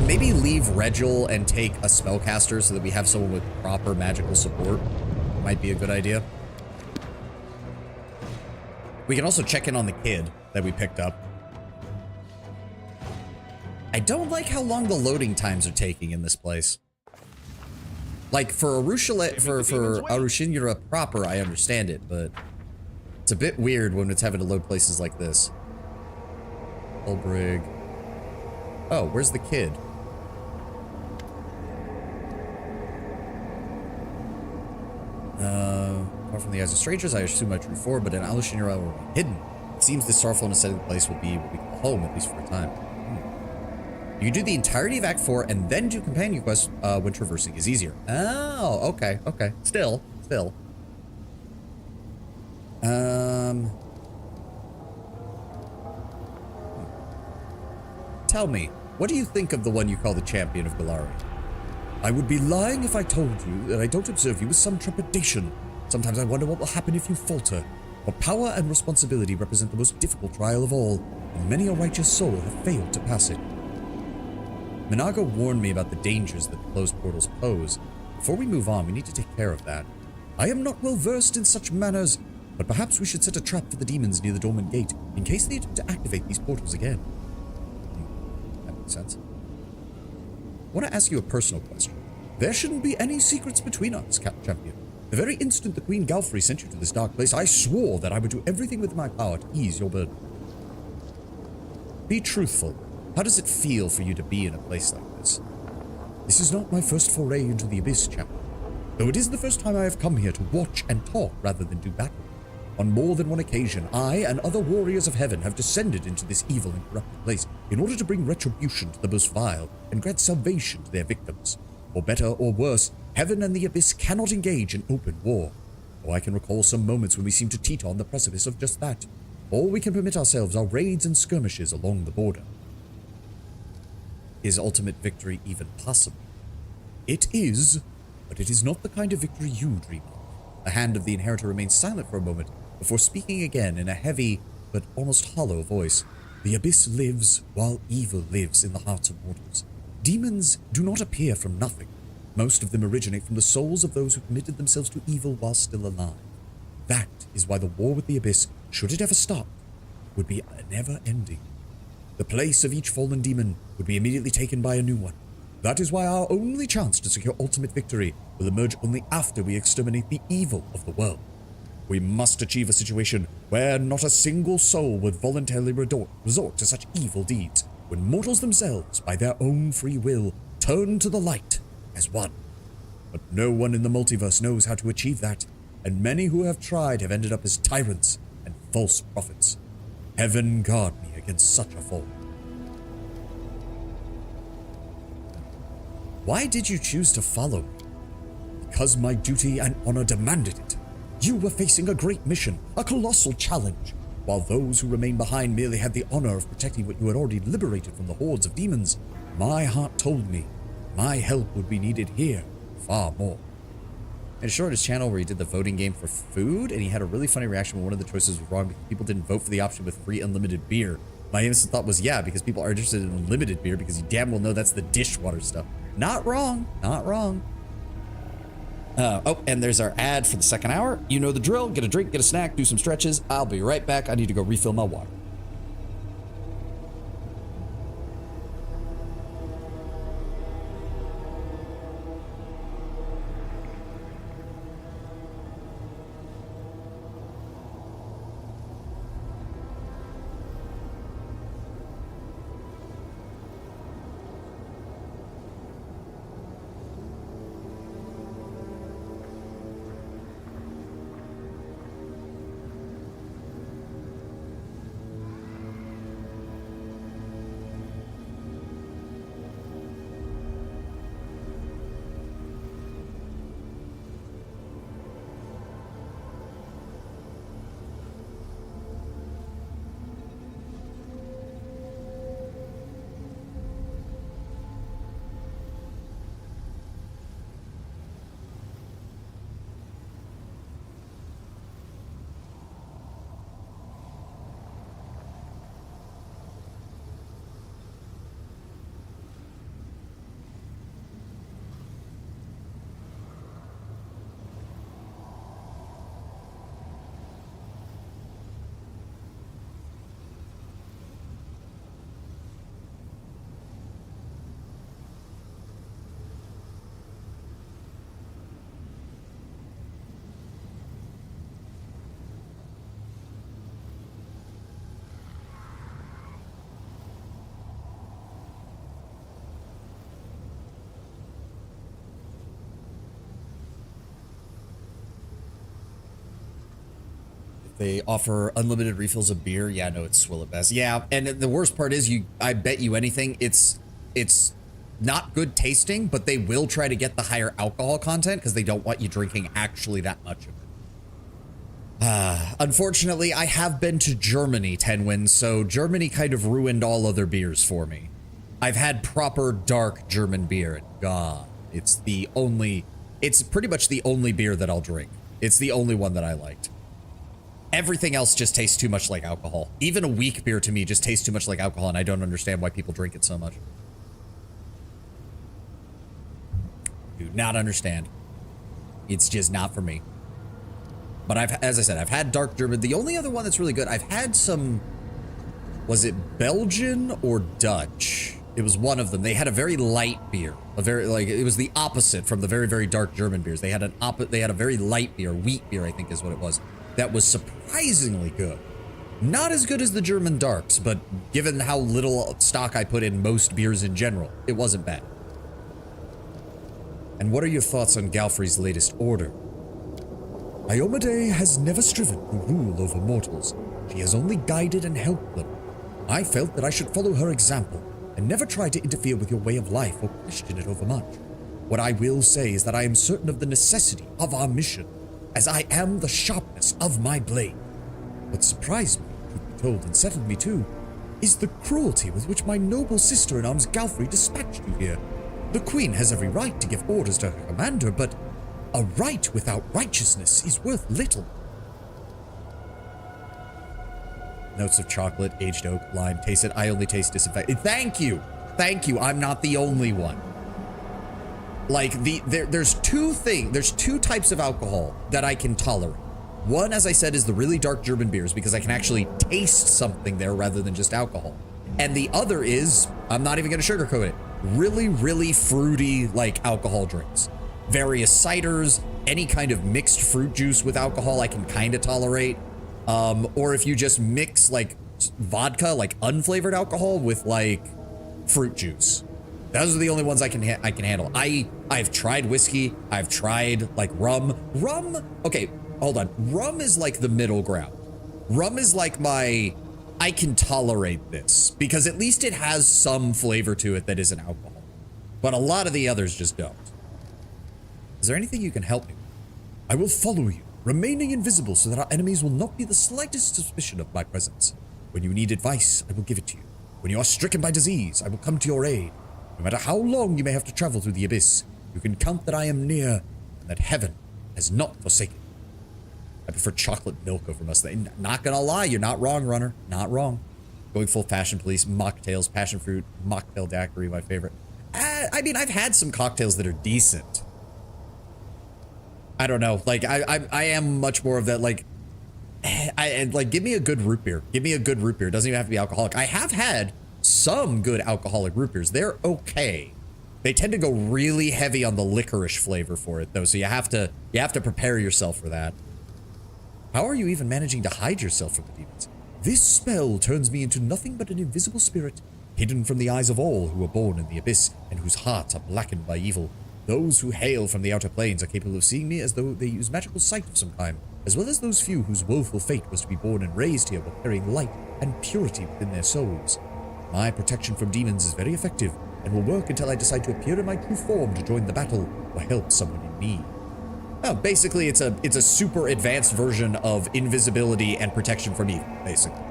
Maybe leave Regil and take a spellcaster so that we have someone with proper magical support. Might be a good idea. We can also check in on the kid that we picked up. I don't like how long the loading times are taking in this place. Like, for Arushinura proper, I understand it, but it's a bit weird when it's having to load places like this. Ulbrig. Oh, where's the kid? Far from the eyes of strangers, I assume my true form, but in Arushinura will be hidden. It seems this sorrowful and setting place will be what we call home, at least for a time. You can do the entirety of Act 4 and then do companion quests when traversing is easier. Oh, okay. Still. Tell me, what do you think of the one you call the champion of Galari? I would be lying if I told you that I don't observe you with some trepidation. Sometimes I wonder what will happen if you falter. For power and responsibility represent the most difficult trial of all, and many a righteous soul have failed to pass it. Minaga warned me about the dangers that the closed portals pose. Before we move on, we need to take care of that. I am not well versed in such matters, but perhaps we should set a trap for the demons near the dormant gate, in case they attempt to activate these portals again. That makes sense. I want to ask you a personal question. There shouldn't be any secrets between us, Champion. The very instant the Queen Galfrey sent you to this dark place, I swore that I would do everything within my power to ease your burden. Be truthful. How does it feel for you to be in a place like this? This is not my first foray into the Abyss, Champion. Though it is the first time I have come here to watch and talk rather than do battle. On more than one occasion, I and other warriors of heaven have descended into this evil and corrupted place in order to bring retribution to the most vile and grant salvation to their victims. For better or worse, heaven and the Abyss cannot engage in open war. Though I can recall some moments when we seem to teeter on the precipice of just that. All we can permit ourselves are raids and skirmishes along the border. Is ultimate victory even possible? It is, but it is not the kind of victory you dream of. The hand of the inheritor remains silent for a moment before speaking again in a heavy but almost hollow voice. The abyss lives while evil lives in the hearts of mortals. Demons do not appear from nothing. Most of them originate from the souls of those who committed themselves to evil while still alive. That is why the war with the abyss, should it ever stop, would be never-ending. The place of each fallen demon would be immediately taken by a new one. That is why our only chance to secure ultimate victory will emerge only after we exterminate the evil of the world. We must achieve a situation where not a single soul would voluntarily resort to such evil deeds, when mortals themselves, by their own free will, turn to the light as one. But no one in the multiverse knows how to achieve that, and many who have tried have ended up as tyrants and false prophets. Heaven guard me against such a fall. Why did you choose to follow me? Because my duty and honor demanded it. You were facing a great mission, a colossal challenge, while those who remained behind merely had the honor of protecting what you had already liberated from the hordes of demons. My heart told me my help would be needed here far more. And showed his channel where he did the voting game for food, and he had a really funny reaction when one of the choices was wrong because people didn't vote for the option with free unlimited beer. My innocent thought was, yeah, because people are interested in unlimited beer because you damn well know that's the dishwater stuff. Not wrong, not wrong. Oh, and there's our ad for the second hour. You know the drill. Get a drink, get a snack, do some stretches. I'll be right back. I need to go refill my water. They offer unlimited refills of beer. Yeah, no, it's swill at best. Yeah, and the worst part is, I bet you anything, it's not good tasting, but they will try to get the higher alcohol content because they don't want you drinking actually that much of it. Unfortunately, I have been to Germany, Tenwin, so Germany kind of ruined all other beers for me. I've had proper dark German beer, and God, it's pretty much the only beer that I'll drink. It's the only one that I liked. Everything else just tastes too much like alcohol. Even a weak beer to me just tastes too much like alcohol, and I don't understand why people drink it so much. Do not understand. It's just not for me. But as I said, I've had dark German. The only other one that's really good, I've had some, was it Belgian or Dutch? It was one of them. They had a very light beer, it was the opposite from the very, very dark German beers. They had a very light beer, wheat beer, I think is what it was. That was surprisingly good. Not as good as the German darks, but given how little stock I put in most beers in general, it wasn't bad. And what are your thoughts on Galfrey's latest order? Iomade has never striven to rule over mortals. She has only guided and helped them. I felt that I should follow her example and never try to interfere with your way of life or question it overmuch. What I will say is that I am certain of the necessity of our mission, as I am the sharpness of my blade. What surprised me, truth be told, and settled me too,
is the cruelty with which my noble sister-in-arms Galfrey dispatched you here. The Queen has every right to give orders to her commander, but a right without righteousness is worth little. Notes of chocolate, aged oak, lime. Taste it. I only taste disinfectant. Thank you. Thank you. I'm not the only one. Like, there's two types of alcohol that I can tolerate. One, as I said, is the really dark German beers because I can actually taste something there rather than just alcohol. And the other is, I'm not even going to sugarcoat it, really, really fruity, like, alcohol drinks. Various ciders, any kind of mixed fruit juice with alcohol I can kind of tolerate. Or if you just mix, like, vodka, like unflavored alcohol with, like, fruit juice. Those are the only ones I can handle. I've tried whiskey. I've tried, like, rum. Okay, hold on. Rum is like the middle ground. Rum is like I can tolerate this because at least it has some flavor to it that isn't alcohol. But a lot of the others just don't. Is there anything you can help me with? I will follow you, remaining invisible so that our enemies will not be the slightest suspicion of my presence. When you need advice, I will give it to you. When you are stricken by disease, I will come to your aid. No matter how long you may have to travel through the abyss, you can count that I am near and that heaven has not forsaken you. I prefer chocolate milk over mustang. Not gonna lie, you're not wrong, runner. Not wrong. Going full fashion police, mocktails, passion fruit, mocktail daiquiri, my favorite. I mean, I've had some cocktails that are decent. I don't know. Like, I am much more of that, like, like, give me a good root beer. Give me a good root beer. It doesn't even have to be alcoholic. I have had some good alcoholic root beers. They're okay. They tend to go really heavy on the licorice flavor for it, though, so you have to prepare yourself for that. How are you even managing to hide yourself from the demons? This spell turns me into nothing but an invisible spirit, hidden from the eyes of all who are born in the abyss and whose hearts are blackened by evil. Those who hail from the outer planes are capable of seeing me as though they use magical sight of some kind, as well as those few whose woeful fate was to be born and raised here while carrying light and purity within their souls. My protection from demons is very effective and will work until I decide to appear in my true form to join the battle or help someone in need. Oh, basically, it's a super advanced version of invisibility and protection from evil, basically.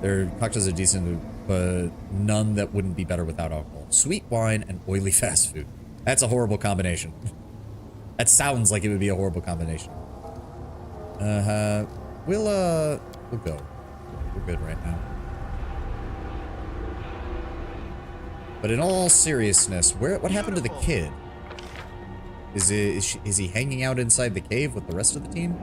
Their cocktails are decent, but none that wouldn't be better without alcohol. Sweet wine and oily fast food. That's a horrible combination. That sounds like it would be a horrible combination. We'll go. We're good right now. But in all seriousness, what happened to the kid? Is he hanging out inside the cave with the rest of the team?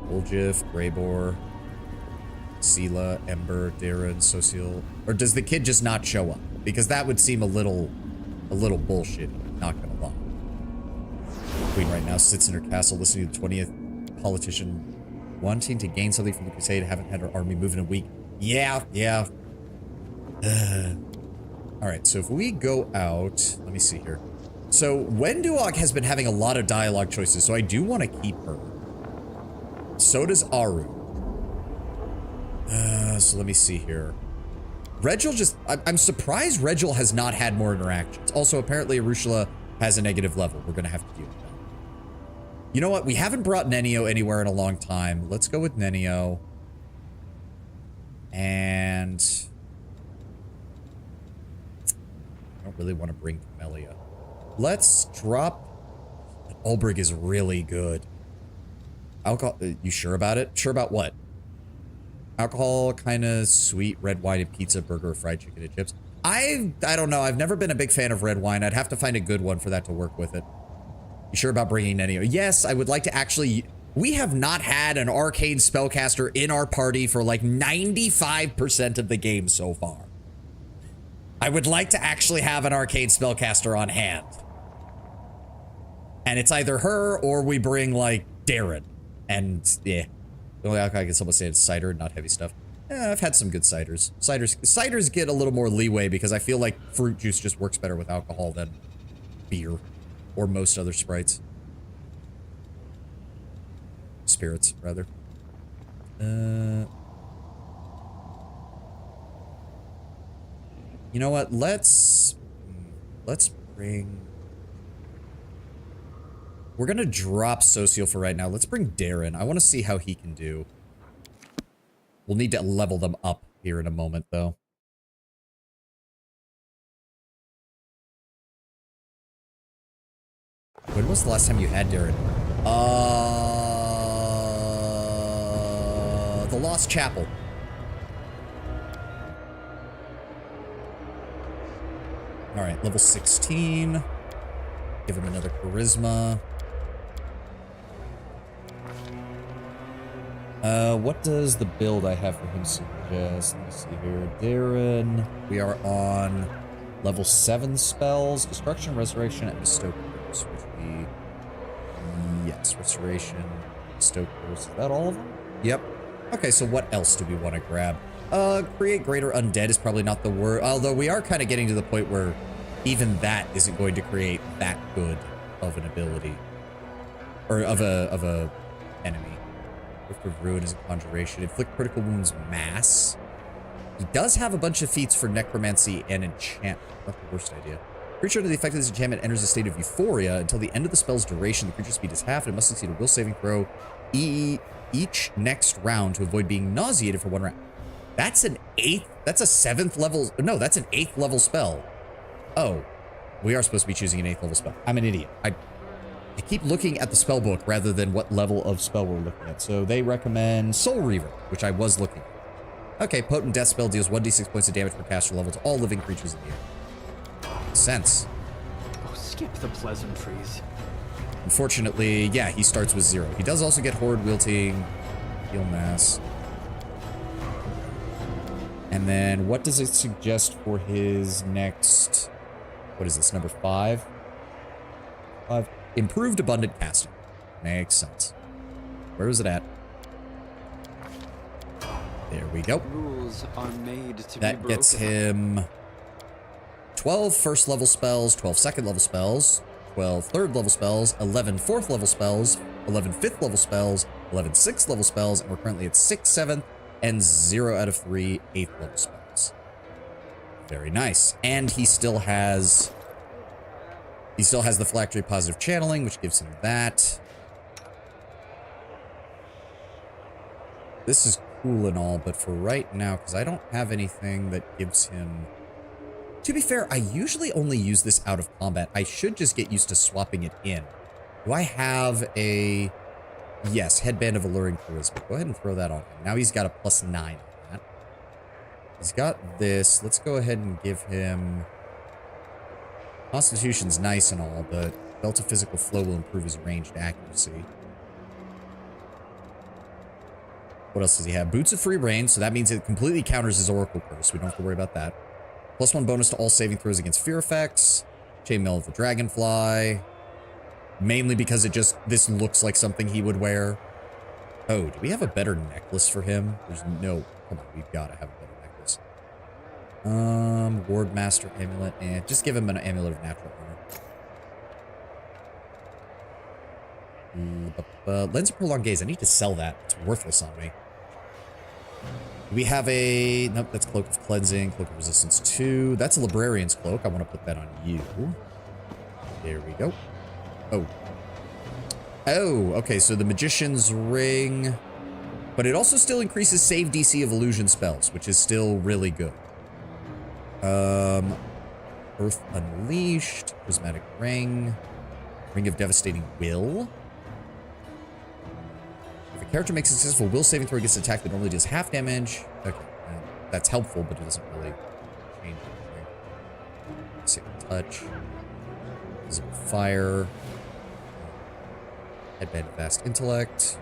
Woljif, Greybor, Sela, Ember, Darren, Social, or does the kid just not show up? Because that would seem a little bullshit, not gonna lie. Queen right now sits in her castle listening to the 20th politician wanting to gain something from the crusade, haven't had her army move in a week. Yeah. Alright, so if we go out, let me see here. So Wenduok has been having a lot of dialogue choices, so I do want to keep her. So does Aru. So let me see here. Regil just, I'm surprised Regil has not had more interactions. Also, apparently Arushla has a negative level. We're gonna have to deal with that. You know what? We haven't brought Nenio anywhere in a long time. Let's go with Nenio. And I don't really want to bring Camellia. Let's drop. Ulbrig is really good. Alcohol. You sure about it? Sure about what? Alcohol, kind of sweet, red wine and pizza, burger, fried chicken and chips. I don't know. I've never been a big fan of red wine. I'd have to find a good one for that to work with it. You sure about bringing any? Yes, I would like to actually. We have not had an arcane spellcaster in our party for like 95% of the game so far. I would like to actually have an arcane spellcaster on hand. And it's either her or we bring like Darren. And yeah, the only alcohol I can somewhat say is cider, not heavy stuff. I've had some good ciders. Ciders get a little more leeway because I feel like fruit juice just works better with alcohol than beer or most other sprites. Spirits, rather. You know what? Let's bring. We're gonna drop Socio for right now. Let's bring Darren. I want to see how he can do. We'll need to level them up here in a moment, though. When was the last time you had Darren? The Lost Chapel. All right, level 16. Give him another charisma. What does the build I have for him suggest? Let me see here. Darren. We are on level 7 spells. Destruction, Resurrection, and Bestow Curse, which we... Yes, Restoration, Bestow Curse. Is that all of them? Yep. Okay, so what else do we want to grab? Create Greater Undead is probably not the word. Although we are kind of getting to the point where even that isn't going to create that good of an ability. Or of a enemy. Rift of Ruin is a conjuration. Inflict critical wounds mass. He does have a bunch of feats for necromancy and enchantment. Not the worst idea. Creature under the effect of this enchantment enters a state of euphoria. Until the end of the spell's duration, the creature's speed is half and it must succeed a will saving throw each next round to avoid being nauseated for 1 round. That's an 8th. That's a 7th level. No, that's an 8th level spell. Oh, we are supposed to be choosing an 8th level spell. I'm an idiot. I keep looking at the spell book rather than what level of spell we're looking at. So they recommend Soul Reaver, which I was looking at. Okay, Potent Death spell deals 1d6 points of damage per caster level to all living creatures in the air. Makes sense.
Oh, skip the pleasantries.
Unfortunately, yeah, he starts with 0. He does also get Horde Wilting, Heal Mass. And then what does it suggest for his next... What is this, number 5? 5. Improved Abundant Casting. Makes sense. Where is it at? There we go.
Rules are made to
That
be
gets
broken.
him 12 first level spells, 12 second level spells, 12 third level spells, 11 fourth level spells, 11 fifth level spells, 11 sixth level spells, and we're currently at 6, 7, and 0 out of 3 8th level spells. Very nice. And he still has the Phylactery Positive Channeling, which gives him that. This is cool and all, but for right now, because I don't have anything that gives him... To be fair, I usually only use this out of combat. I should just get used to swapping it in. Do I have a... Yes, Headband of Alluring Charisma. Go ahead and throw that on him. Now he's got a +9 on that. He's got this. Let's go ahead and give him... Constitution's nice and all, but Belt of Physical Flow will improve his ranged accuracy. What else does he have? Boots of Free Reign, so that means it completely counters his Oracle Curse. We don't have to worry about that. +1 bonus to all saving throws against fear effects. Chainmail of the Dragonfly. Mainly because this looks like something he would wear. Oh, do we have a better necklace for him? There's no... Come on, we've got to have a better necklace. Wardmaster Amulet, and just give him an Amulet of Natural Honor. Lens of Prolonged Gaze, I need to sell that. It's worthless on me. We have a... Nope, that's Cloak of Cleansing, Cloak of Resistance 2. That's a Librarian's Cloak. I want to put that on you. There we go. Oh. Oh, okay, so the Magician's Ring. But it also still increases save DC of illusion spells, which is still really good. Earth Unleashed, Prismatic Ring, Ring of Devastating Will. If a character makes a successful will saving throw against an attack that normally does half damage. Okay, that's helpful, but it doesn't really change anything. Sacred Touch. Visible Fire. Headband of Vast Intellect.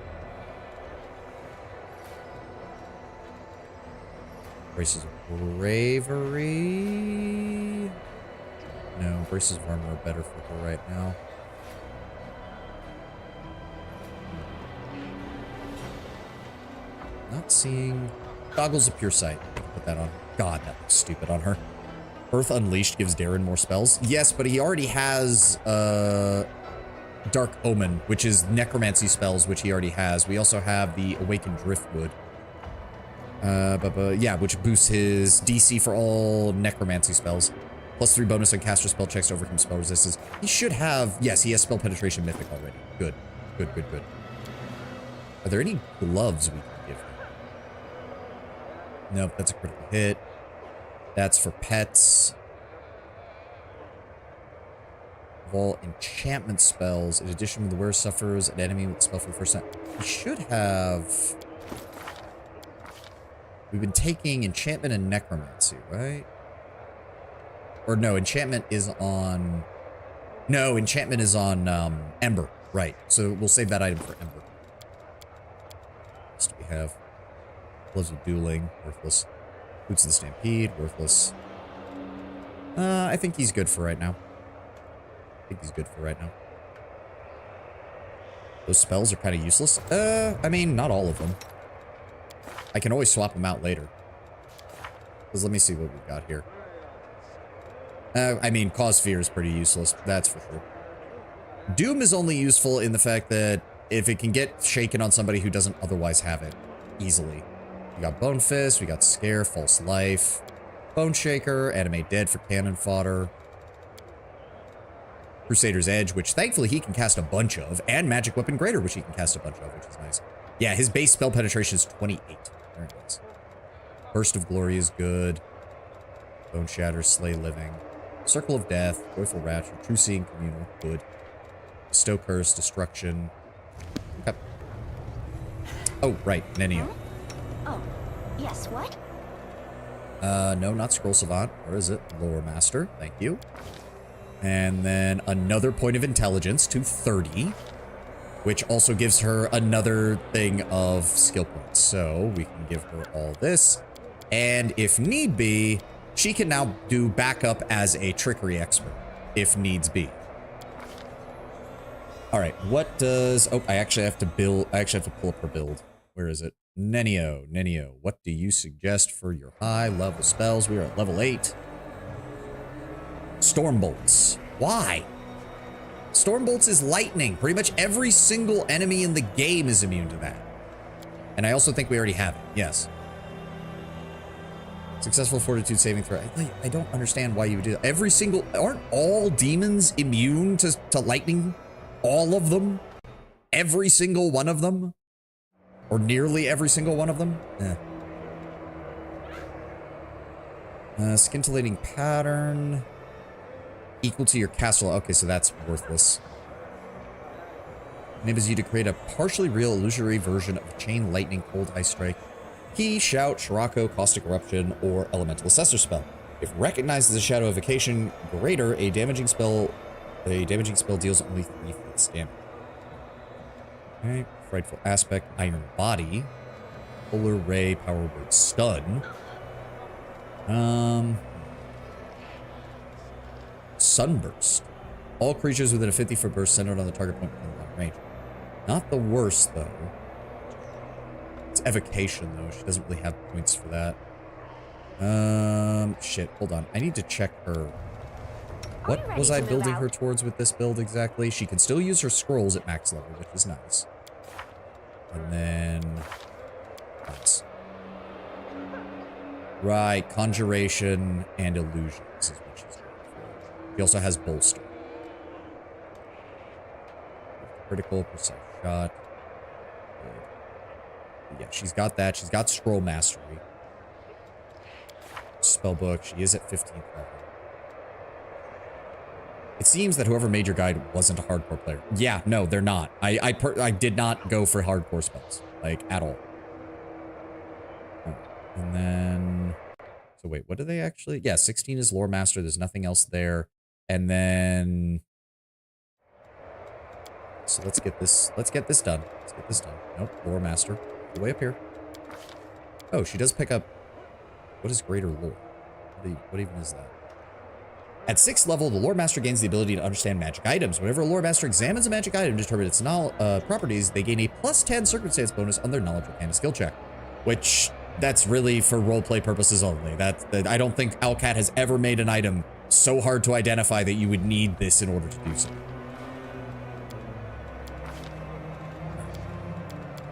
Braces of Bravery. No, Braces of Armor are better for her right now. Not seeing... Goggles of Pure Sight. Put that on. God, that looks stupid on her. Earth Unleashed gives Darren more spells. Yes, but he already has Dark Omen, which is necromancy spells, which he already has. We also have the Awakened Driftwood. Yeah, which boosts his DC for all necromancy spells. +3 bonus on caster spell checks to overcome spell resistance. He should have, yes, he has spell penetration mythic already. Good, good, good, good. Are there any gloves we can give him? Nope, that's a critical hit. That's for pets. Of all enchantment spells, in addition to the wearer suffers an enemy with the spell for the first time. He should have... We've been taking enchantment and necromancy, right? Or no, enchantment is on... No, enchantment is on Ember, right. So we'll save that item for Ember. What do we have? Gloves of Dueling, worthless. Boots of the Stampede, worthless. I think he's good for right now. Those spells are kind of useless. I mean, not all of them. I can always swap them out later. Because let me see what we've got here. I mean, Cause Fear is pretty useless. That's for sure. Doom is only useful in the fact that if it can get shaken on somebody who doesn't otherwise have it easily. We got Bone Fist, we got Scare, False Life, Bone Shaker, Animate Dead for cannon fodder. Crusader's Edge, which thankfully he can cast a bunch of, and Magic Weapon Greater, which he can cast a bunch of, which is nice. Yeah, his base spell penetration is 28. Very nice. Burst of Glory is good. Bone Shatter, Slay Living. Circle of Death, Joyful Rapture, True Seeing Communal, good. Bestow Curse, Destruction. Okay. Oh, right, Nenio.
Oh, yes, what?
No, not Scroll Savant. Or is it? Lore Master, thank you. And then another point of intelligence to 30, which also gives her another thing of skill points. So we can give her all this. And if need be, she can now do backup as a trickery expert, if needs be. All right, what does... Oh, I actually have to build... I actually have to pull up her build. Where is it? Nenio, what do you suggest for your high level spells? We are at level 8. Stormbolts. Why? Stormbolts is lightning. Pretty much every single enemy in the game is immune to that. And I also think we already have it. Yes. Successful fortitude saving throw. I don't understand why you would do that. Every single... Aren't all demons immune to lightning? All of them? Every single one of them? Or nearly every single one of them? Scintillating pattern. Equal to your castle. Okay, so that's worthless. Enables you to create a partially real illusory version of Chain Lightning, Cold Ice Strike, Key, Shout, Shirako, Caustic Eruption, or Elemental Assessor spell. If recognized as a Shadow Evocation greater, a damaging spell deals only 3 fixed damage. Okay, Frightful Aspect, Iron Body, Polar Ray, Power Word, Stun. Sunburst. All creatures within a 50-foot burst centered on the target point within long range. Not the worst, though. It's evocation, though. She doesn't really have points for that. Shit. Hold on. I need to check her. What was I building her towards with this build exactly? She can still use her scrolls at max level, which is nice. And then... Nice. Right. Conjuration and illusions is what she's doing. She also has bolster. Critical, precise shot. Good. Yeah, she's got that. She's got scroll mastery. Spellbook. She is at 15th level. It seems that whoever made your guide wasn't a hardcore player. Yeah, no, they're not. I did not go for hardcore spells, like at all. And then, so wait, what do they actually? Yeah, 16 is lore master. There's nothing else there. And then, so let's get this done. Let's get this done. Nope, lore master, way up here. Oh, she does pick up. What is greater lore? What even is that? At 6th level, the lore master gains the ability to understand magic items. Whenever a lore master examines a magic item to determine its properties, they gain a +10 circumstance bonus on their knowledge arcana skill check. Which, that's really for roleplay purposes only. I don't think Alcat has ever made an item so hard to identify that you would need this in order to do so.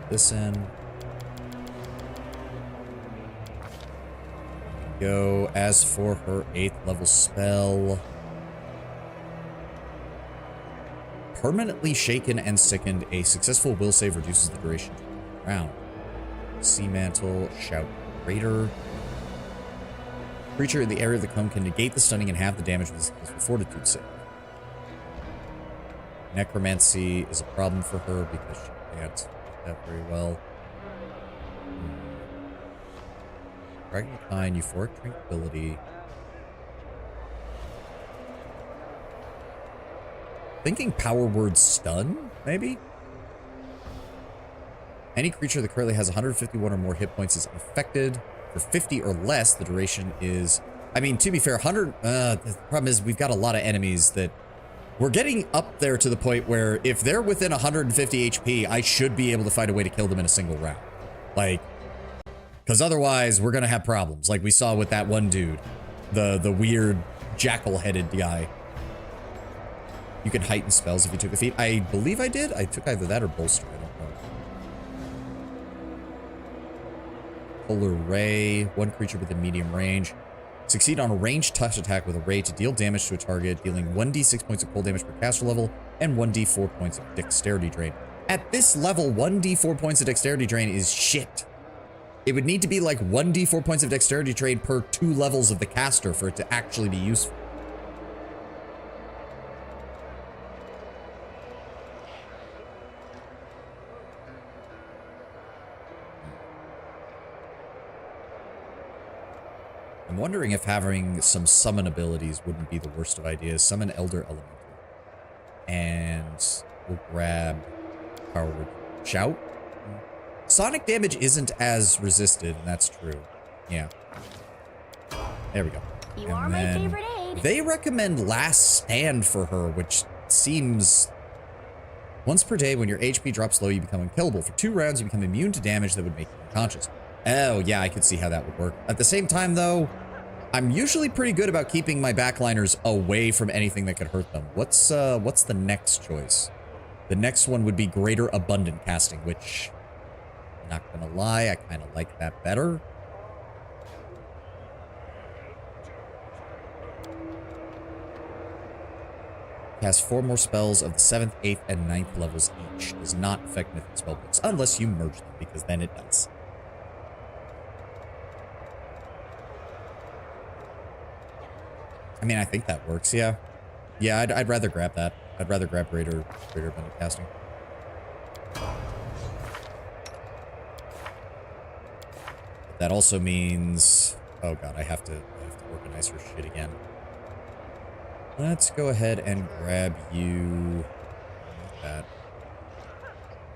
This in. go. As for her 8th level spell, permanently shaken and sickened, a successful will save reduces the duration to the round. Sea Mantle, Shout Greater. Creature in the area of the cone can negate the stunning and halve the damage with a successful fortitude save. Necromancy is a problem for her because she can't do that very well. Dragon Pine, Euphoric Tranquility. Thinking Power Word Stun, maybe? Any creature that currently has 151 or more hit points is unaffected. For 50 or less, the duration is... I mean, to be fair, 100... the problem is we've got a lot of enemies that... We're getting up there to the point where if they're within 150 HP, I should be able to find a way to kill them in a single round. Like... Because otherwise, we're going to have problems. Like we saw with that one dude. The weird jackal-headed guy. You can heighten spells if you took a feat. I believe I did. I took either that or Bolster. I don't know. Polar Ray. One creature within medium range. Succeed on a ranged touch attack with a ray to deal damage to a target, dealing 1d6 points of cold damage per caster level and 1d4 points of dexterity drain. At this level, 1d4 points of dexterity drain is shit. It would need to be like 1d4 points of dexterity drain per 2 levels of the caster for it to actually be useful. I'm wondering if having some summon abilities wouldn't be the worst of ideas. Summon Elder Elemental. And we'll grab Power Word Shout. Sonic damage isn't as resisted, and that's true. Yeah. There we go.
You
and
are my
then
favorite aid.
they recommend Last Stand for her, which seems... Once per day, when your HP drops low, you become unkillable. For 2 rounds, you become immune to damage that would make you unconscious. Oh, yeah, I could see how that would work. At the same time, though, I'm usually pretty good about keeping my backliners away from anything that could hurt them. What's the next choice? The next one would be Greater Abundant Casting, which, I'm not gonna lie, I kind of like that better. Cast 4 more spells of the 7th, 8th, and 9th levels each. Does not affect mythic spellbooks, unless you merge them, because then it does. I mean, I think that works, yeah. Yeah, I'd rather grab that. I'd rather grab Greater Abundant Casting. That also means... Oh god, I have to organize her shit again. Let's go ahead and grab you. Like that.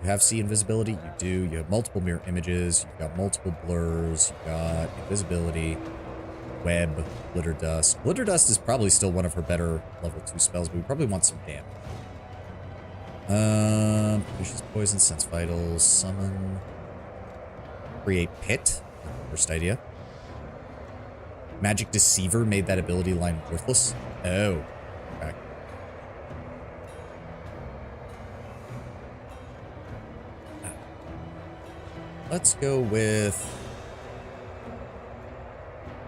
You have See Invisibility? You do. You have multiple mirror images. You've got multiple blurs. You've got invisibility. Web, Glitter Dust. Glitter Dust is probably still one of her better level 2 spells, but we probably want some damage. Produces Poison, Sense Vitals, Summon. Create Pit. First idea. Magic Deceiver made that ability line worthless. Oh. Okay. Let's go with...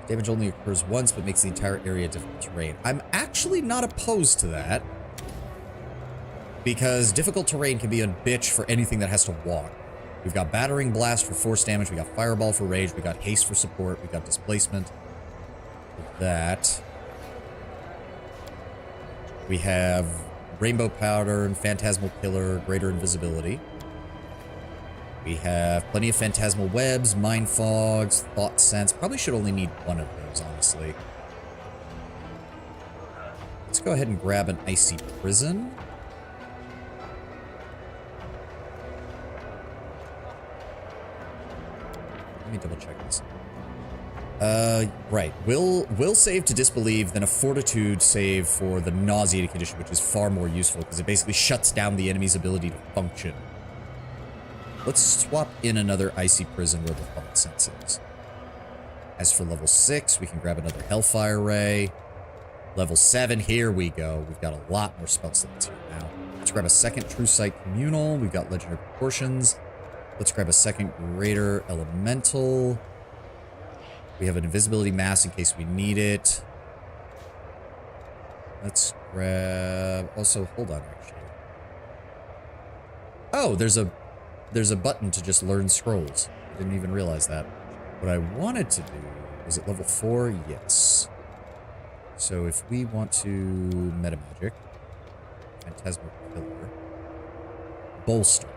Damage only occurs once, but makes the entire area difficult terrain. I'm actually not opposed to that. Because difficult terrain can be a bitch for anything that has to walk. We've got Battering Blast for force damage. We got Fireball for rage. We got Haste for support. We got Displacement. With that. We have Rainbow Powder and Phantasmal Killer, Greater Invisibility. We have plenty of Phantasmal Webs, Mind Fogs, Thought Sense. Probably should only need one of those, honestly. Let's go ahead and grab an Icy Prison. Let me double check this. Right. Will save to disbelieve, then a Fortitude save for the Nauseated condition, which is far more useful because it basically shuts down the enemy's ability to function. Let's swap in another Icy Prison where the Thought Sense is. As for level 6, we can grab another Hellfire Ray. Level 7, here we go. We've got a lot more spell slots here now. Let's grab a second True Sight Communal. We've got Legendary Proportions. Let's grab a second Greater Elemental. We have an invisibility mask in case we need it. Let's grab... Also, hold on, actually. Oh, there's a button to just learn scrolls. I didn't even realize that. What I wanted to do... Was it level 4? Yes. So if we want to meta magic, Phantasmal Killer, Bolster.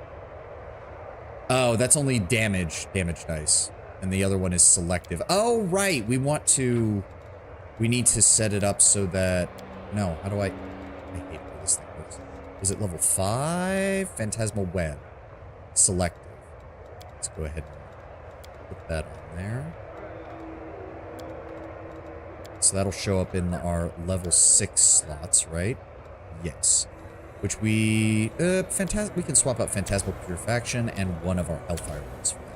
Oh, that's only damage dice. And the other one is selective. Oh, right. We need to set it up so that... No, how do I hate how this thing works. Is it level 5? Phantasmal Web. Selective. Let's go ahead and put that on there. So that'll show up in our level 6 slots, right? Yes. Which we... we can swap out Phantasmal Purification and one of our Hellfire ones for that.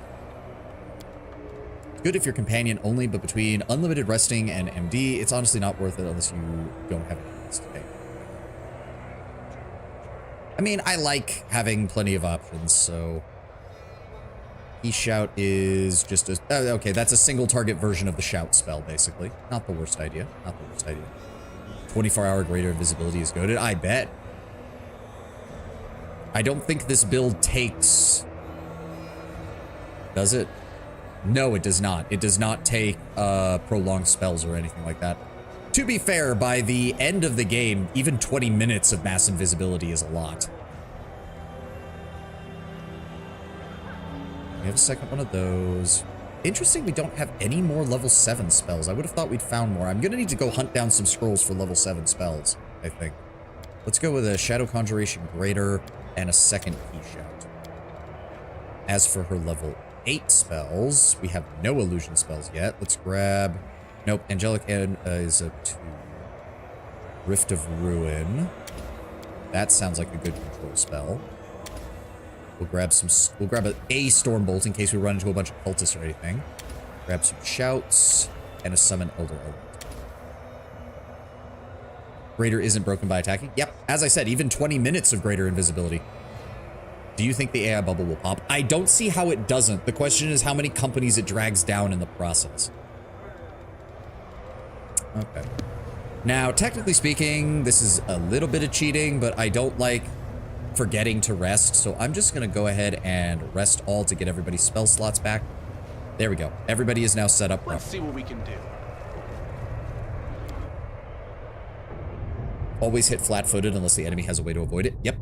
Good if you're companion only, but between unlimited resting and MD, it's honestly not worth it unless you don't have any else to pay. I mean, I like having plenty of options, so... Shout is just a... okay, that's a single target version of the shout spell, basically. Not the worst idea. Not the worst idea. 24-hour greater invisibility is goated. I bet. I don't think this build takes... Does it? No, it does not. It does not take prolonged spells or anything like that. To be fair, by the end of the game, even 20 minutes of mass invisibility is a lot. We have a second one of those. Interesting, we don't have any more level 7 spells. I would have thought we'd found more. I'm gonna need to go hunt down some scrolls for level 7 spells, I think. Let's go with a Shadow Conjuration Greater and a second Key Shout. As for her level 8 spells, we have no illusion spells yet. Let's grab... Nope, Angelic End is a 2. Rift of Ruin. That sounds like a good control spell. We'll grab a Stormbolt in case we run into a bunch of cultists or anything. Grab some Shouts and a Summon Elder Element. Greater isn't broken by attacking. Yep, as I said, even 20 minutes of greater invisibility. Do you think the AI bubble will pop? I don't see how it doesn't. The question is how many companies it drags down in the process. Okay. Now, technically speaking, this is a little bit of cheating, but I don't like forgetting to rest, so I'm just gonna go ahead and rest all to get everybody's spell slots back. There we go. Everybody is now set up.
Let's see what we can do.
Always hit flat-footed unless the enemy has a way to avoid it. Yep.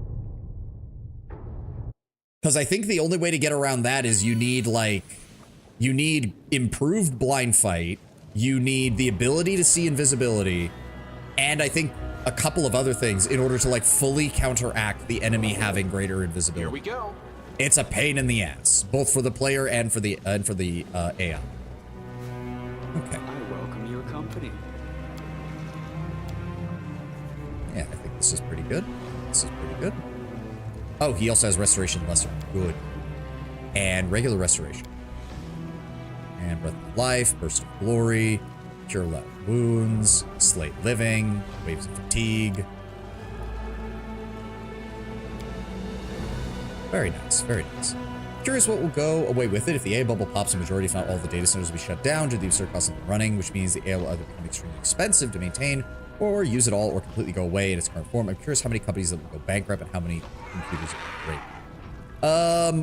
Because I think the only way to get around that is you need, like, you need improved blind fight, you need the ability to see invisibility, and I think a couple of other things in order to, like, fully counteract the enemy having greater invisibility.
Here we go.
It's a pain in the ass, both for the player and for the AI. Okay.
I welcome your company.
Yeah, I think this is pretty good. This is pretty good. Oh, he also has Restoration Lesser. Good. And regular Restoration. And Breath of Life, Burst of Glory, Cure Light Wounds, Slate Living, Waves of Fatigue. Very nice, very nice. Curious what will go away with it if the AI bubble pops. A majority, if not all, the data centers will be shut down due to the absurd cost of them running, which means the AI will either become extremely expensive to maintain or use it all or completely go away in its current form. I'm curious how many companies that will go bankrupt and how many computers will break.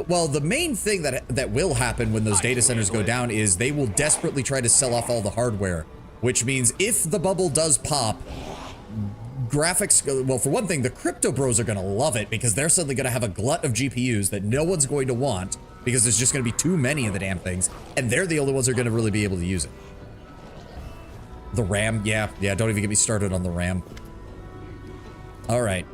Well, the main thing that will happen when those data centers go down is they will desperately try to sell off all the hardware, which means if the bubble does pop, graphics, well, for one thing, the crypto bros are going to love it because they're suddenly going to have a glut of GPUs that no one's going to want because there's just going to be too many of the damn things, and they're the only ones who are going to really be able to use it. The RAM, yeah, don't even get me started on the RAM. All right.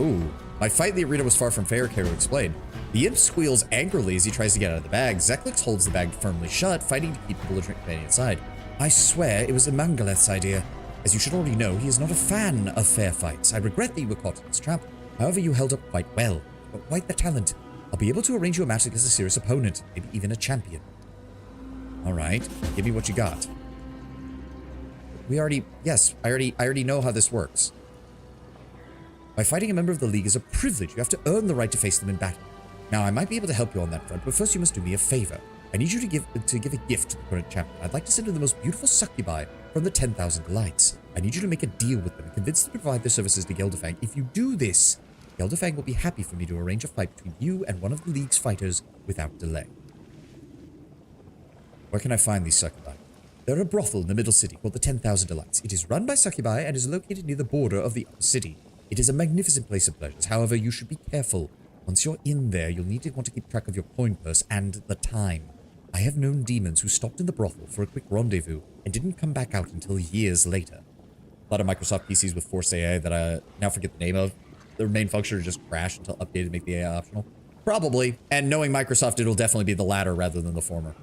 Ooh. My fight in the arena was far from fair, Karo explained. The imp squeals angrily as he tries to get out of the bag. Zeklix holds the bag firmly shut, fighting to keep the belligerent companion inside. I swear it was Imangaleth's idea. As you should already know, he is not a fan of fair fights. I regret that you were caught in this trap. However, you held up quite well. But quite the talent. I'll be able to arrange you a match against a serious opponent, maybe even a champion. Alright, give me what you got. Yes, I already know how this works. By fighting a member of the League is a privilege. You have to earn the right to face them in battle. Now, I might be able to help you on that front, but first you must do me a favor. I need you to give a gift to the current champion. I'd like to send her the most beautiful succubi from the 10,000 Delights. I need you to make a deal with them and convince them to provide their services to Geldefang. If you do this, Geldefang will be happy for me to arrange a fight between you and one of the League's fighters without delay. Where can I find these succubi? They're a brothel in the middle city called the 10,000 Delights. It is run by succubi and is located near the border of the upper city. It is a magnificent place of pleasures. However, you should be careful. Once you're in there, you'll need to want to keep track of your coin purse and the time. I have known demons who stopped in the brothel for a quick rendezvous and didn't come back out until years later. A lot of Microsoft PCs with Force AI that I now forget the name of. Their main function is just crash until updated to make the AI optional. Probably. And knowing Microsoft, it'll definitely be the latter rather than the former.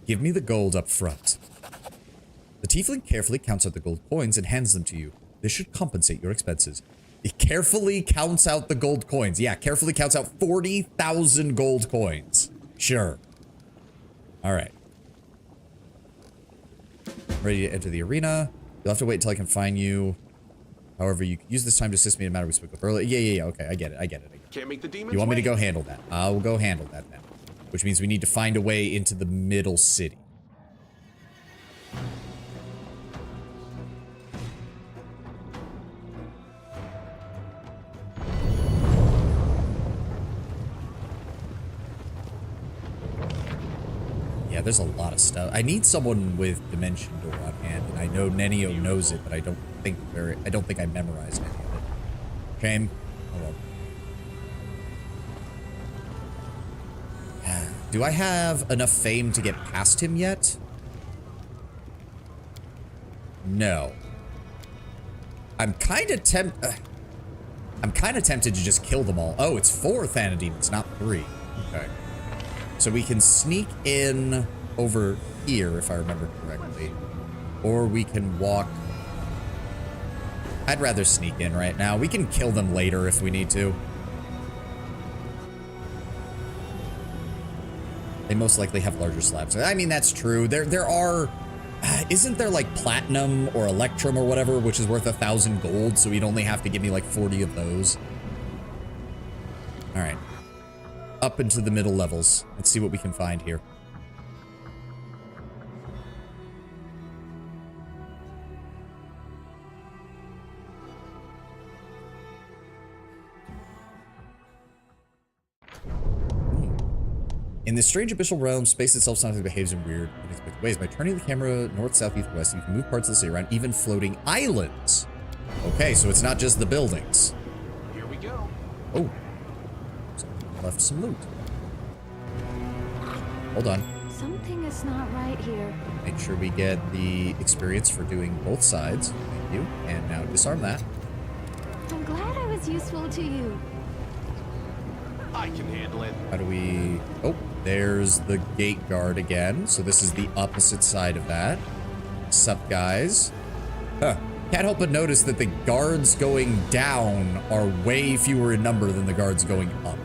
Give me the gold up front. The tiefling carefully counts out the gold coins and hands them to you. This should compensate your expenses. He carefully counts out the gold coins. Yeah, carefully counts out 40,000 gold coins. Sure. All right. Ready to enter the arena. You'll have to wait until I can find you. However, you can use this time to assist me in a matter we spoke of earlier. Yeah. Okay, I get it.
Can't make the demons
You want me to
wait.
go handle that? I will go handle that then. Which means we need to find a way into the middle city. Yeah, there's a lot of stuff. I need someone with Dimension Door on hand, and I know Nenio knows it, but I don't think I memorized any of it. Shame. Oh well. Do I have enough fame to get past him yet? No. I'm kind of tempted to just kill them all. Oh, it's 4 Thanademons, not 3. Okay. So we can sneak in over here, if I remember correctly. Or we can walk... I'd rather sneak in right now. We can kill them later if we need to. They most likely have larger slabs. I mean, that's true. There are... Isn't there like platinum or electrum or whatever, which is worth 1,000 gold, so you'd only have to give me like 40 of those? Alright. Up into the middle levels. Let's see what we can find here. In this strange abyssal realm, space itself sometimes behaves in weird, unexpected ways. By turning the camera north, south, east, west, you can move parts of the city around, even floating islands. Okay, so it's not just the buildings.
Here we go.
Oh. Someone left some loot. Hold on.
Something is not right here.
Make sure we get the experience for doing both sides. Thank you. And now disarm that.
I'm glad I was useful to you.
I can handle it.
How do we... Oh, there's the gate guard again. So this is the opposite side of that. Sup, guys? Huh. Can't help but notice that the guards going down are way fewer in number than the guards going up.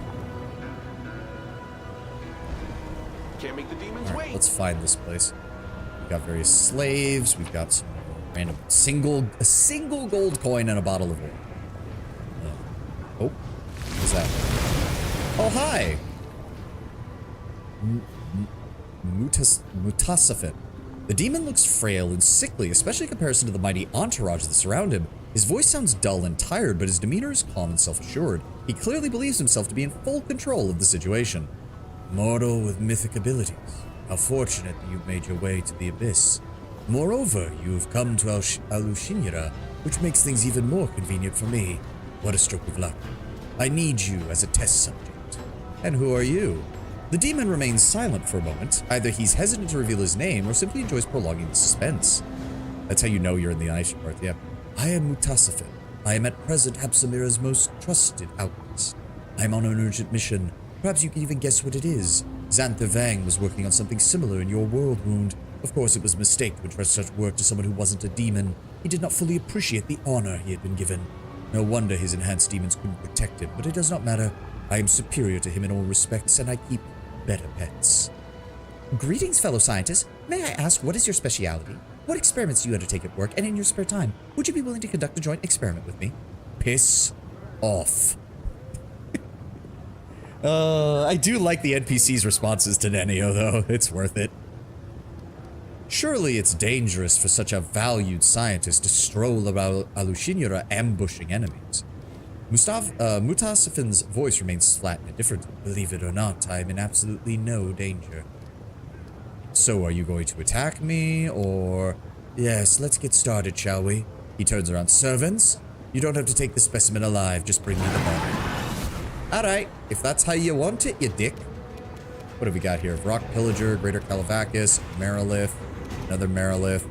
Can't make the demons
All right,
wait.
let's find this place. We've got various slaves. We've got some random a single gold coin and a bottle of oil. Oh, what's that? Oh, hi! Mutasafin. The demon looks frail and sickly, especially in comparison to the mighty entourage that surround him. His voice sounds dull and tired, but his demeanor is calm and self-assured. He clearly believes himself to be in full control of the situation. Mortal with mythic abilities. How fortunate that you've made your way to the abyss. Moreover, you've come to Alushinira, which makes things even more convenient for me. What a stroke of luck. I need you as a test subject. And who are you? The demon remains silent for a moment. Either he's hesitant to reveal his name or simply enjoys prolonging the suspense. That's how you know you're in the ice part, yeah. I am Mutasafin. I am at present Hapsamira's most trusted outpost. I am on an urgent mission. Perhaps you can even guess what it is. Xantha Vang was working on something similar in your world wound. Of course, it was a mistake to entrust such work to someone who wasn't a demon. He did not fully appreciate the honor he had been given. No wonder his enhanced demons couldn't protect him, but it does not matter. I am superior to him in all respects, and I keep better pets. Greetings, fellow scientists. May I ask, what is your speciality? What experiments do you undertake at work and in your spare time? Would you be willing to conduct a joint experiment with me? Piss off. I do like the NPC's responses to Nenio, though. It's worth it. Surely it's dangerous for such a valued scientist to stroll about Alushinura ambushing enemies. Mutasifin's voice remains flat and indifferent. Believe it or not, I am in absolutely no danger. So are you going to attack me, or... Yes, let's get started, shall we? He turns around. Servants, you don't have to take the specimen alive, just bring me the body. Alright, if that's how you want it, you dick. What have we got here? Rock Pillager, Greater Calavacus, Marilith, another Marilith,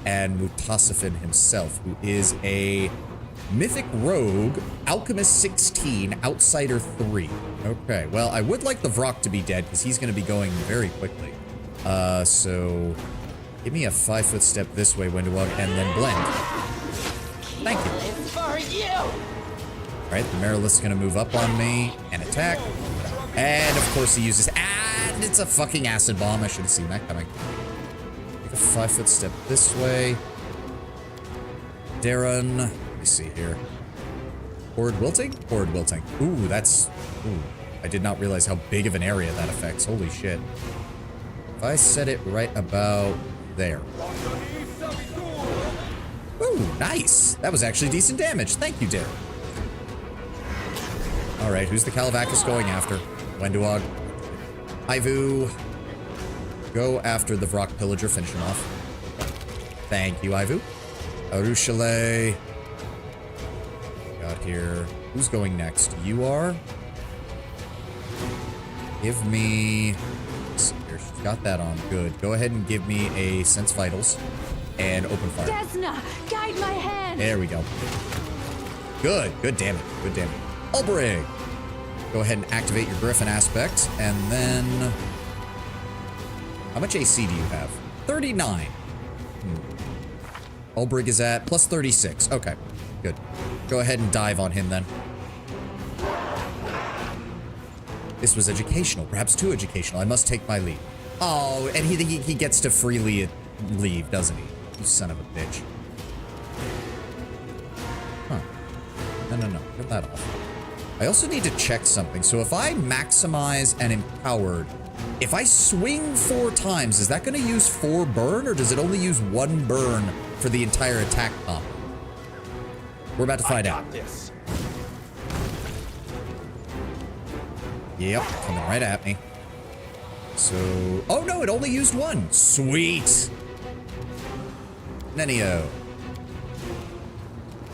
and Mutasifin himself, who is a Mythic Rogue, Alchemist 16, Outsider 3. Okay, well, I would like the Vrock to be dead, because he's going to be going very quickly. So... Give me a 5-foot step this way, Windowog, and then blend. Thank you.
It's for you.
Alright, the Marilith's gonna move up on me and attack. And of course he uses... And it's a fucking acid bomb. I should have seen that coming. Take a 5-foot step this way. Darren. Let me see here. Horde wilting? Horde wilting. Ooh, that's... Ooh. I did not realize how big of an area that affects. Holy shit. If I set it right about there. Ooh, nice. That was actually decent damage. Thank you, Darren. Alright, who's the Calavacus going after? Wendowog. Ivu. Go after the Vrock Pillager. Finish him off. Thank you, Ivu. Arushale. Got here. Who's going next? You are? Give me... Let's see here. She's got that on. Good. Go ahead and give me a Sense Vitals. And open fire.
Desna, guide my hand.
There we go. Good. Good damn it. Good damn it. Ulbrig. Go ahead and activate your Griffin aspect. And then... How much AC do you have? 39. Ulbrig is at plus 36. Okay. Good. Go ahead and dive on him then. This was educational. Perhaps too educational. I must take my leave. Oh, and he gets to freely leave, doesn't he? You son of a bitch. Huh. No. Get that off. I also need to check something. So if I maximize and empowered, if I swing 4 times, is that going to use 4 burn, or does it only use 1 burn for the entire attack combo? We're about to find out.
This.
Yep, coming right at me. So... Oh no, it only used 1. Sweet! Nenio.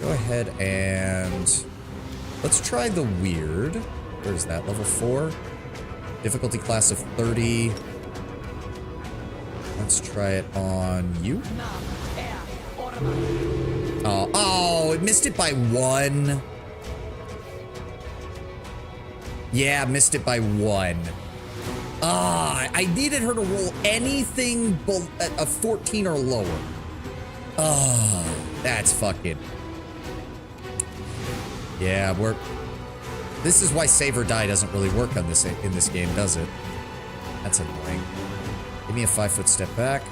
Go ahead and... Let's try the weird. Where is that? Level 4? Difficulty class of 30. Let's try it on you. Oh, it missed it by 1. Yeah, missed it by 1. Ah, I needed her to roll anything at a 14 or lower. Ah, that's fucking... Yeah, this is why save or die doesn't really work on this in this game, does it? That's annoying. Give me a 5-foot step back.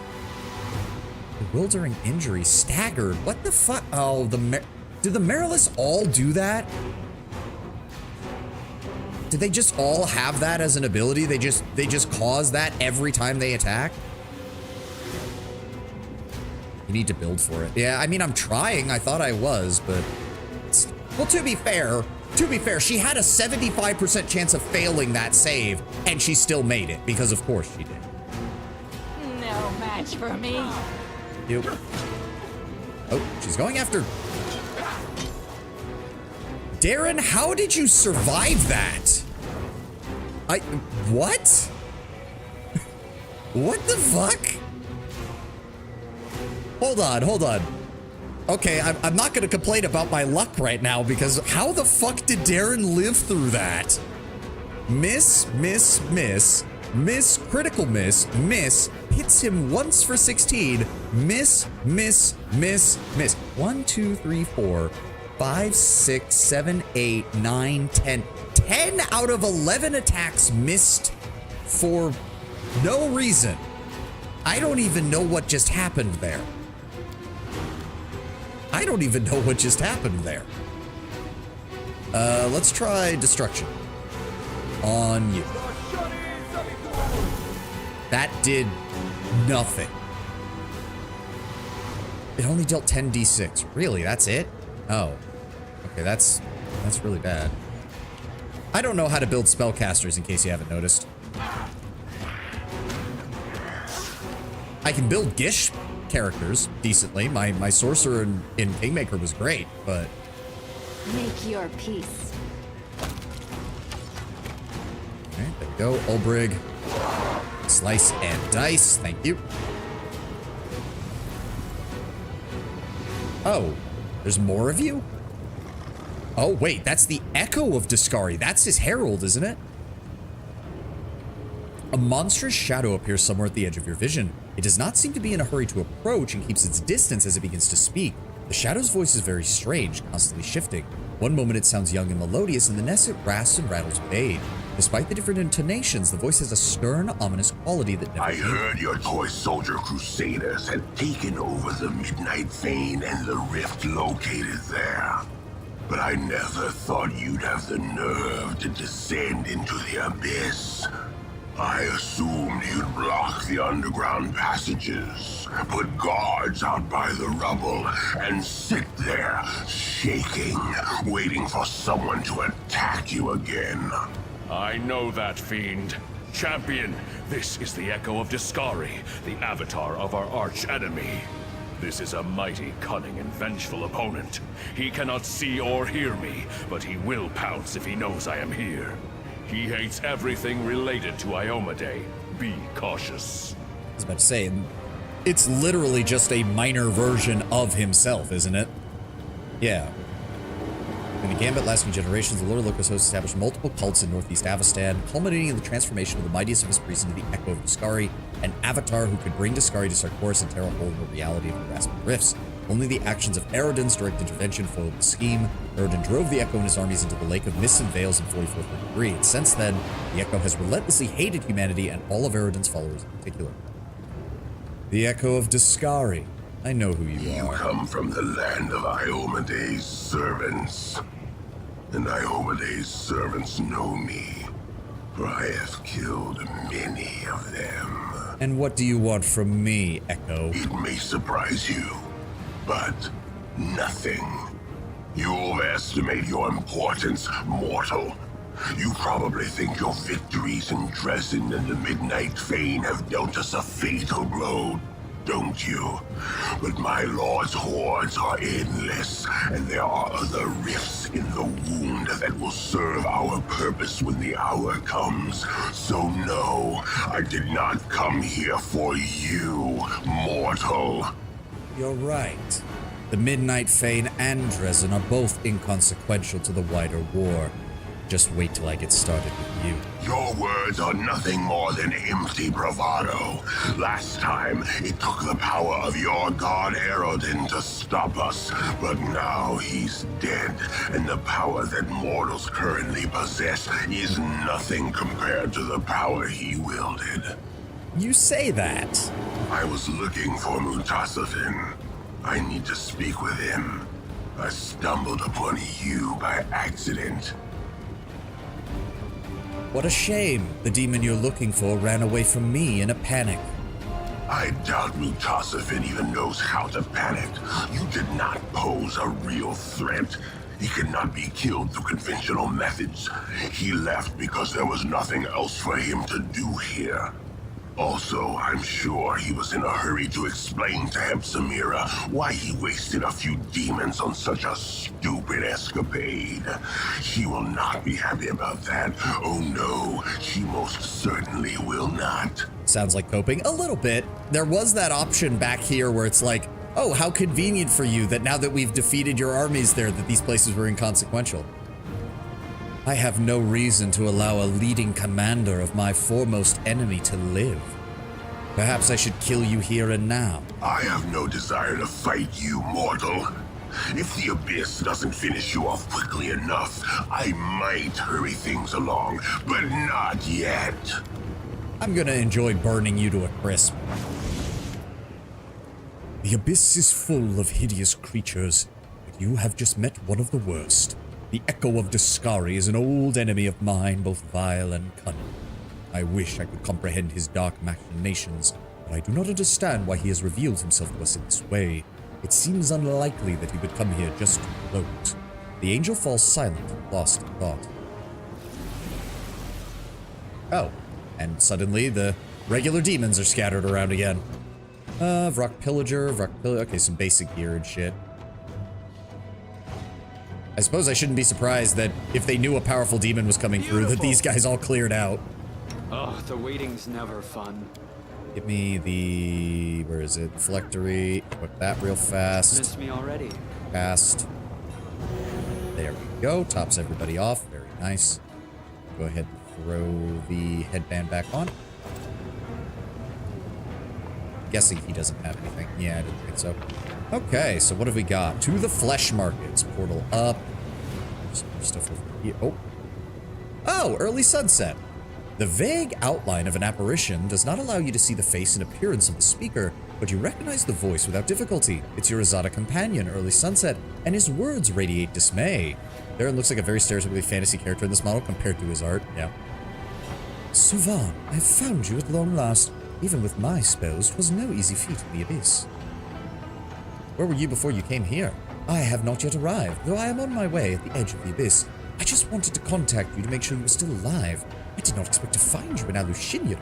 Bewildering injury. Staggered. What the fuck? Oh, do the Mariliths all do that? Did they just all have that as an ability? They just cause that every time they attack? You need to build for it. Yeah, I mean, I'm trying. I thought I was, but... Well, to be fair, she had a 75% chance of failing that save, and she still made it, because of course she did.
No match for me.
Yep. Oh, she's going after... Darren, how did you survive that? What? What the fuck? Hold on. Okay, I'm not gonna complain about my luck right now, because how the fuck did Darren live through that? Miss, critical miss, hits him once for 16, miss. 1, 2, 3, 4, 5, 6, 7, 8, 9, 10. 10 out of 11 attacks missed for no reason. I don't even know what just happened there. Let's try destruction. On you. That did nothing. It only dealt 10d6. Really? That's it? Oh. Okay, that's really bad. I don't know how to build spellcasters, in case you haven't noticed. I can build Gish characters decently. My sorcerer in Kingmaker was great, but...
Make your peace.
Alright, there we go. Ulbrig. Slice and dice. Thank you. Oh, there's more of you? Oh, wait, that's the Echo of Discari. That's his herald, isn't it? A monstrous shadow appears somewhere at the edge of your vision. It does not seem to be in a hurry to approach and keeps its distance as it begins to speak. The shadow's voice is very strange, constantly shifting. One moment it sounds young and melodious, and the next it rasps and rattles with aid. Despite the different intonations, the voice has a stern, ominous quality that never
I
changes.
heard your toy soldier crusaders had taken over the Midnight Fane and the rift located there. But I never thought you'd have the nerve to descend into the abyss. I assumed you'd block the underground passages, put guards out by the rubble, and sit there, shaking, waiting for someone to attack you again.
I know that, fiend. Champion, this is the Echo of Discari, the avatar of our arch-enemy. This is a mighty, cunning, and vengeful opponent. He cannot see or hear me, but he will pounce if he knows I am here. He hates everything related to Iomedae. Be cautious.
I was about to say, it's literally just a minor version of himself, isn't it? Yeah. In the gambit lasting generations, the Lord Locust host established multiple cults in northeast Avestan, culminating in the transformation of the mightiest of his priests into the Echo of Discari, an avatar who could bring Discari to Sarkoris and tear a hole in the reality of the grasping rifts. Only the actions of Eredin's direct intervention foiled the scheme. Eredin drove the Echo and his armies into the Lake of Mists and Veils in 4433, and since then, the Echo has relentlessly hated humanity and all of Eredin's followers in particular. The Echo of Discari. I know who you
You
are.
come from the land of Iomedae's servants. And Iomedae's servants know me, for I have killed many of them.
And what do you want from me, Echo?
It may surprise you, but nothing. You overestimate your importance, mortal. You probably think your victories in Dresden and the Midnight Fane have dealt us a fatal blow, don't you? But my lord's hordes are endless, and there are other rifts in the wound that will serve our purpose when the hour comes. So no, I did not come here for you, mortal.
You're right. The Midnight Fane and Dresden are both inconsequential to the wider war. Just wait till I get started with you.
Your words are nothing more than empty bravado. Last time, it took the power of your god Eredin to stop us, but now he's dead, and the power that mortals currently possess is nothing compared to the power he wielded.
You say that.
I was looking for Mutasafin. I need to speak with him. I stumbled upon you by accident.
What a shame. The demon you're looking for ran away from me in a panic.
I doubt Mutasafin even knows how to panic. You did not pose a real threat. He cannot be killed through conventional methods. He left because there was nothing else for him to do here. Also, I'm sure he was in a hurry to explain to Hepsamira why he wasted a few demons on such a stupid escapade. She will not be happy about that. Oh no, she most certainly will not.
Sounds like coping a little bit. There was that option back here where it's like, oh, how convenient for you that now that we've defeated your armies there, that these places were inconsequential. I have no reason to allow a leading commander of my foremost enemy to live. Perhaps I should kill you here and now.
I have no desire to fight you, mortal. If the Abyss doesn't finish you off quickly enough, I might hurry things along, but not yet.
I'm gonna enjoy burning you to a crisp. The Abyss is full of hideous creatures, but you have just met one of the worst. The echo of Discari is an old enemy of mine, both vile and cunning. I wish I could comprehend his dark machinations, but I do not understand why he has revealed himself to us in this way. It seems unlikely that he would come here just to gloat. The angel falls silent, lost in thought. Oh, and suddenly the regular demons are scattered around again. Vrak Pillager, okay, some basic gear and shit. I suppose I shouldn't be surprised that if they knew a powerful demon was coming through, that these guys all cleared out.
Oh, the waiting's never fun.
Give me the... where is it? Phylactery. Equip that real fast.
Missed me already.
Fast. There we go. Tops everybody off. Very nice. Go ahead and throw the headband back on. Guessing he doesn't have anything. Yeah, I didn't think so. Okay, so what have we got? To the flesh markets. Portal up. Some more stuff over here. Oh, early sunset. The vague outline of an apparition does not allow you to see the face and appearance of the speaker, but you recognize the voice without difficulty. It's your Azada companion, Early Sunset, and his words radiate dismay. Darren looks like a very stereotypically fantasy character in this model compared to his art. Yeah. Suvan, I have found you at long last. Even with my spells, 'twas no easy feat in the abyss. Where were you before you came here? I have not yet arrived, though I am on my way at the edge of the abyss. I just wanted to contact you to make sure you were still alive. I did not expect to find you in Alushinia.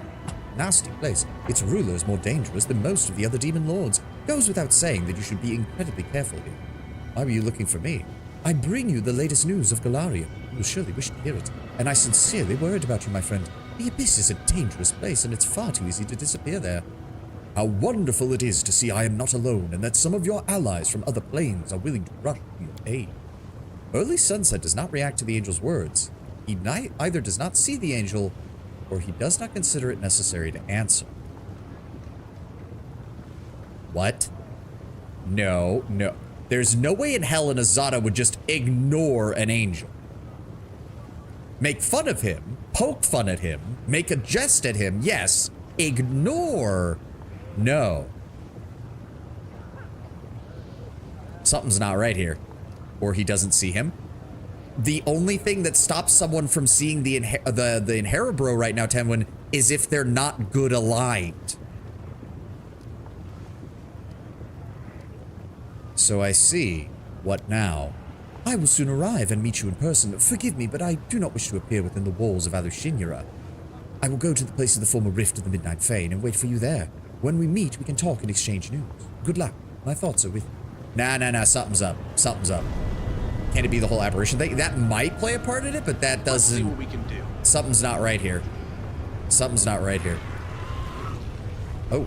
Nasty place. Its ruler is more dangerous than most of the other demon lords. Goes without saying that you should be incredibly careful here. Why were you looking for me? I bring you the latest news of Galarian. You will surely wish to hear it. And I sincerely worried about you, my friend. The abyss is a dangerous place, and it's far too easy to disappear there. How wonderful it is to see I am not alone, and that some of your allies from other planes are willing to rush to your aid. Early Sunset does not react to the angel's words. He either does not see the angel, or he does not consider it necessary to answer. What? No. There's no way in hell an Azada would just ignore an angel. Make fun of him, poke fun at him, make a jest at him, yes. Ignore, no. Something's not right here. Or he doesn't see him. The only thing that stops someone from seeing the Inheribro right now, Tenwin, is if they're not good aligned. So I see. What now? I will soon arrive and meet you in person. Forgive me, but I do not wish to appear within the walls of Alushinia. I will go to the place of the former rift of the Midnight Fane and wait for you there. When we meet, we can talk and exchange news. Good luck. My thoughts are with you. Nah. Something's up. Something's up. Can it be the whole apparition thing? That might play a part in it, but that doesn't...
Let's see what we can do.
Something's not right here. Something's not right here. Oh,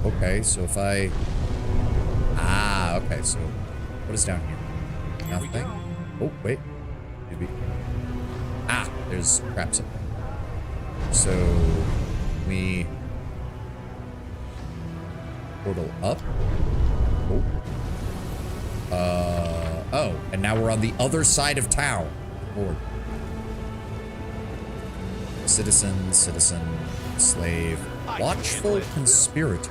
okay, so if I... Ah, okay, so what is down here? Nothing. Oh, wait. Maybe. Ah, there's traps up there. So, we... Portal up. Oh, and now we're on the other side of town. Lord. Citizen, slave, watchful conspirator,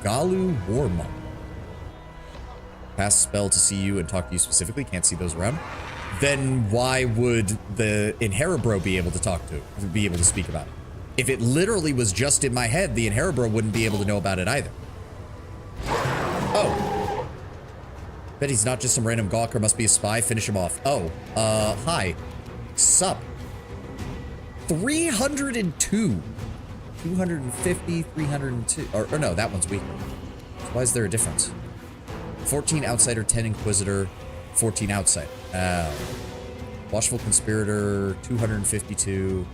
Galu Warmonk. Cast spell to see you and talk to you specifically. Can't see those around. Then why would the Inheribro be able to speak about it? If it literally was just in my head, the Inheribro wouldn't be able to know about it either. Oh. Bet he's not just some random gawker, must be a spy. Finish him off. Oh, hi. Sup. 302. 250, 302. Or no, that one's weaker. So why is there a difference? 14 outsider, 10 inquisitor, 14 outsider. Watchful conspirator, 252.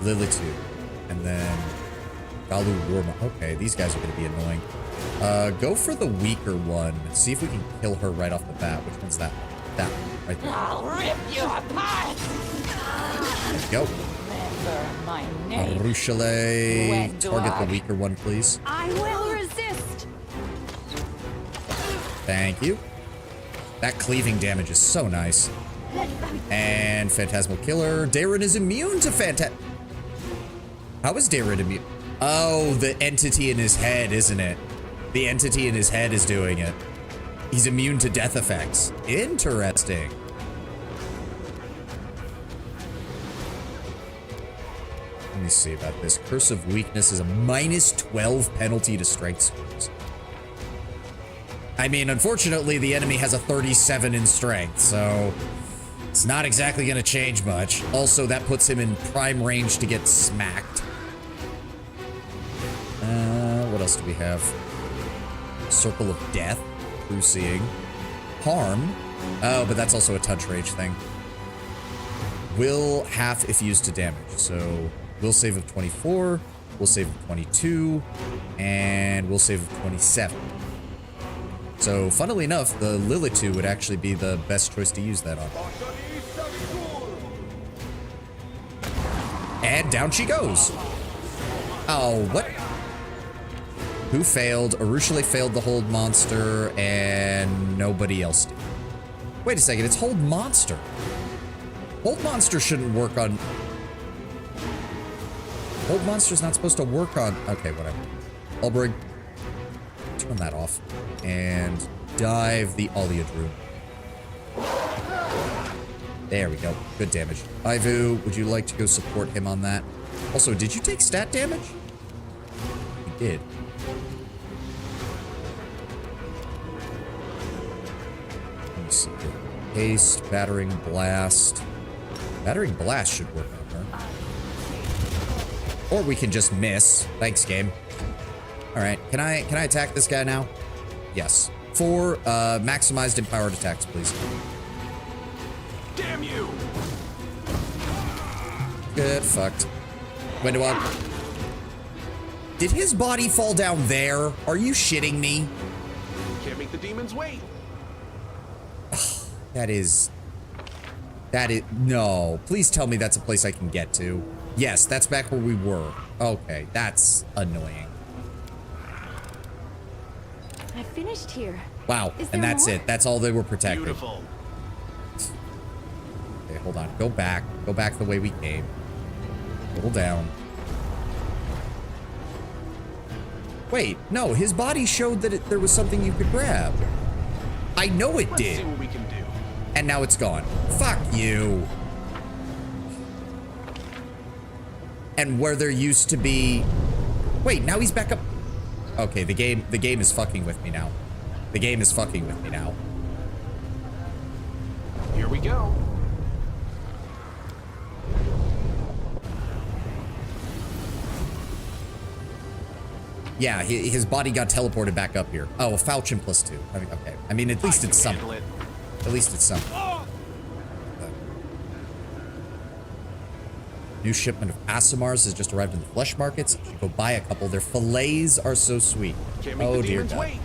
Lily 2. And then Galu Rorma. Okay, these guys are going to be annoying. Go for the weaker one. See if we can kill her right off the bat. Which one's that? That one, right there.
I'll rip you apart.
There we go.
Remember my name.
Rushale. Target the weaker one, please.
I will resist.
Thank you. That cleaving damage is so nice. And Phantasmal Killer. Darren is immune to How is Darren immune? Oh, the entity in his head, isn't it? The entity in his head is doing it. He's immune to death effects. Interesting. Let me see about this. Curse of Weakness is a -12 penalty to strength scores. I mean, unfortunately, the enemy has a 37 in strength, so it's not exactly going to change much. Also, that puts him in prime range to get smacked. What else do we have? Circle of Death. Through Seeing. Harm. Oh, but that's also a touch rage thing. Will half if used to damage. So, will save of 24. Will save of 22. And will save of 27. So, funnily enough, the Lilitu would actually be the best choice to use that on. And down she goes. Oh, what? Who failed? Arushale failed the hold monster, and nobody else did. Wait a second, it's hold monster. Hold monster shouldn't work on... Hold monster's not supposed to work on... Okay, whatever. Ulbrig, turn that off. And dive the Oleodru. There we go. Good damage. Ivu, would you like to go support him on that? Also, did you take stat damage? You did. Let me see. Haste, Battering Blast. Battering Blast should work on her. Or we can just miss. Thanks, game. Alright, can I attack this guy now? Yes. 4 maximized empowered attacks, please.
Damn you!
Get fucked. Wendoog. Did his body fall down there? Are you shitting me?
Can't make the demons wait.
That is... No. Please tell me that's a place I can get to. Yes, that's back where we were. Okay, that's annoying.
I finished here.
Wow,
Is
and
there
that's
more?
it. That's all they were protecting.
Beautiful.
Okay, hold on. Go back. Go back the way we came. Hold down. Wait, no, his body showed that there was something you could grab. I know it
Let's
did.
see what we can do.
And now it's gone. Fuck you. And where there used to be... Wait, now he's back up. Okay, the game is fucking with me now. The game is fucking with me now.
Here we go.
Yeah, his body got teleported back up here. Oh, a falchion +2. I mean, okay. I mean, at least it's something.
Handle it.
At least it's something. New shipment of Asimars has just arrived in the flesh markets. Should go buy a couple. Their fillets are so sweet.
Can't make
Oh
the
dear
demons
God.
wait.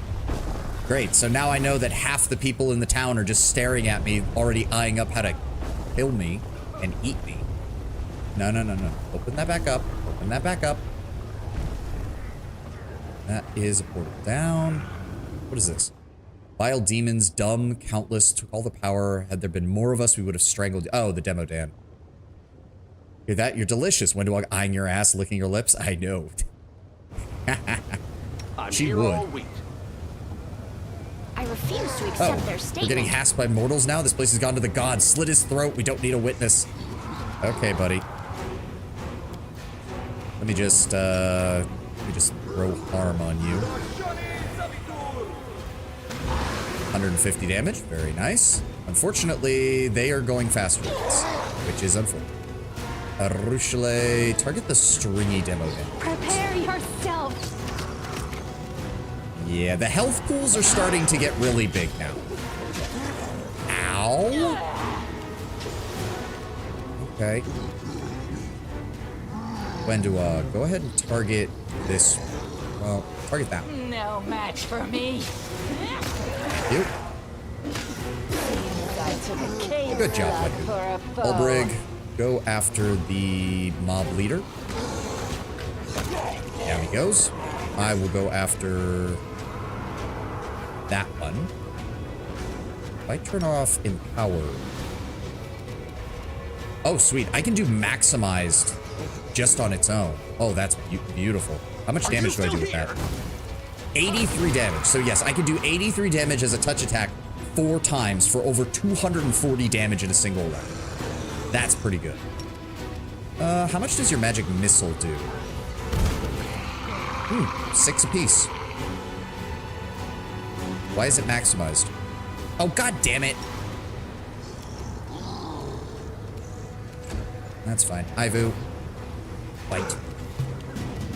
Great. So now I know that half the people in the town are just staring at me, already eyeing up how to kill me and eat me. No, no, no, no. Open that back up. Open that back up. That is a portal down. What is this? Vile demons, dumb, countless, took all the power. Had there been more of us, we would have strangled. Oh, the demo Dan. Hear that? You're delicious. Wendoog eyeing your ass, licking your lips. I know.
I'm
She
here
would.
all week.
I refuse to
Oh,
accept their
we're
statement.
getting hassed by mortals now? This place has gone to the gods. Slit his throat. We don't need a witness. Okay, buddy. Let me just throw harm on you. 150 damage. Very nice. Unfortunately, they are going faster than us, which is unfortunate. Arushale, target the stringy demo then.
Prepare yourself.
Yeah, the health pools are starting to get really big now. Ow. Okay. Wendoog, go ahead and target this. Well, target that one.
No match for me.
Thank you.
I took a cave
Good job,
blood
Wendoog.
for a foe.
Ulbrig, go after the mob leader. Down he goes. I will go after that one. If I turn off Empower. Oh, sweet. I can do maximized just on its own. Oh, that's beautiful. How much damage do I do with that? 83 damage. So yes, I can do 83 damage as a touch attack 4 times for over 240 damage in a single round. That's pretty good. How much does your magic missile do? 6 apiece. Why is it maximized? Oh, god damn it. That's fine. Ivu. Fight.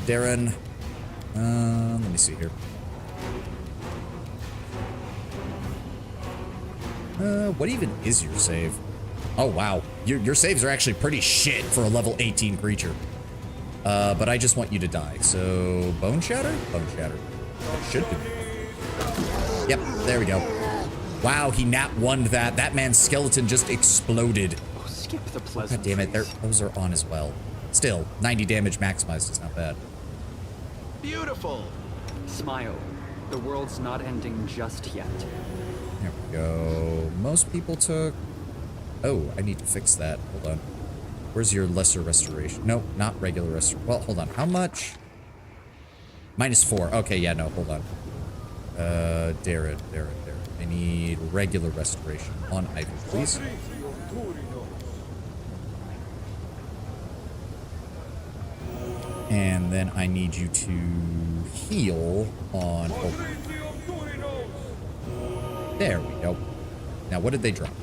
Darren. Let me see here. What even is your save? Oh, wow. Your saves are actually pretty shit for a level 18 creature. But I just want you to die. So, Bone Shatter? Bone Shatter. Should be. Yep, there we go. Wow, he nat 1'd that. That man's skeleton just exploded.
Oh, skip the pleasant.
God damn it, those are on as well. Still, 90 damage maximized is not bad.
Beautiful.
Smile. The world's not ending just yet.
There we go. Most people took... Oh, I need to fix that. Hold on. Where's your lesser restoration? No, not regular restoration. Well, hold on. How much? -4. Okay, yeah, no, hold on. Darren. I need regular restoration on Ivy, please. And then I need you to heal on... Oh. There we go. Now, what did they drop?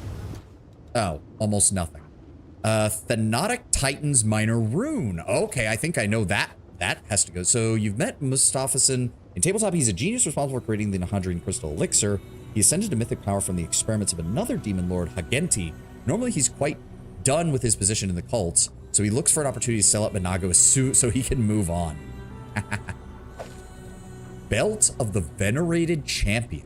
Oh, almost nothing. Thanatic Titan's Minor Rune. Okay, I think I know that. That has to go. So you've met Mustafa'son. In Tabletop, he's a genius responsible for creating the Nahadrian Crystal Elixir. He ascended to mythic power from the experiments of another demon lord, Hagenti. Normally, he's quite done with his position in the cults, so he looks for an opportunity to sell out Minago so he can move on. Belt of the Venerated Champion.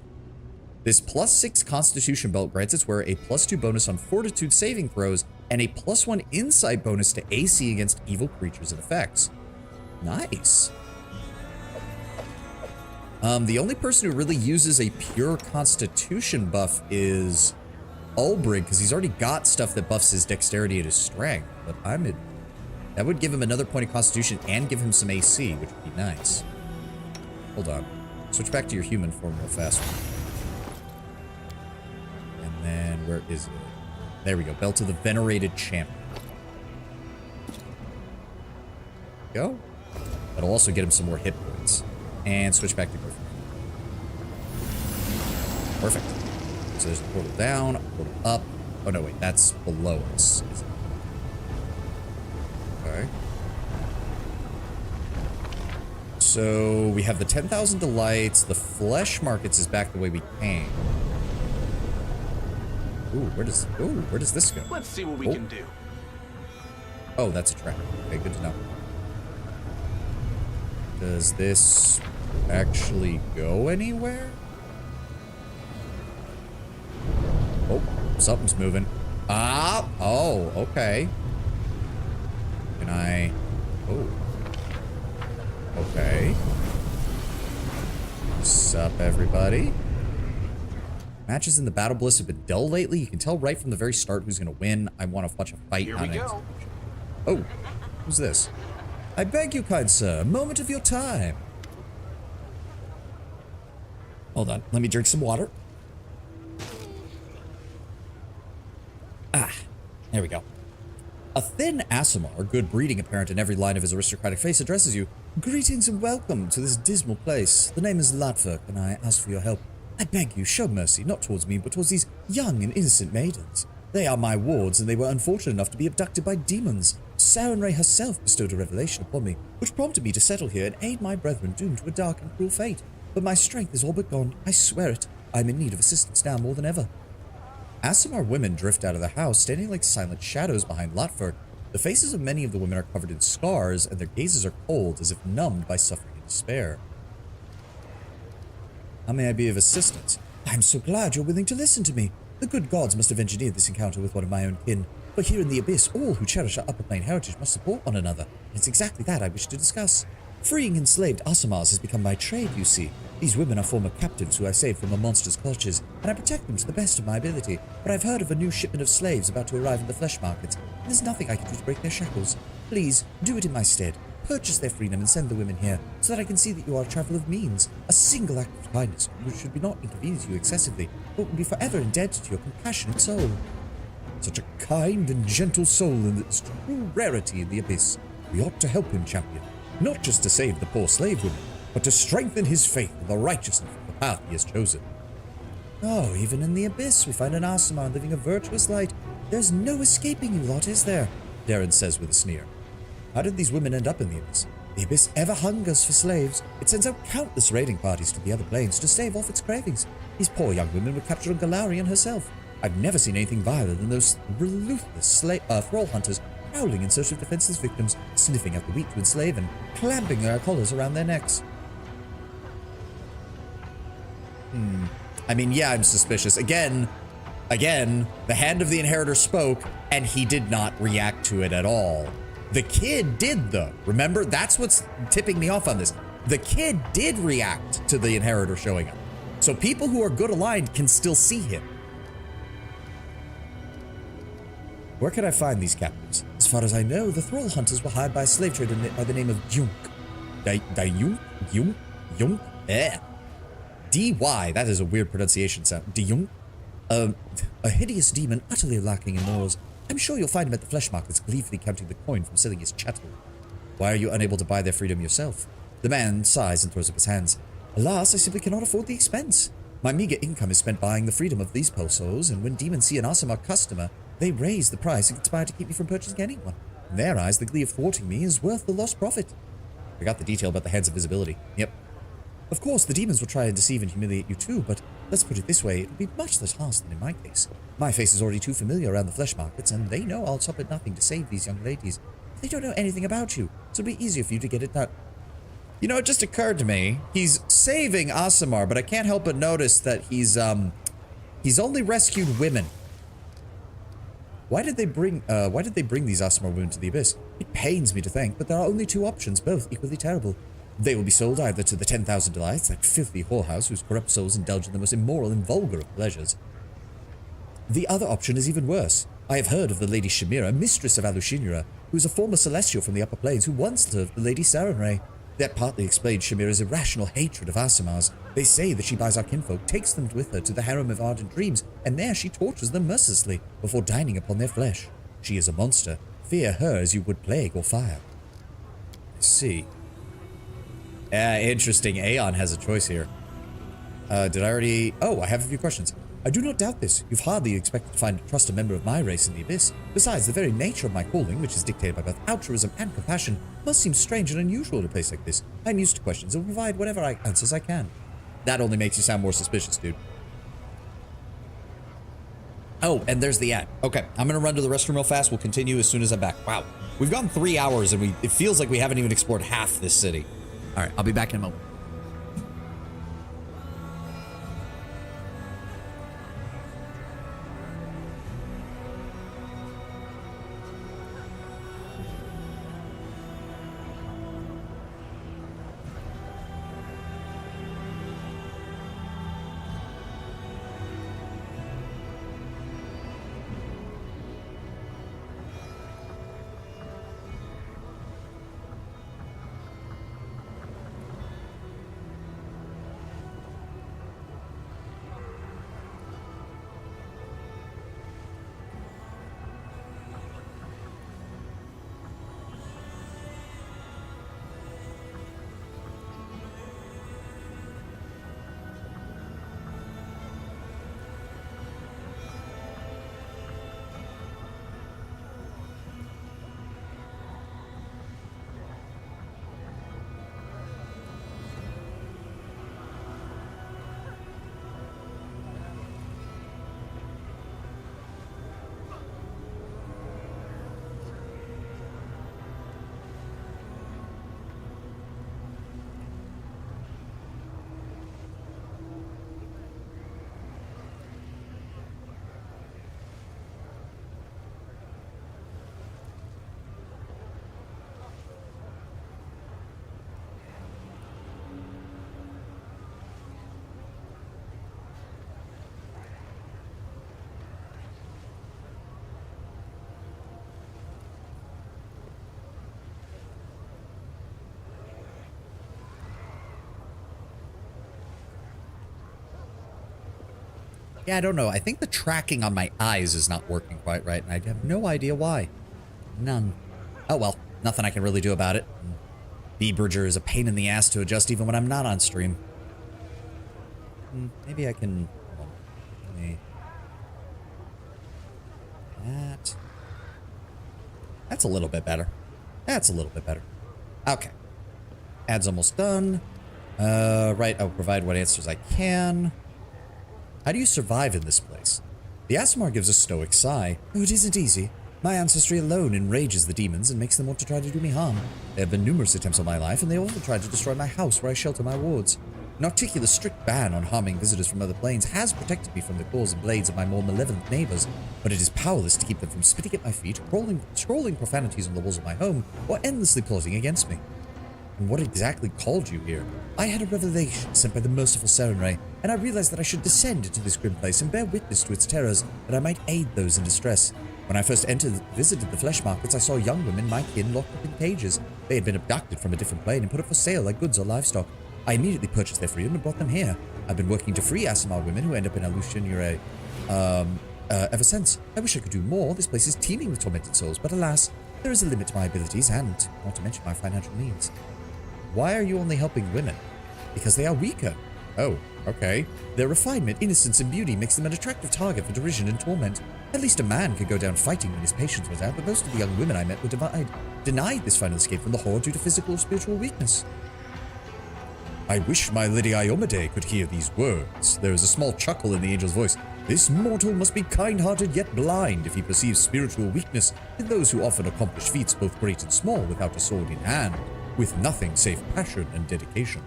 This +6 Constitution belt grants its wearer a +2 bonus on Fortitude saving throws and a +1 insight bonus to AC against evil creatures and effects. Nice. The only person who really uses a pure Constitution buff is Ulbrig, because he's already got stuff that buffs his dexterity and his strength. But that would give him another point of Constitution and give him some AC, which would be nice. Hold on. Switch back to your human form real fast. And then, where is it? There we go. Belt of the Venerated Champion. Go. That'll also get him some more hit points. And switch back to Griffin. Perfect. So there's a portal down, a portal up. Oh no, wait, that's below us. Okay. So we have the 10,000 delights. The flesh markets is back the way we came. Ooh, where does this go?
Let's see what we can do.
Oh, that's a trap. Okay, good to know. Does this actually go anywhere? Oh, something's moving. Ah, oh, okay. Can I... Oh. Okay. What's up, everybody? Matches in the Battle Bliss have been dull lately. You can tell right from the very start who's going to win. I want to watch a fight.
Here we go.
Oh, who's this? I beg you, kind sir, a moment of your time. Hold on, let me drink some water. Ah, there we go. A thin Aasimar, good breeding apparent in every line of his aristocratic face, addresses you. Greetings and welcome to this dismal place. The name is Latverk, and I ask for your help. I beg you, show mercy, not towards me, but towards these young and innocent maidens. They are my wards, and they were unfortunate enough to be abducted by demons. Sarenrae herself bestowed a revelation upon me, which prompted me to settle here and aid my brethren doomed to a dark and cruel fate. But my strength is all but gone, I swear it. I am in need of assistance now more than ever. Aasimar women drift out of the house, standing like silent shadows behind Latverk. The faces of many of the women are covered in scars, and their gazes are cold, as if numbed by suffering and despair. How may I be of assistance? I am so glad you're willing to listen to me. The good gods must have engineered this encounter with one of my own kin. For here in the Abyss, all who cherish our upper plane heritage must support one another. And it's exactly that I wish to discuss. Freeing enslaved Aasimars has become my trade, you see. These women are former captives who I saved from a monster's clutches, and I protect them to the best of my ability. But I've heard of a new shipment of slaves about to arrive in the flesh markets, and there's nothing I can do to break their shackles. Please, do it in my stead. purchase their freedom and send the women here, so that I can see that you are a traveler of means. A single act of kindness, which should be not inconvenience you excessively, but will be forever indebted to your compassionate soul. Such a kind and gentle soul and its true rarity in the abyss. We ought to help him, champion, not just to save the poor slave women, but to strengthen his faith in the righteousness of the path he has chosen. Oh, even in the abyss we find an Aasimar living a virtuous life. There's no escaping you lot, is there? Darren says with a sneer. How did these women end up in the abyss? The abyss ever hungers for slaves. It sends out countless raiding parties to the other planes to stave off its cravings. These poor young women were captured on Galarian herself. I've never seen anything viler than those ruthless thrall hunters prowling in search of defenseless victims, sniffing out the weak to enslave and clamping their collars around their necks. I mean, yeah, I'm suspicious. Again, the hand of the inheritor spoke, and he did not react to it at all. The kid did, though. Remember? That's what's tipping me off on this. The kid did react to the inheritor showing up. So people who are good aligned can still see him. Where can I find these captives? As far as I know, the thrall hunters were hired by a slave trader by the name of Gyunk. Gyunk? D-Y, that is a weird pronunciation sound. Gyunk? A hideous demon utterly lacking in morals. I'm sure you'll find him at the flesh markets gleefully counting the coin from selling his chattel. Why are you unable to buy their freedom yourself? The man sighs and throws up his hands. Alas, I simply cannot afford the expense. My meager income is spent buying the freedom of these poor souls, and when demons see an Aasimar customer, they raise the price and conspire to keep me from purchasing anyone. In their eyes, the glee of thwarting me is worth the lost profit. I got the detail about the Hands of Visibility. Yep. Of course, the demons will try and deceive and humiliate you too, but let's put it this way, it would be much less harsh than in my case. My face is already too familiar around the flesh markets, and they know I'll stop at nothing to save these young ladies. They don't know anything about you, so it'll be easier for you to get it done. You know, it just occurred to me, he's saving Aasimar, but I can't help but notice that he's only rescued women. Why did they bring these Aasimar women to the abyss? It pains me to think, but there are only two options, both equally terrible. They will be sold either to the 10,000 Delights, that filthy whorehouse whose corrupt souls indulge in the most immoral and vulgar of pleasures. The other option is even worse. I have heard of the Lady Shamira, mistress of Alushinura, who is a former celestial from the upper planes who once served the Lady Sarenrae. That partly explains Shamira's irrational hatred of Aasimars. They say that she buys our kinfolk, takes them with her to the harem of ardent dreams, and there she tortures them mercilessly before dining upon their flesh. She is a monster. Fear her as you would plague or fire. I see. Interesting. Aeon has a choice here. Did I already... Oh, I have a few questions. I do not doubt this. You've hardly expected to trust a member of my race in the abyss. Besides, the very nature of my calling, which is dictated by both altruism and compassion, must seem strange and unusual in a place like this. I'm used to questions and will provide whatever answers I can. That only makes you sound more suspicious, dude. Oh, and there's the ad. Okay, I'm gonna run to the restroom real fast. We'll continue as soon as I'm back. Wow, we've gone 3 hours and it feels like we haven't even explored half this city. All right, I'll be back in a moment. Yeah, I don't know. I think the tracking on my eyes is not working quite right, and I have no idea why. None. Oh well, nothing I can really do about it. B-Bridger is a pain in the ass to adjust even when I'm not on stream. Maybe I can... hold on. Let me... That's a little bit better. That's a little bit better. Okay. Ad's almost done. Right, I'll provide what answers I can. How do you survive in this place? The Aasimar gives a stoic sigh. Oh, it isn't easy. My ancestry alone enrages the demons and makes them want to try to do me harm. There have been numerous attempts on my life, and they also tried to destroy my house where I shelter my wards. An articulate strict ban on harming visitors from other planes has protected me from the claws and blades of my more malevolent neighbors, but it is powerless to keep them from spitting at my feet, scrolling profanities on the walls of my home, or endlessly plotting against me. And what exactly called you here? I had a revelation sent by the merciful Serenray, and I realized that I should descend into this grim place and bear witness to its terrors, that I might aid those in distress. When I first visited the flesh markets, I saw young women, my kin, locked up in cages. They had been abducted from a different plane and put up for sale like goods or livestock. I immediately purchased their freedom and brought them here. I've been working to free Aasimar women who end up in Alushinure ever since. I wish I could do more. This place is teeming with tormented souls, but alas, there is a limit to my abilities and, not to mention, my financial means. Why are you only helping women? Because they are weaker. Oh, okay. Their refinement, innocence, and beauty makes them an attractive target for derision and torment. At least a man could go down fighting when his patience was out, but most of the young women I met were denied this final escape from the horde due to physical or spiritual weakness. I wish my Lady Iomade could hear these words. There is a small chuckle in the angel's voice. This mortal must be kind-hearted yet blind if he perceives spiritual weakness in those who often accomplish feats both great and small without a sword in hand, with nothing save passion and dedication.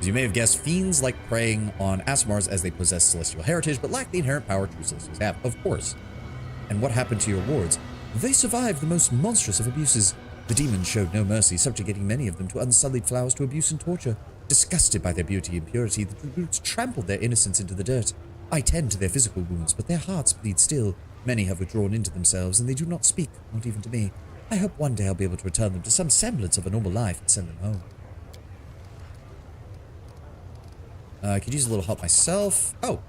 As you may have guessed, fiends like preying on Aasimars as they possess celestial heritage, but lack the inherent power true celestials have, of course. And what happened to your wards? They survived the most monstrous of abuses. The demons showed no mercy, subjugating many of them to unsullied flowers to abuse and torture. Disgusted by their beauty and purity, the roots trampled their innocence into the dirt. I tend to their physical wounds, but their hearts bleed still. Many have withdrawn into themselves, and they do not speak, not even to me. I hope one day I'll be able to return them to some semblance of a normal life and send them home. I could use a little help myself. Oh,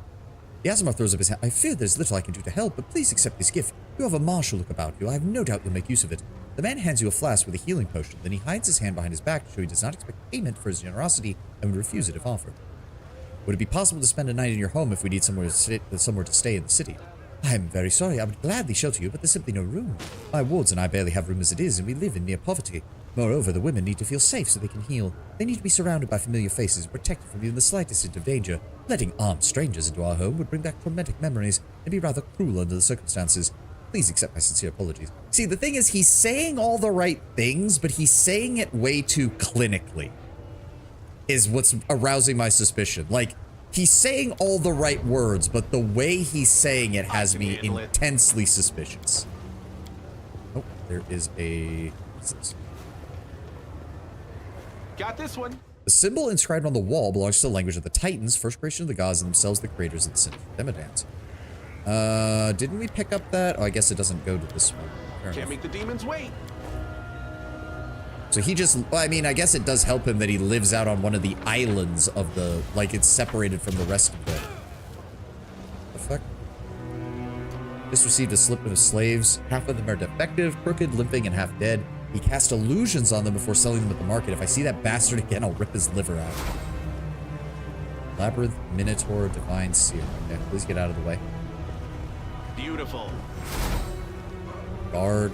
the Aasimar throws up his hand. I fear there's little I can do to help, but please accept this gift. You have a martial look about you. I have no doubt you'll make use of it. The man hands you a flask with a healing potion, then he hides his hand behind his back to show he does not expect payment for his generosity and would refuse it if offered. Would it be possible to spend a night in your home if we need somewhere to stay in the city? I am very sorry. I would gladly shelter you, but there's simply no room. My wards and I barely have room as it is, and we live in near poverty. Moreover, the women need to feel safe so they can heal. They need to be surrounded by familiar faces and protected from even the slightest hint of danger. Letting armed strangers into our home would bring back traumatic memories and be rather cruel under the circumstances. Please accept my sincere apologies. See, the thing is, he's saying all the right things, but he's saying it way too clinically, is what's arousing my suspicion. Like, he's saying all the right words, but the way he's saying it has me intensely suspicious. Oh, there is a... What's this?
Got this one.
The symbol inscribed on the wall belongs to the language of the Titans, first creation of the gods, and themselves the creators of the sinister Demodans. Didn't we pick up that? Oh, I guess it doesn't go to this one. Fair
Can't
enough.
make the demons wait.
So he just, well, I mean, I guess it does help him that he lives out on one of the islands of the, like, it's separated from the rest of the fuck? Just received a slip of slaves. Half of them are defective, crooked, limping, and half dead. He cast illusions on them before selling them at the market. If I see that bastard again, I'll rip his liver out. Labyrinth, Minotaur, Divine Seer. Okay, please get out of the way.
Beautiful.
Guard.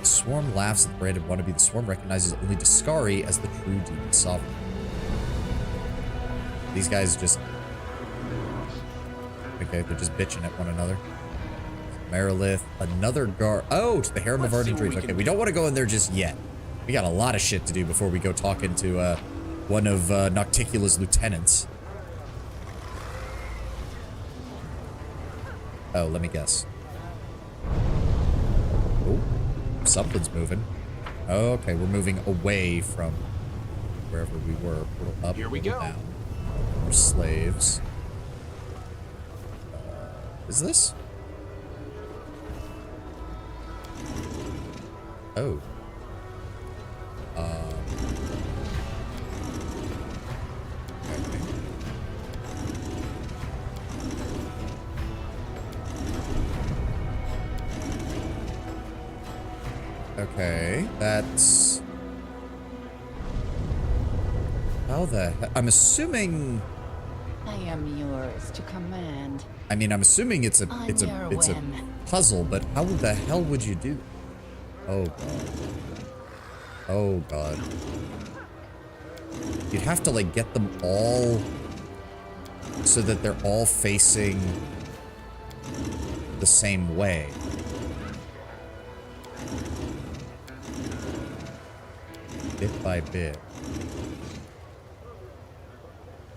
Swarm laughs at the branded wannabe. The swarm recognizes only Discari as the true demon sovereign. These guys just... Okay, they're just bitching at one another. Marilith, another guard. Oh, to the Harem of Ardent Dreams. Okay, we don't want to go in there just yet. We got a lot of shit to do before we go talking to one of Nocticula's lieutenants. Oh, let me guess. Oh, something's moving. Oh, okay, we're moving away from wherever we were. Portal up,
Here we
portal
go.
down. More slaves. Is this? Oh. Okay. Okay, that's... How the heck? I'm assuming...
I am yours to command.
I mean, I'm assuming it's a
whim.
puzzle, but how the hell would you do? Oh god. Oh god. You'd have to like get them all so that they're all facing the same way. Bit by bit.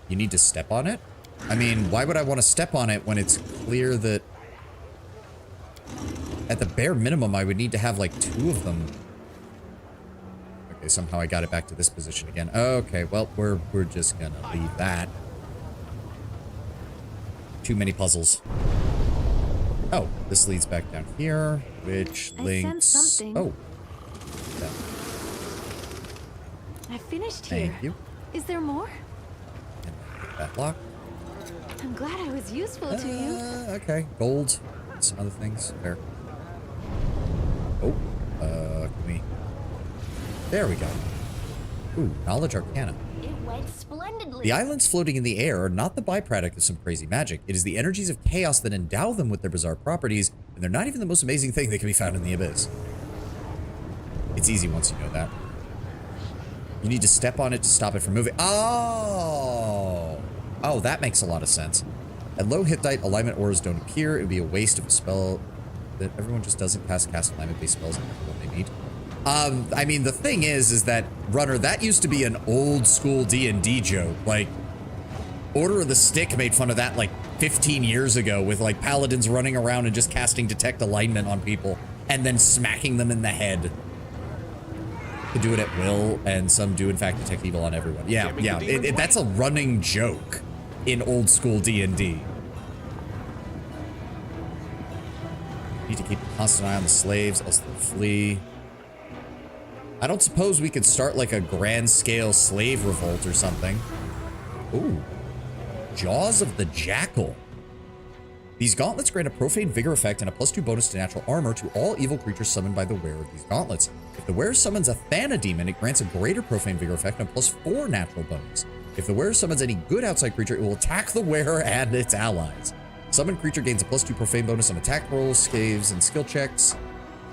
You need to step on it? I mean, why would I want to step on it when it's clear that at the bare minimum I would need to have like 2 of them? Okay, somehow I got it back to this position again. Okay, well, we're just gonna leave that. Too many puzzles. Oh, this leads back down here, which links...
sense something.
Oh.
I finished here.
Thank you.
Is there more?
And that lock.
I'm glad I was useful to you.
Okay, gold. Some other things. There. Oh, can we... There we go. Ooh, Knowledge Arcana.
It went splendidly.
The islands floating in the air are not the byproduct of some crazy magic. It is the energies of chaos that endow them with their bizarre properties, and they're not even the most amazing thing that can be found in the abyss. It's easy once you know that. You need to step on it to stop it from moving. Oh! Oh, that makes a lot of sense. At low hit die, alignment auras don't appear. It would be a waste of a spell that everyone just doesn't cast alignment-based spells when they meet. I mean, the thing is that, Runner, that used to be an old school D&D joke. Like, Order of the Stick made fun of that like 15 years ago with like paladins running around and just casting detect alignment on people and then smacking them in the head. To do it at will, and some do in fact detect evil on everyone. Yeah, yeah, that's a running joke in old school D&D. Need to keep a constant eye on the slaves, else they'll flee. I don't suppose we could start like a grand scale slave revolt or something. Ooh. Jaws of the Jackal. These gauntlets grant a profane vigor effect and a +2 bonus to natural armor to all evil creatures summoned by the wearer of these gauntlets. If the wearer summons a Thana demon, it grants a greater profane vigor effect and a +4 natural bonus. If the wearer summons any good outside creature, it will attack the wearer and its allies. Summoned creature gains a +2 profane bonus on attack rolls, saves, and skill checks.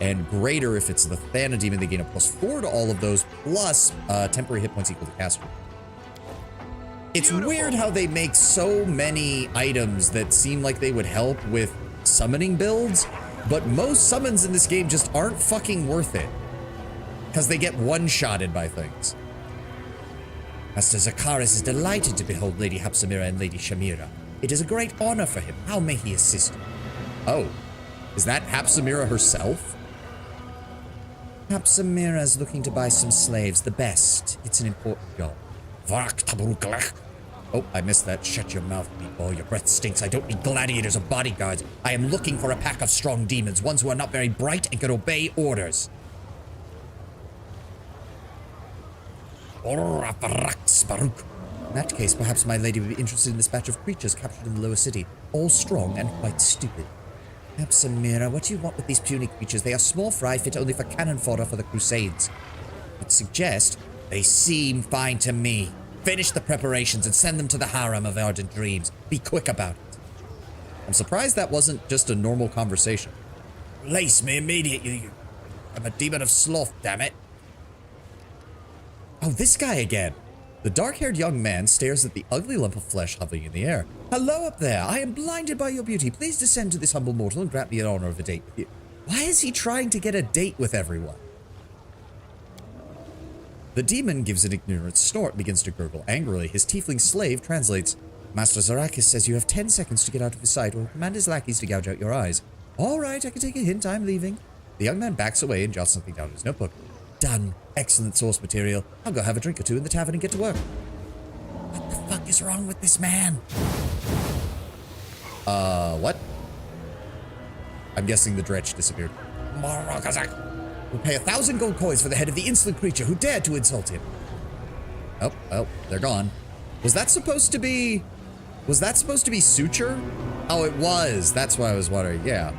And greater if it's the Thana demon, they gain a +4 to all of those, plus temporary hit points equal to caster. It's weird how they make so many items that seem like they would help with summoning builds, but most summons in this game just aren't fucking worth it. Because they get one-shotted by things. Master Zakaris is delighted to behold Lady Hapsamira and Lady Shamira. It is a great honor for him. How may he assist you? Oh, is that Hapsamira herself? Hapsamira is looking to buy some slaves, the best. It's an important job. Oh, I missed that. Shut your mouth, meatball. Your breath stinks. I don't need gladiators or bodyguards. I am looking for a pack of strong demons, ones who are not very bright and can obey orders. In that case, perhaps my lady would be interested in this batch of creatures captured in the lower city, all strong and quite stupid. Hapsamira, what do you want with these puny creatures? They are small fry, fit only for cannon fodder for the Crusades. I'd suggest they seem fine to me. Finish the preparations and send them to the harem of ardent dreams. Be quick about it. I'm surprised that wasn't just a normal conversation. Release me immediately. I'm a demon of sloth, damn it. Oh, this guy again. The dark-haired young man stares at the ugly lump of flesh hovering in the air. Hello up there. I am blinded by your beauty. Please descend to this humble mortal and grant me an honor of a date with you. Why is he trying to get a date with everyone? The demon gives an ignorant snort, begins to gurgle angrily. His tiefling slave translates. Master Zarakis says you have 10 seconds to get out of his sight or command his lackeys to gouge out your eyes. All right, I can take a hint. I'm leaving. The young man backs away and jots something down in his notebook. Done. Excellent source material. I'll go have a drink or two in the tavern and get to work. What the fuck is wrong with this man? What? I'm guessing the dretch disappeared. We'll pay 1,000 gold coins for the head of the insolent creature who dared to insult him. Oh, well, they're gone. Was that supposed to be suture? Oh, it was. That's why I was wondering. Yeah.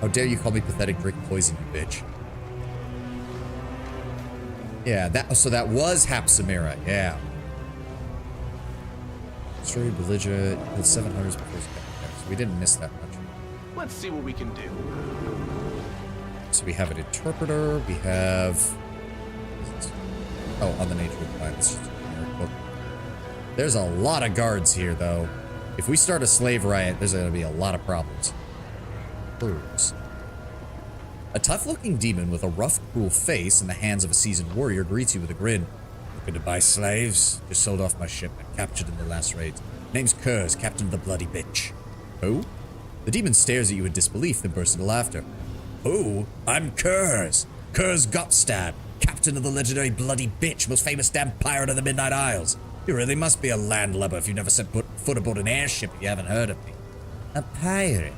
How dare you call me pathetic, drink poison, you bitch. Yeah, so that was Hapsamira, yeah. Destroyed belligerent, killed 700 before his so we didn't miss that much.
Let's see what we can do.
So we have an interpreter, we have... Oh, on the nature of the planet. This is just a generic book. There's a lot of guards here, though. If we start a slave riot, there's going to be a lot of problems. Birds. A tough-looking demon with a rough, cruel face in the hands of a seasoned warrior greets you with a grin. Looking to buy slaves? Just sold off my ship and captured in the last raid. Name's Kurz, captain of the bloody bitch. Who? The demon stares at you in disbelief, then bursts into laughter. Who? I'm Kurz. Kurz Gottstab, captain of the legendary bloody bitch, most famous damn pirate of the Midnight Isles. You really must be a landlubber if you've never set foot aboard an airship if you haven't heard of me. A pirate?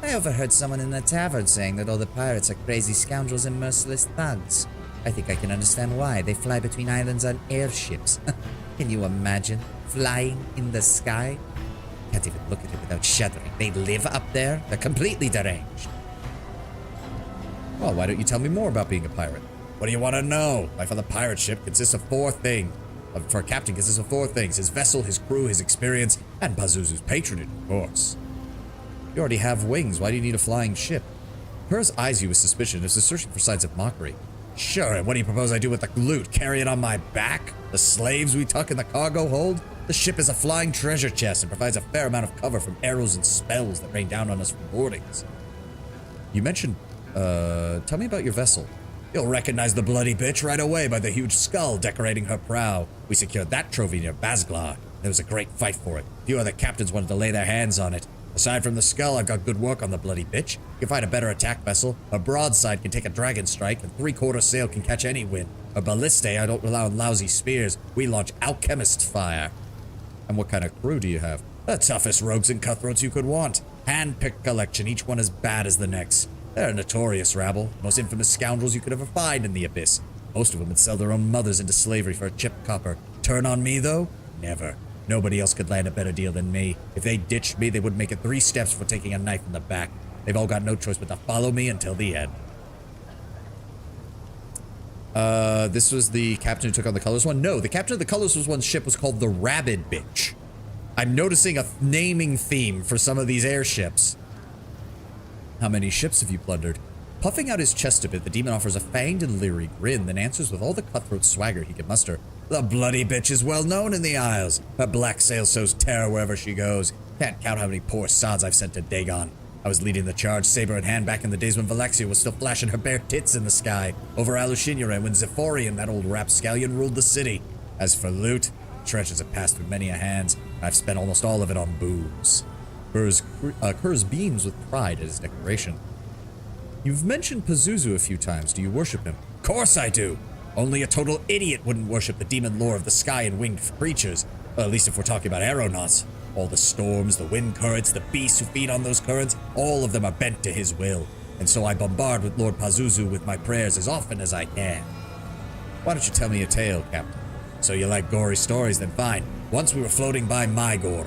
I overheard someone in the tavern saying that all the pirates are crazy scoundrels and merciless thugs. I think I can understand why. They fly between islands on airships. Can you imagine? Flying in the sky? Can't even look at it without shuddering. They live up there? They're completely deranged. Well, why don't you tell me more about being a pirate? What do you want to know? Life on the pirate ship consists of four things. For a captain consists of four things. His vessel, his crew, his experience, and Pazuzu's patronage, of course. You already have wings. Why do you need a flying ship? Kurz eyes you with suspicion as if searching for signs of mockery. Sure, and what do you propose I do with the loot? Carry it on my back? The slaves we tuck in the cargo hold? The ship is a flying treasure chest and provides a fair amount of cover from arrows and spells that rain down on us from boardings. You mentioned, tell me about your vessel. You'll recognize the bloody bitch right away by the huge skull decorating her prow. We secured that trophy near Bazglar. There was a great fight for it. Few other captains wanted to lay their hands on it. Aside from the skull, I've got good work on the bloody bitch. You can find a better attack vessel. A broadside can take a dragon strike, and three-quarter sail can catch any wind. A ballistae, I don't rely on lousy spears. We launch alchemist fire. And what kind of crew do you have? The toughest rogues and cutthroats you could want. Hand-picked collection, each one as bad as the next. They're a notorious rabble, most infamous scoundrels you could ever find in the Abyss. Most of them would sell their own mothers into slavery for a chipped copper. Turn on me, though? Never. Nobody else could land a better deal than me. If they ditched me, they wouldn't make it 3 steps for taking a knife in the back. They've all got no choice but to follow me until the end. This was the captain who took on the Colors one? No, the captain of the Colors one's ship was called the Rabid Bitch. I'm noticing a naming theme for some of these airships. How many ships have you plundered? Puffing out his chest a bit, the demon offers a fanged and leery grin, then answers with all the cutthroat swagger he can muster. The bloody bitch is well known in the Isles. Her black sail sows terror wherever she goes. Can't count how many poor sods I've sent to Dagon. I was leading the charge, saber in hand, back in the days when Valexia was still flashing her bare tits in the sky over Alushinia when Zephorian, that old rapscallion, ruled the city. As for loot, treasures have passed through many a hands. I've spent almost all of it on booze. Kurz beams with pride at his decoration. You've mentioned Pazuzu a few times. Do you worship him? Of course I do. Only a total idiot wouldn't worship the demon lore of the sky and winged creatures. Well, at least if we're talking about aeronauts. All the storms, the wind currents, the beasts who feed on those currents, all of them are bent to his will. And so I bombard with Lord Pazuzu with my prayers as often as I can. Why don't you tell me a tale, Captain? So you like gory stories? Then fine. Once we were floating by Mygor.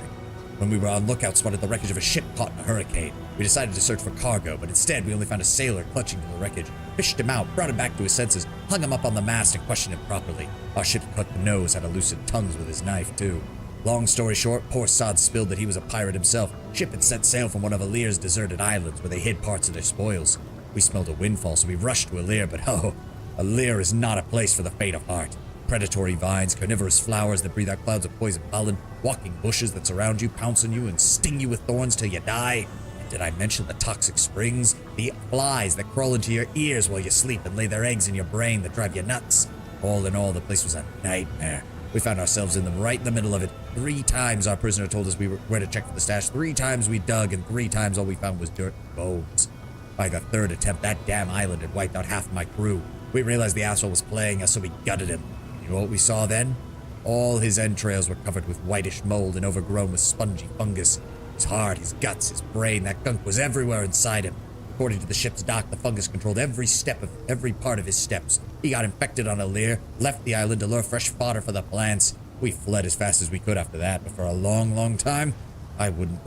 When we were on lookout, spotted the wreckage of a ship caught in a hurricane. We decided to search for cargo, but instead we only found a sailor clutching to the wreckage. Fished him out, brought him back to his senses, hung him up on the mast and questioned him properly. Our ship's cut the nose had a lucid tongues with his knife, too. Long story short, poor Sod spilled that he was a pirate himself. Ship had set sail from one of Alir's deserted islands where they hid parts of their spoils. We smelled a windfall, so we rushed to Alir, but oh, Alir is not a place for the faint of heart. Predatory vines, carnivorous flowers that breathe out clouds of poison pollen, walking bushes that surround you, pounce on you, and sting you with thorns till you die. And did I mention the toxic springs? The flies that crawl into your ears while you sleep and lay their eggs in your brain that drive you nuts. All in all, the place was a nightmare. We found ourselves in them right in the middle of it. 3 times our prisoner told us we were where to check for the stash. 3 times we dug, and 3 times all we found was dirt and bones. By the 3rd attempt, that damn island had wiped out half my crew. We realized the asshole was playing us, so we gutted him. You know what we saw then? All his entrails were covered with whitish mold and overgrown with spongy fungus. His heart, his guts, his brain, that gunk was everywhere inside him. According to the ship's dock, the fungus controlled every step of every part of his steps. He got infected on Alir, left the island to lure fresh fodder for the plants. We fled as fast as we could after that, but for a long, long time, I couldn't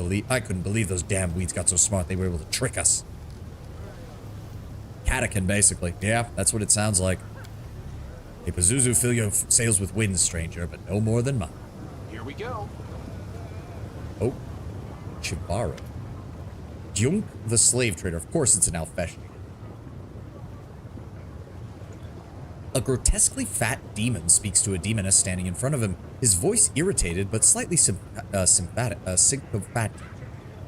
believe those damn weeds got so smart they were able to trick us. Catechin, basically. Yeah, that's what it sounds like. A Pazuzu fill your sails with wind, stranger, but no more than mine.
Here we go.
Oh, Chivaro. Junk the slave trader. Of course it's an Alfesh. A grotesquely fat demon speaks to a demoness standing in front of him, his voice irritated but slightly sympathetic.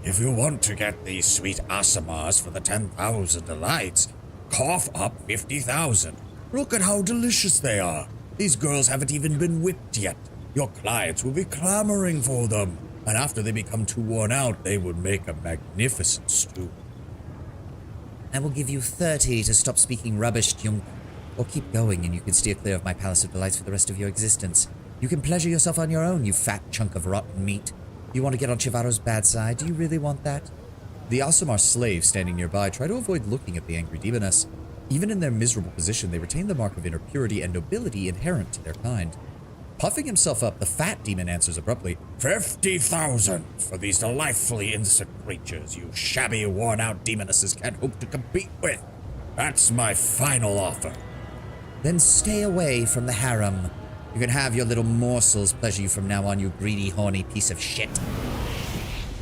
If you want to get these sweet asamas for the 10,000 delights, cough up 50,000. Look at how delicious they are. These girls haven't even been whipped yet. Your clients will be clamoring for them, and after they become too worn out, they would make a magnificent stew.
I will give you 30 to stop speaking rubbish, Junk. Or keep going and you can steer clear of my Palace of Delights for the rest of your existence. You can pleasure yourself on your own, you fat chunk of rotten meat. You want to get on Chivaro's bad side? Do you really want that? The Asamar slaves standing nearby try to avoid looking at the angry demoness. Even in their miserable position, they retain the mark of inner purity and nobility inherent to their kind. Puffing himself up, the fat demon answers abruptly, 50,000 for these delightfully innocent creatures you shabby, worn-out demonesses can't hope to compete with. That's my final offer. Then stay away from the harem. You can have your little morsels pleasure you from now on, you greedy, horny piece of shit.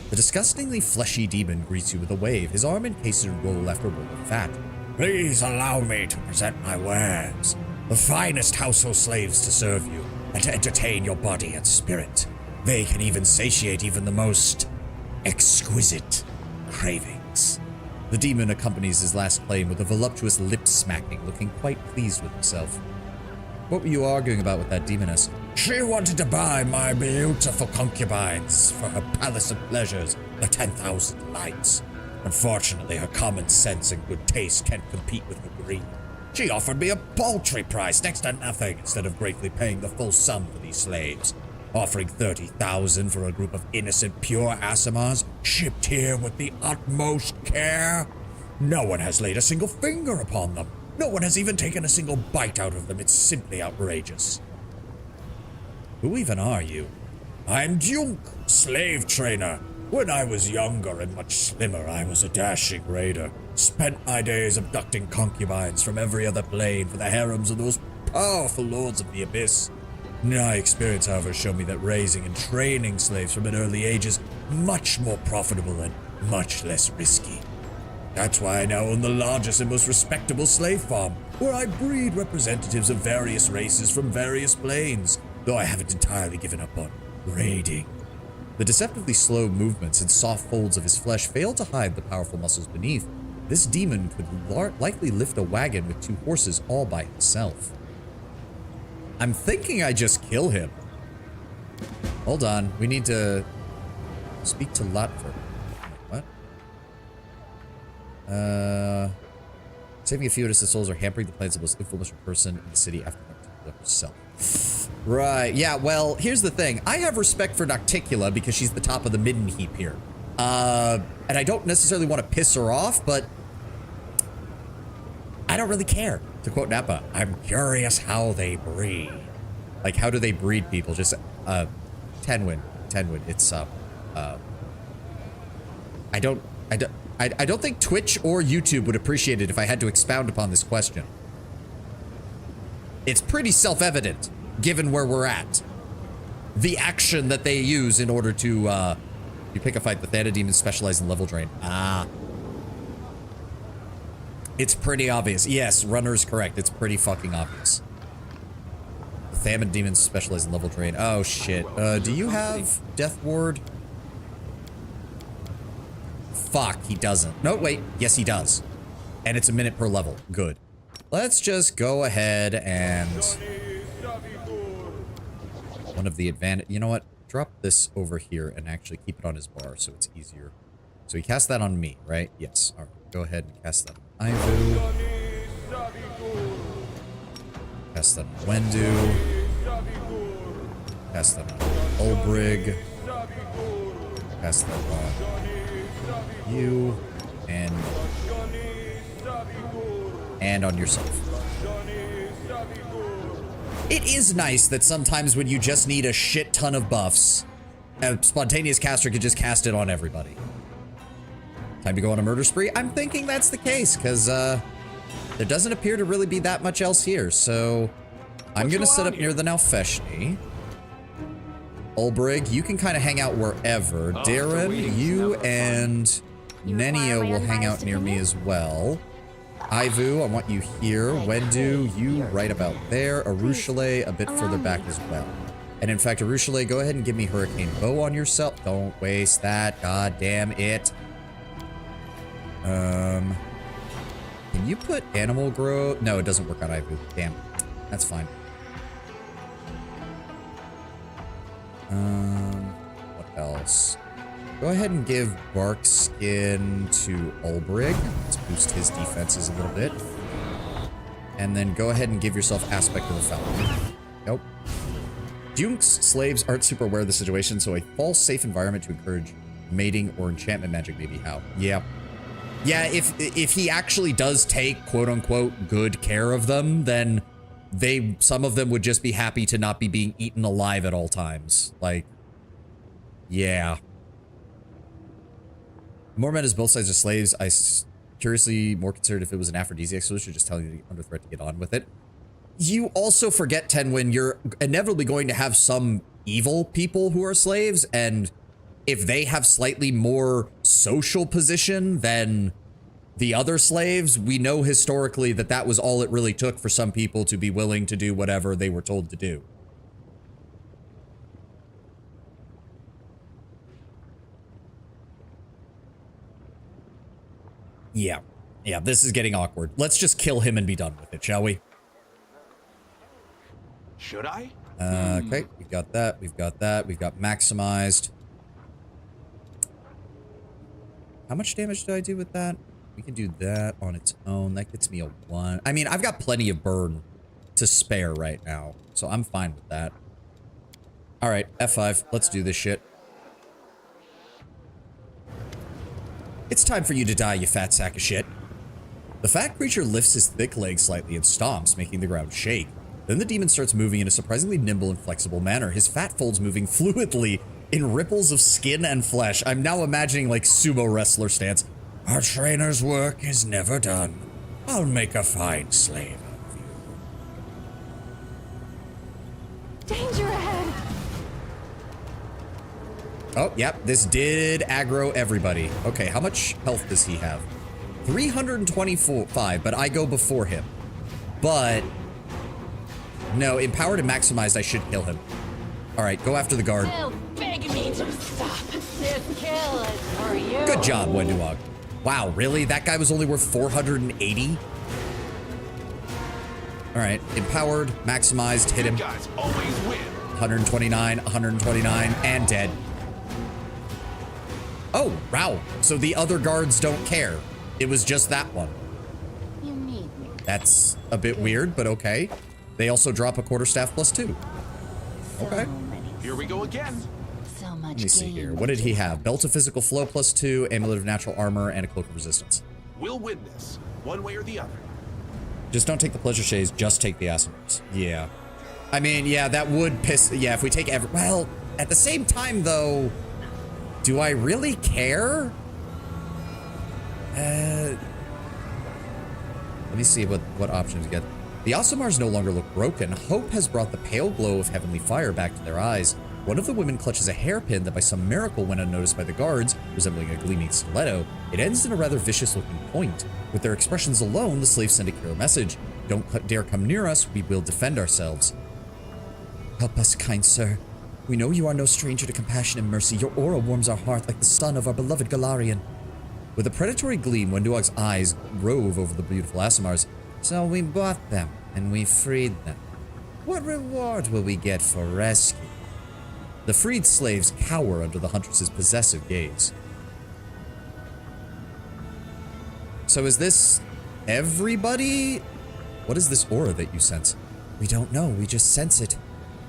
The disgustingly fleshy demon greets you with a wave, his arm encased in roll after roll of fat. Please allow me to present my wares. The finest household slaves to serve you, and to entertain your body and spirit. They can even satiate even the most exquisite cravings. The demon accompanies his last claim with a voluptuous lip-smacking, looking quite pleased with himself. What were you arguing about with that demoness? She wanted to buy my beautiful concubines for her palace of pleasures, the 10,000 delights. Unfortunately, her common sense and good taste can't compete with her greed. She offered me a paltry price, next to nothing, instead of gratefully paying the full sum for these slaves. Offering 30,000 for a group of innocent, pure Asamars, shipped here with the utmost care. No one has laid a single finger upon them. No one has even taken a single bite out of them. It's simply outrageous. Who even are you? I'm Junk, slave trainer. When I was younger and much slimmer, I was a dashing raider. Spent my days abducting concubines from every other plane for the harems of those powerful lords of the abyss. My experience, however, showed me that raising and training slaves from an early age is much more profitable and much less risky. That's why I now own the largest and most respectable slave farm, where I breed representatives of various races from various planes, though I haven't entirely given up on raiding. The deceptively slow movements and soft folds of his flesh fail to hide the powerful muscles beneath. This demon could likely lift a wagon with 2 horses all by himself. I'm thinking I just kill him. Hold on, we need to speak to Latver. What? Saving a few innocent souls or hampering the plans of the most influential person in the city after Nocticula herself. Right, yeah, well, here's the thing. I have respect for Nocticula because she's the top of the midden heap here. And I don't necessarily want to piss her off, but I don't really care. To quote Nappa, I'm curious how they breed. Like, how do they breed people? Just, Tenwin. It's, I don't think Twitch or YouTube would appreciate it if I had to expound upon this question. It's pretty self-evident, given where we're at. The action that they use in order to, you pick a fight, the Thana demons specialize in level drain. Ah. It's pretty obvious. Yes, Runner is correct. It's pretty fucking obvious. The Thaman demons specialize in level drain. Oh, shit. Do you have Death Ward? Fuck, he doesn't. No, wait. Yes, he does. And it's a minute per level. Good. Let's just go ahead and... One of the advantage... You know what? Drop this over here and actually keep it on his bar so it's easier. So he cast that on me, right? Yes. All right. Go ahead and cast that on Ivu. Cast that on Wendu. Cast that on Ulbrig. Cast that on you. And on yourself. It is nice that sometimes when you just need a shit ton of buffs, a spontaneous caster can just cast it on everybody. Time to go on a murder spree? I'm thinking that's the case, because there doesn't appear to really be that much else here, so
I'm gonna
going
set
on
up near
here?
the Nalfeshni. Ulbrig, you can kind of hang out wherever.
the
Darren,
waiting's
you
never fun.
and
You
Nenia
require my
will hang out
unbiased
near me
opinion?
as well. Ivu, I want you here. Wendu, you right about there. Arushale, a bit further back as well. And in fact, Arushale, go ahead and give me Hurricane Bow on yourself. Don't waste that. God damn it. Can you put Animal Growth? No, it doesn't work on Ivu. Damn. That's fine. What else? Go ahead and give Bark Skin to Ulbrig. Let's boost his defenses a little bit. And then go ahead and give yourself Aspect of the Falcon. Nope. Duke's slaves aren't super aware of the situation, so a false safe environment to encourage mating or enchantment magic may be how. Yeah. Yeah, if he actually does take quote-unquote good care of them, then some of them would just be happy to not be being eaten alive at all times. Like, yeah. More men as both sides of slaves. Curiously more considered if it was an aphrodisiac solution, just telling you under threat to get on with it. You also forget, Tenwin, you're inevitably going to have some evil people who are slaves, and if they have slightly more social position than the other slaves, we know historically that that was all it really took for some people to be willing to do whatever they were told to do. Yeah. Yeah, this is getting awkward. Let's just kill him and be done with it, shall we?
Should I?
Okay, we've got that. We've got that. We've got maximized. How much damage did I do with that? We can do that on its own. That gets me a 1. I mean, I've got plenty of burn to spare right now, so I'm fine with that. All right, F5. Let's do this shit. It's time for you to die, you fat sack of shit. The fat creature lifts his thick legs slightly and stomps, making the ground shake. Then the demon starts moving in a surprisingly nimble and flexible manner, his fat folds moving fluidly in ripples of skin and flesh. I'm now imagining like sumo wrestler stance. Our trainer's work is never done. I'll make a fine slave of you.
Danger ahead!
Oh, yep, this did aggro everybody. Okay, how much health does he have? 325, but I go before him. But no, empowered and maximized, I should kill him. All right, go after the guard.
They'll beg me to stop. This kill is for you.
Good job, Wenduog. Wow, really? That guy was only worth 480? All right, empowered, maximized, hit him.
Good guys always win.
129, 129, and dead. Oh, wow. So the other guards don't care. It was just that one.
You need me.
That's a bit weird, but okay. They also drop a quarterstaff +2. Okay.
So many.
Here we go again.
So much.
Let me see
gain.
here. What did he have? Belt of Physical Flow +2, Amulet of Natural Armor, and a Cloak of Resistance.
We'll win this, one way or the other.
Just don't take the Pleasure Shades, just take the Asimars. Yeah. I mean, yeah, that would piss... Yeah, if we take every... Well, at the same time, though, do I really care? Let me see what options we get. The Asimars no longer look broken. Hope has brought the pale glow of heavenly fire back to their eyes. One of the women clutches a hairpin that by some miracle went unnoticed by the guards, resembling a gleaming stiletto. It ends in a rather vicious-looking point. With their expressions alone, the slaves send a clear message. Don't dare come near us, we will defend ourselves. Help us, kind sir. We know you are no stranger to compassion and mercy. Your aura warms our heart like the sun of our beloved Galarian. With a predatory gleam, Wenduog's eyes rove over the beautiful Asimars. So we bought them, and we freed them. What reward will we get for rescue? The freed slaves cower under the huntress's possessive gaze. So is this everybody? What is this aura that you sense? We don't know, we just sense it.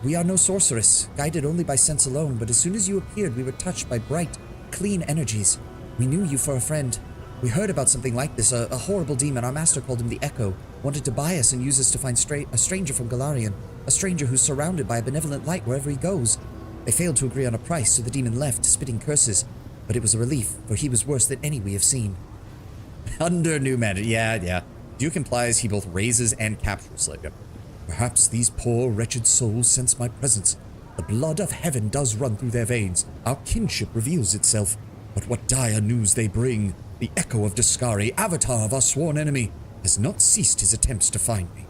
We are no sorceress, guided only by sense alone, but as soon as you appeared, we were touched by bright, clean energies. We knew you for a friend. We heard about something like this, a horrible demon. Our master called him the Echo, wanted to buy us and use us to find a stranger from Galarian, a stranger who's surrounded by a benevolent light wherever he goes. They failed to agree on a price, so the demon left, spitting curses. But it was a relief, for he was worse than any we have seen. Under new magic, yeah. Duke implies he both raises and captures slave. Perhaps these poor, wretched souls sense my presence. The blood of heaven does run through their veins. Our kinship reveals itself. But what dire news they bring. The echo of Discari, avatar of our sworn enemy, has not ceased his attempts to find me.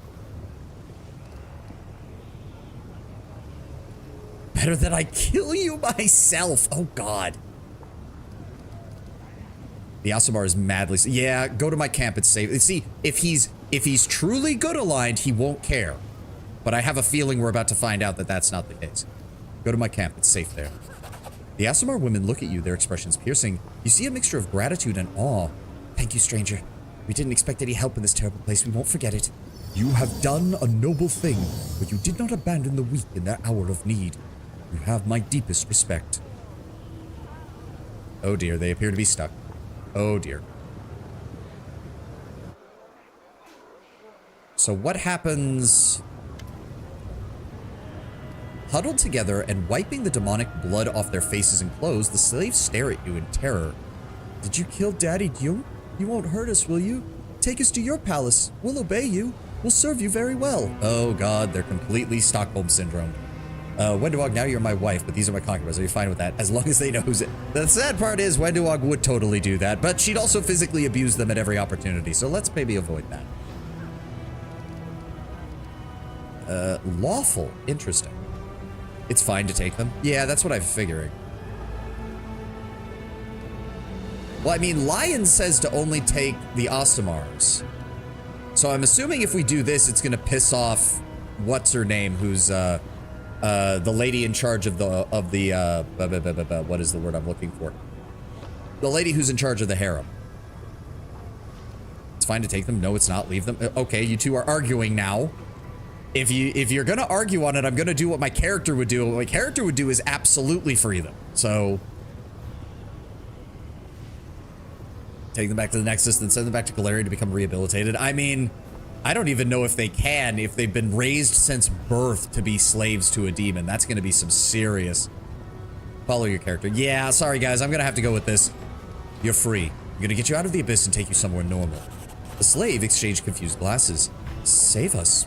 Better that I kill you myself. Oh, God. The Aasimar is madly... Yeah, go to my camp. It's safe. See, if he's truly good aligned, he won't care. But I have a feeling we're about to find out that that's not the case. Go to my camp. It's safe there. The Aasimar women look at you, their expressions piercing. You see a mixture of gratitude and awe. Thank you, stranger. We didn't expect any help in this terrible place. We won't forget it. You have done a noble thing, but you did not abandon the weak in their hour of need. You have my deepest respect. Oh dear, they appear to be stuck. Oh dear. So what happens... Huddled together and wiping the demonic blood off their faces and clothes, the slaves stare at you in terror. Did you kill Daddy Jung? You won't hurt us, will you? Take us to your palace. We'll obey you. We'll serve you very well. Oh god, they're completely Stockholm Syndrome. Wenduog, now you're my wife, but these are my concubines. Are you fine with that? As long as they know who's it. The sad part is Wenduog would totally do that, but she'd also physically abuse them at every opportunity, so let's maybe avoid that. Lawful. Interesting. It's fine to take them. Yeah, that's what I'm figuring. Well, I mean, Lion says to only take the Aasimars. So I'm assuming if we do this, it's gonna piss off what's her name, who's the lady in charge of the what is the word I'm looking for? The lady who's in charge of the harem. It's fine to take them. No, it's not. Leave them. Okay, you two are arguing now. If you're gonna argue on it, I'm gonna do what my character would do. What my character would do is absolutely free them. So take them back to the Nexus, then send them back to Galarian to become rehabilitated. I mean, I don't even know if they can, if they've been raised since birth to be slaves to a demon. That's gonna be some serious. Follow your character. Yeah, sorry guys, I'm gonna have to go with this. You're free. I'm gonna get you out of the abyss and take you somewhere normal. The slave exchanged confused glasses. Save us.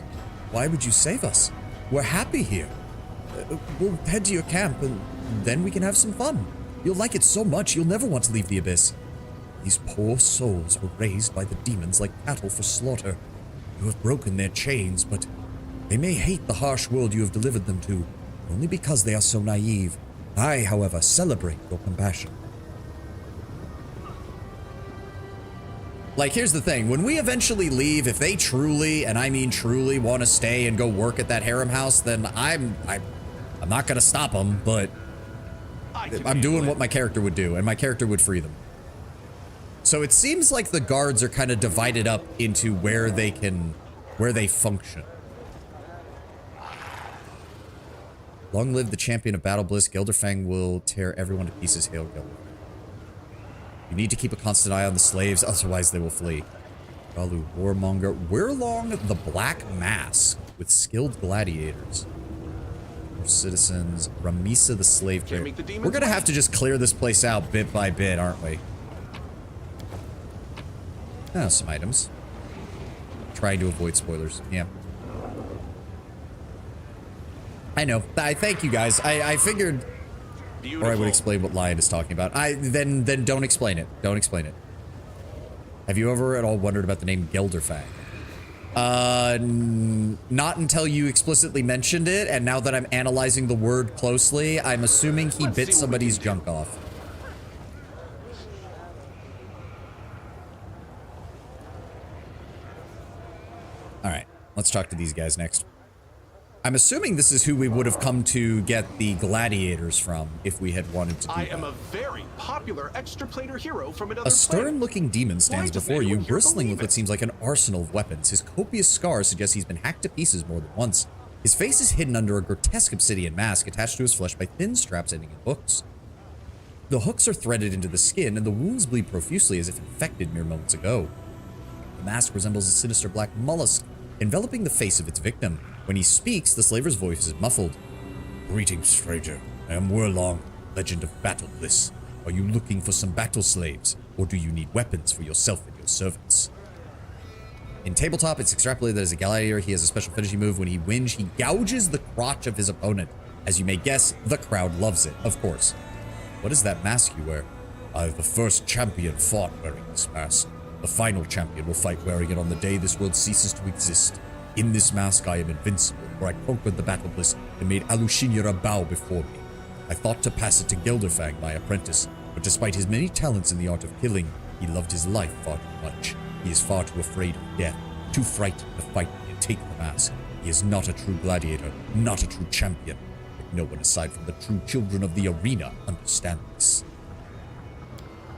Why would you save us? We're happy here. We'll head to your camp and then we can have some fun. You'll like it so much you'll never want to leave the abyss. These poor souls were raised by the demons like cattle for slaughter. You have broken their chains, but they may hate the harsh world you have delivered them to, only because they are so naive. I, however, celebrate your compassion. Like, here's the thing. When we eventually leave, if they truly, and I mean truly, want to stay and go work at that harem house, then I'm not going to stop them, but I'm doing what my character would do, and my character would free them. So it seems like the guards are kind of divided up into where they function. Long live the champion of Battle Bliss. Gelderfang will tear everyone to pieces. Hail Gelderfang. You need to keep a constant eye on the slaves, otherwise they will flee. Galu, Warmonger, Wirlong the Black Mask with skilled gladiators. More citizens, Ramisa the slave trader. We're gonna have to just clear this place out bit by bit, aren't we? Oh, some items. Trying to avoid spoilers. Yeah. I know. I thank you guys. I figured... Beautiful. Or I would explain what Lion is talking about. Then don't explain it. Don't explain it. Have you ever at all wondered about the name Gelderfang? Not until you explicitly mentioned it, and now that I'm analyzing the word closely, I'm assuming he bit somebody's junk off. Alright, let's talk to these guys next. I'm assuming this is who we would have come to get the gladiators from if we had wanted to do
I
that.
am a very popular extra-plater hero from another
A stern-looking demon stands before you, bristling with what seems like an arsenal of weapons. His copious scars suggest he's been hacked to pieces more than once. His face is hidden under a grotesque obsidian mask attached to his flesh by thin straps ending in hooks. The hooks are threaded into the skin, and the wounds bleed profusely as if infected mere moments ago. The mask resembles a sinister black mollusk, enveloping the face of its victim. When he speaks, the slaver's voice is muffled. Greetings, stranger. I am Wirlong, legend of Battle Bliss. Are you looking for some battle slaves, or do you need weapons for yourself and your servants? In tabletop, it's extrapolated that as a gladiator, he has a special finishing move. When he wins, he gouges the crotch of his opponent. As you may guess, the crowd loves it, of course. What is that mask you wear? The first champion fought wearing this mask. The final champion will fight wearing it on the day this world ceases to exist. In this mask, I am invincible, for I conquered the battle bliss and made Alushinra bow before me. I thought to pass it to Gelderfang, my apprentice, but despite his many talents in the art of killing, he loved his life far too much. He is far too afraid of death, too frightened to fight me and take the mask. He is not a true gladiator, not a true champion. But no one aside from the true children of the arena understand this.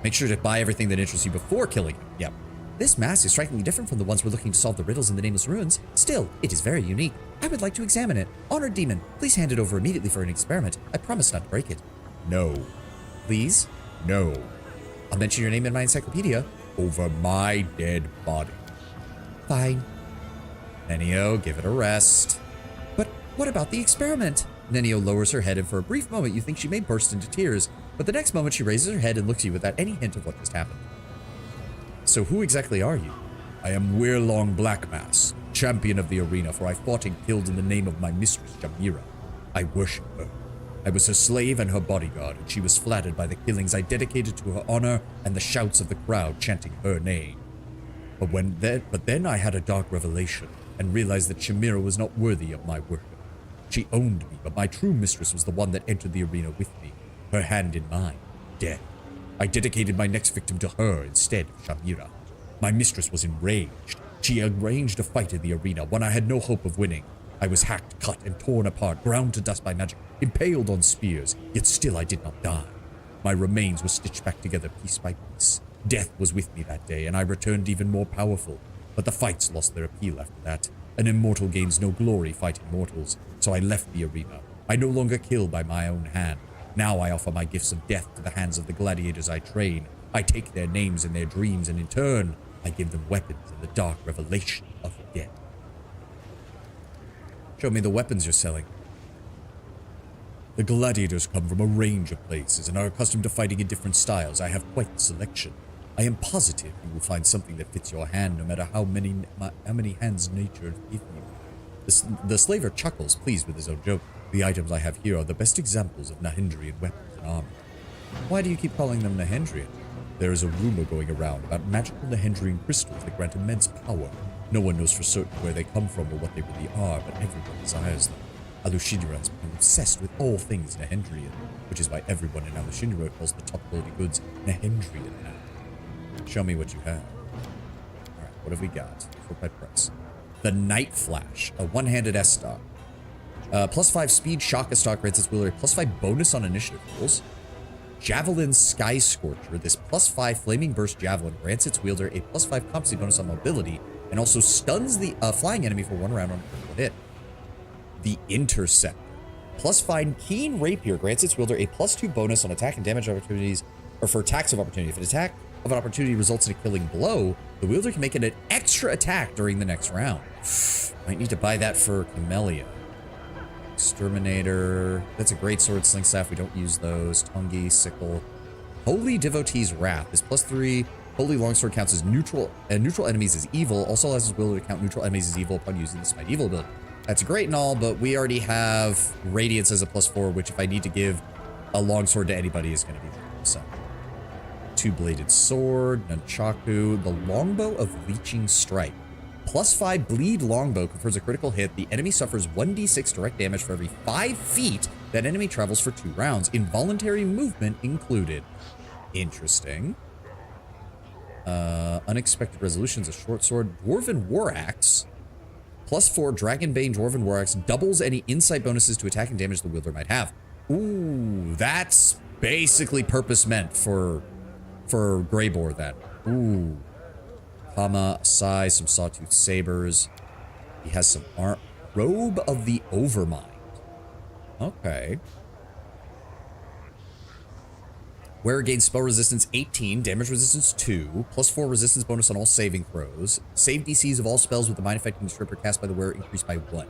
Make sure to buy everything that interests you before killing him. Yep. This mask is strikingly different from the ones we're looking to solve the riddles in the Nameless Ruins. Still, it is very unique. I would like to examine it. Honored Demon, please hand it over immediately for an experiment. I promise not to break it. No. Please? No. I'll mention your name in my encyclopedia. Over my dead body. Fine. Nenio, give it a rest. But what about the experiment? Nenio lowers her head, and for a brief moment you think she may burst into tears, but the next moment she raises her head and looks at you without any hint of what just happened. So who exactly are you? I am Weirlong Blackmass, champion of the arena, for I fought and killed in the name of my mistress, Jamira. I worship her. I was her slave and her bodyguard, and she was flattered by the killings I dedicated to her honor and the shouts of the crowd chanting her name. But then I had a dark revelation and realized that Jamira was not worthy of my worship. She owned me, but my true mistress was the one that entered the arena with me, her hand in mine, dead. I dedicated my next victim to her instead of Jamira. My mistress was enraged. She arranged a fight in the arena, one I had no hope of winning. I was hacked, cut, and torn apart, ground to dust by magic, impaled on spears, yet still I did not die. My remains were stitched back together piece by piece. Death was with me that day, and I returned even more powerful. But the fights lost their appeal after that. An immortal gains no glory fighting mortals, so I left the arena. I no longer kill by my own hand. Now I offer my gifts of death to the hands of the gladiators I train. I take their names and their dreams, and in turn, I give them weapons and the dark revelation of death. Show me the weapons you're selling. The gladiators come from a range of places and are accustomed to fighting in different styles. I have quite the selection. I am positive you will find something that fits your hand, no matter how many hands nature give you. The slaver chuckles, pleased with his own joke. The items I have here are the best examples of Nahendrian weapons and armor. Why do you keep calling them Nahendrian? There is a rumor going around about magical Nahendrian crystals that grant immense power. No one knows for certain where they come from or what they really are, but everyone desires them. Alushinra has become obsessed with all things Nahendrian, which is why everyone in Alushinra calls the top quality goods Nahendrian now. Show me what you have. Alright, what have we got? Full pet price. The Night Flash, a one-handed S-stock. +5 speed shock stock grants its wielder a +5 bonus on initiative rolls. Javelin Sky Scorcher. This +5 flaming burst javelin grants its wielder a +5 competency bonus on mobility and also stuns the flying enemy for 1 round on a critical hit. The Interceptor. +5 keen rapier grants its wielder a +2 bonus on attack and damage opportunities, or for attacks of opportunity. If an attack of an opportunity results in a killing blow, the wielder can make an extra attack during the next round. Might need to buy that for Camellia. Exterminator. That's a great sword, sling staff. We don't use those. Tungi, sickle. Holy Devotee's Wrath. This +3 holy longsword counts as neutral, and neutral enemies as evil. Also allows his wielder to count neutral enemies as evil upon using the Smite Evil ability. That's great and all, but we already have Radiance as a +4, which if I need to give a longsword to anybody is going to be there. So, two-bladed sword, nunchaku, the longbow of Leeching Strike. +5 bleed longbow confers a critical hit. The enemy suffers 1d6 direct damage for every 5 feet that enemy travels for 2 rounds. Involuntary movement included. Interesting. Unexpected Resolutions, a short sword. Dwarven War Axe. +4 Dragonbane Dwarven War Axe doubles any insight bonuses to attack and damage the wielder might have. Ooh, that's basically purpose meant for Greybore then. Ooh. Kama, Sai, some Sawtooth Sabers. He has some Robe of the Overmind. Okay. Wearer gains spell resistance 18, damage resistance 2, +4 resistance bonus on all saving throws. Save DCs of all spells with the mind affecting stripper cast by the wearer increased by 1.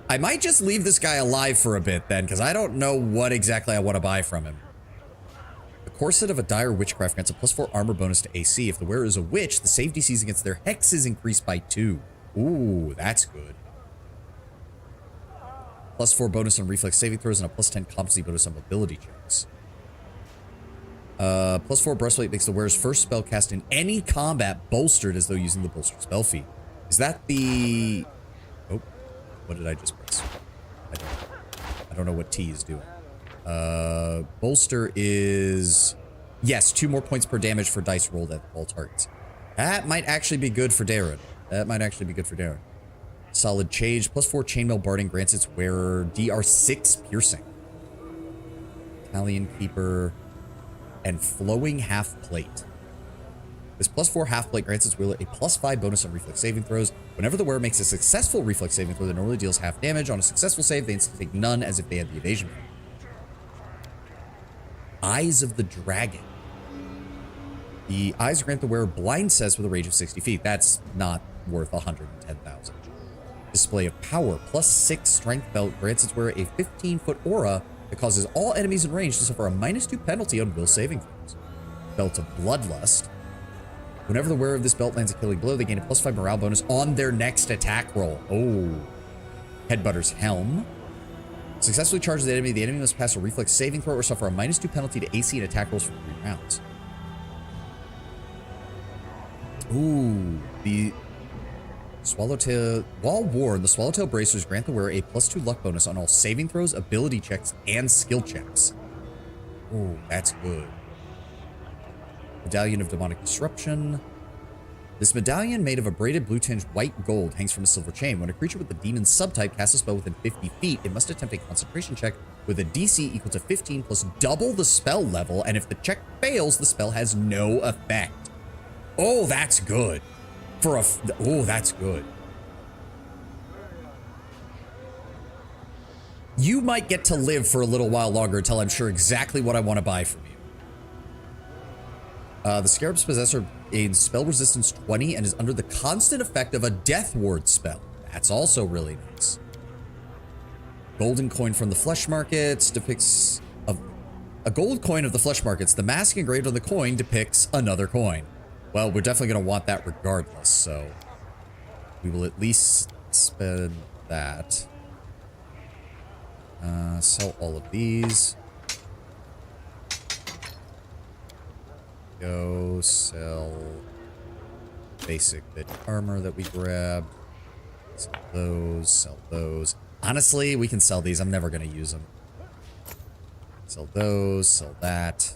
I might just leave this guy alive for a bit then, because I don't know what exactly I want to buy from him. Corset of a dire witchcraft grants a +4 armor bonus to AC. If the wearer is a witch, the save DCs against their hex is increased by 2. Ooh, that's good. +4 bonus on reflex saving throws and a +10 competency bonus on mobility checks. +4 breastplate makes the wearer's first spell cast in any combat bolstered as though using the bolstered spell feat. Is that the... Oh, what did I just press? I don't know what T is doing. Bolster is... Yes, 2 more points per damage for dice rolled at all targets. That might actually be good for Darren. Solid Change. +4 chainmail barding grants its wearer DR6 piercing. Italian Keeper. And Flowing Half Plate. This +4 half plate grants its wearer a +5 bonus on reflex saving throws. Whenever the wearer makes a successful reflex saving throw that normally deals half damage, on a successful save, they instantly take none as if they had the evasion. Eyes of the Dragon. The eyes grant the wearer blind sense with a range of 60 feet. That's not worth 110,000. Display of Power. +6 strength belt grants its wearer a 15-foot aura that causes all enemies in range to suffer a -2 penalty on will saving throws. Belt of Bloodlust. Whenever the wearer of this belt lands a killing blow, they gain a +5 morale bonus on their next attack roll. Oh. Headbutter's Helm. Successfully charges the enemy. The enemy must pass a reflex saving throw or suffer a -2 penalty to AC and attack rolls for 3 rounds. Ooh. The Swallowtail... While worn, the Swallowtail Bracers grant the wearer a +2 luck bonus on all saving throws, ability checks, and skill checks. Ooh, that's good. Medallion of Demonic Disruption. This medallion, made of a braided blue-tinged white gold, hangs from a silver chain. When a creature with the demon subtype casts a spell within 50 feet, it must attempt a concentration check with a DC equal to 15 plus double the spell level, and if the check fails, the spell has no effect. Oh, that's good. Oh, that's good. You might get to live for a little while longer until I'm sure exactly what I want to buy from you. The Scarab's Possessor gains spell resistance 20 and is under the constant effect of a Death Ward spell. That's also really nice. Golden coin from the Flesh Markets depicts a gold coin of the Flesh Markets. The mask engraved on the coin depicts another coin. Well, we're definitely going to want that regardless, so we will at least spend that. Sell all of these. Go sell basic bit armor that we grabbed. Sell those, sell those. Honestly, we can sell these. I'm never going to use them. Sell those, sell that.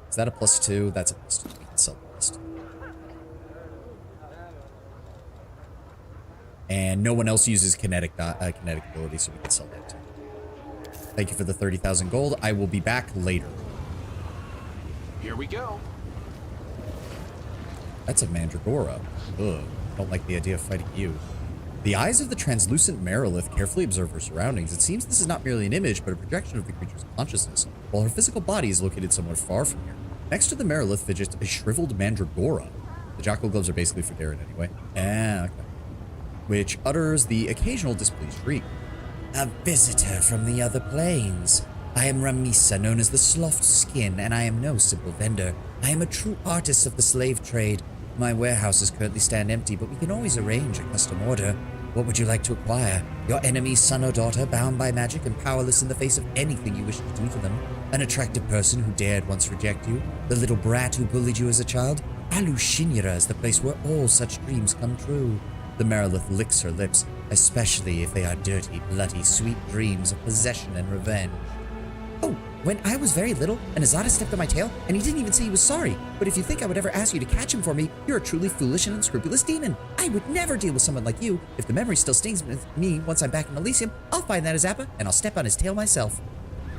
Is that a +2? That's a +2. We can sell +2. And no one else uses kinetic ability, so we can sell that too. Thank you for the 30,000 gold. I will be back later.
Here we go.
That's a Mandragora. Ugh, don't like the idea of fighting you. The eyes of the translucent Merilith carefully observe her surroundings. It seems this is not merely an image, but a projection of the creature's consciousness, while her physical body is located somewhat far from here. Next to the Merilith fidgets a shriveled Mandragora. The Jackal gloves are basically for Darren anyway. Okay. Which utters the occasional displeased shriek. A visitor from the other planes. I am Ramisa, known as the Sloth Skin, and I am no simple vendor. I am a true artist of the slave trade. My warehouses currently stand empty, but we can always arrange a custom order. What would you like to acquire? Your enemy's son or daughter, bound by magic and powerless in the face of anything you wish to do to them? An attractive person who dared once reject you? The little brat who bullied you as a child? Alushinyara is the place where all such dreams come true. The Merilith licks her lips, especially if they are dirty, bloody, sweet dreams of possession and revenge. Oh, when I was very little, an Azada stepped on my tail, and he didn't even say he was sorry. But if you think I would ever ask you to catch him for me, you're a truly foolish and unscrupulous demon. I would never deal with someone like you. If the memory still stings with me once I'm back in Elysium, I'll find that Azapa, and I'll step on his tail myself.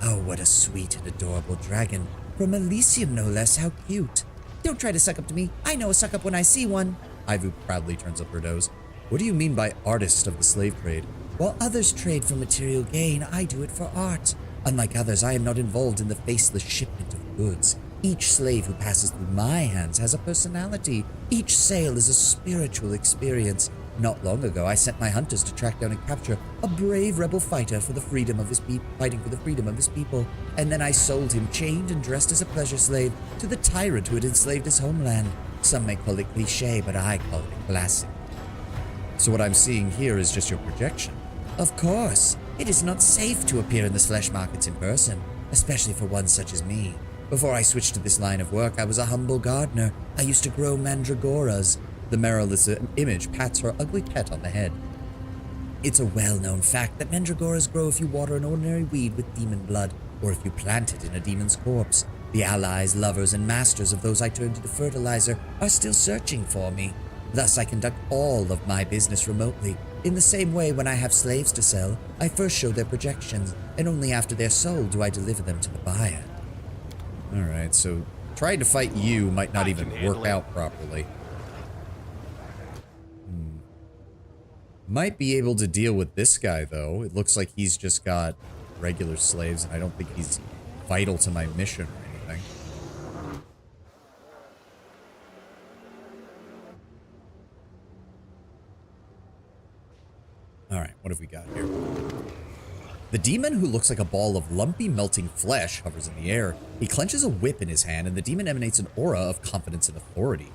Oh, what a sweet and adorable dragon. From Elysium, no less. How cute. Don't try to suck up to me. I know a suck up when I see one. Ivu proudly turns up her nose. What do you mean by artist of the slave trade? While others trade for material gain, I do it for art. Unlike others, I am not involved in the faceless shipment of goods. Each slave who passes through my hands has a personality. Each sale is a spiritual experience. Not long ago, I sent my hunters to track down and capture a brave rebel fighter for the freedom of his people, fighting for the freedom of his people. And then I sold him, chained and dressed as a pleasure slave, to the tyrant who had enslaved his homeland. Some may call it cliche, but I call it classic. So what I'm seeing here is just your projection. Of course, it is not safe to appear in the flesh markets in person, especially for one such as me. Before I switched to this line of work, I was a humble gardener. I used to grow mandragoras. The Marilyn's image pats her ugly pet on the head. It's a well-known fact that mandragoras grow if you water an ordinary weed with demon blood, or if you plant it in a demon's corpse. The allies, lovers, and masters of those I turned into fertilizer are still searching for me. Thus, I conduct all of my business remotely. In the same way, when I have slaves to sell, I first show their projections, and only after they're sold do I deliver them to the buyer.
Alright, so trying to fight you might not even work out properly. Might be able to deal with this guy, though. It looks like he's just got regular slaves, and I don't think he's vital to my mission or anything. Alright, what have we got here? The demon, who looks like a ball of lumpy, melting flesh, hovers in the air. He clenches a whip in his hand, and the demon emanates an aura of confidence and authority.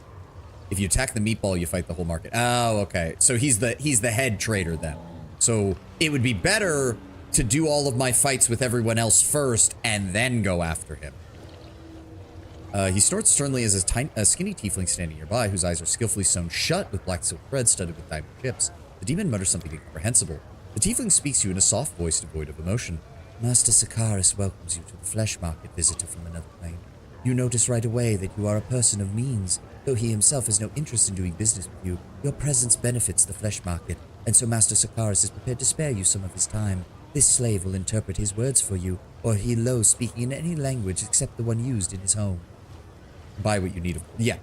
If you attack the meatball, you fight the whole market. Oh, okay. So he's the head trader then. So it would be better to do all of my fights with everyone else first and then go after him. He snorts sternly as a skinny tiefling standing nearby, whose eyes are skillfully sewn shut with black silk threads studded with diamond chips. The demon mutters something incomprehensible. The tiefling speaks to you in a soft voice devoid of emotion. Master Sakaris welcomes you to the flesh market, visitor from another plane. You notice right away that you are a person of means. Though he himself has no interest in doing business with you, your presence benefits the flesh market, and so Master Sakaris is prepared to spare you some of his time. This slave will interpret his words for you, or he loathes speaking in any language except the one used in his home. Buy what you need. Yeah.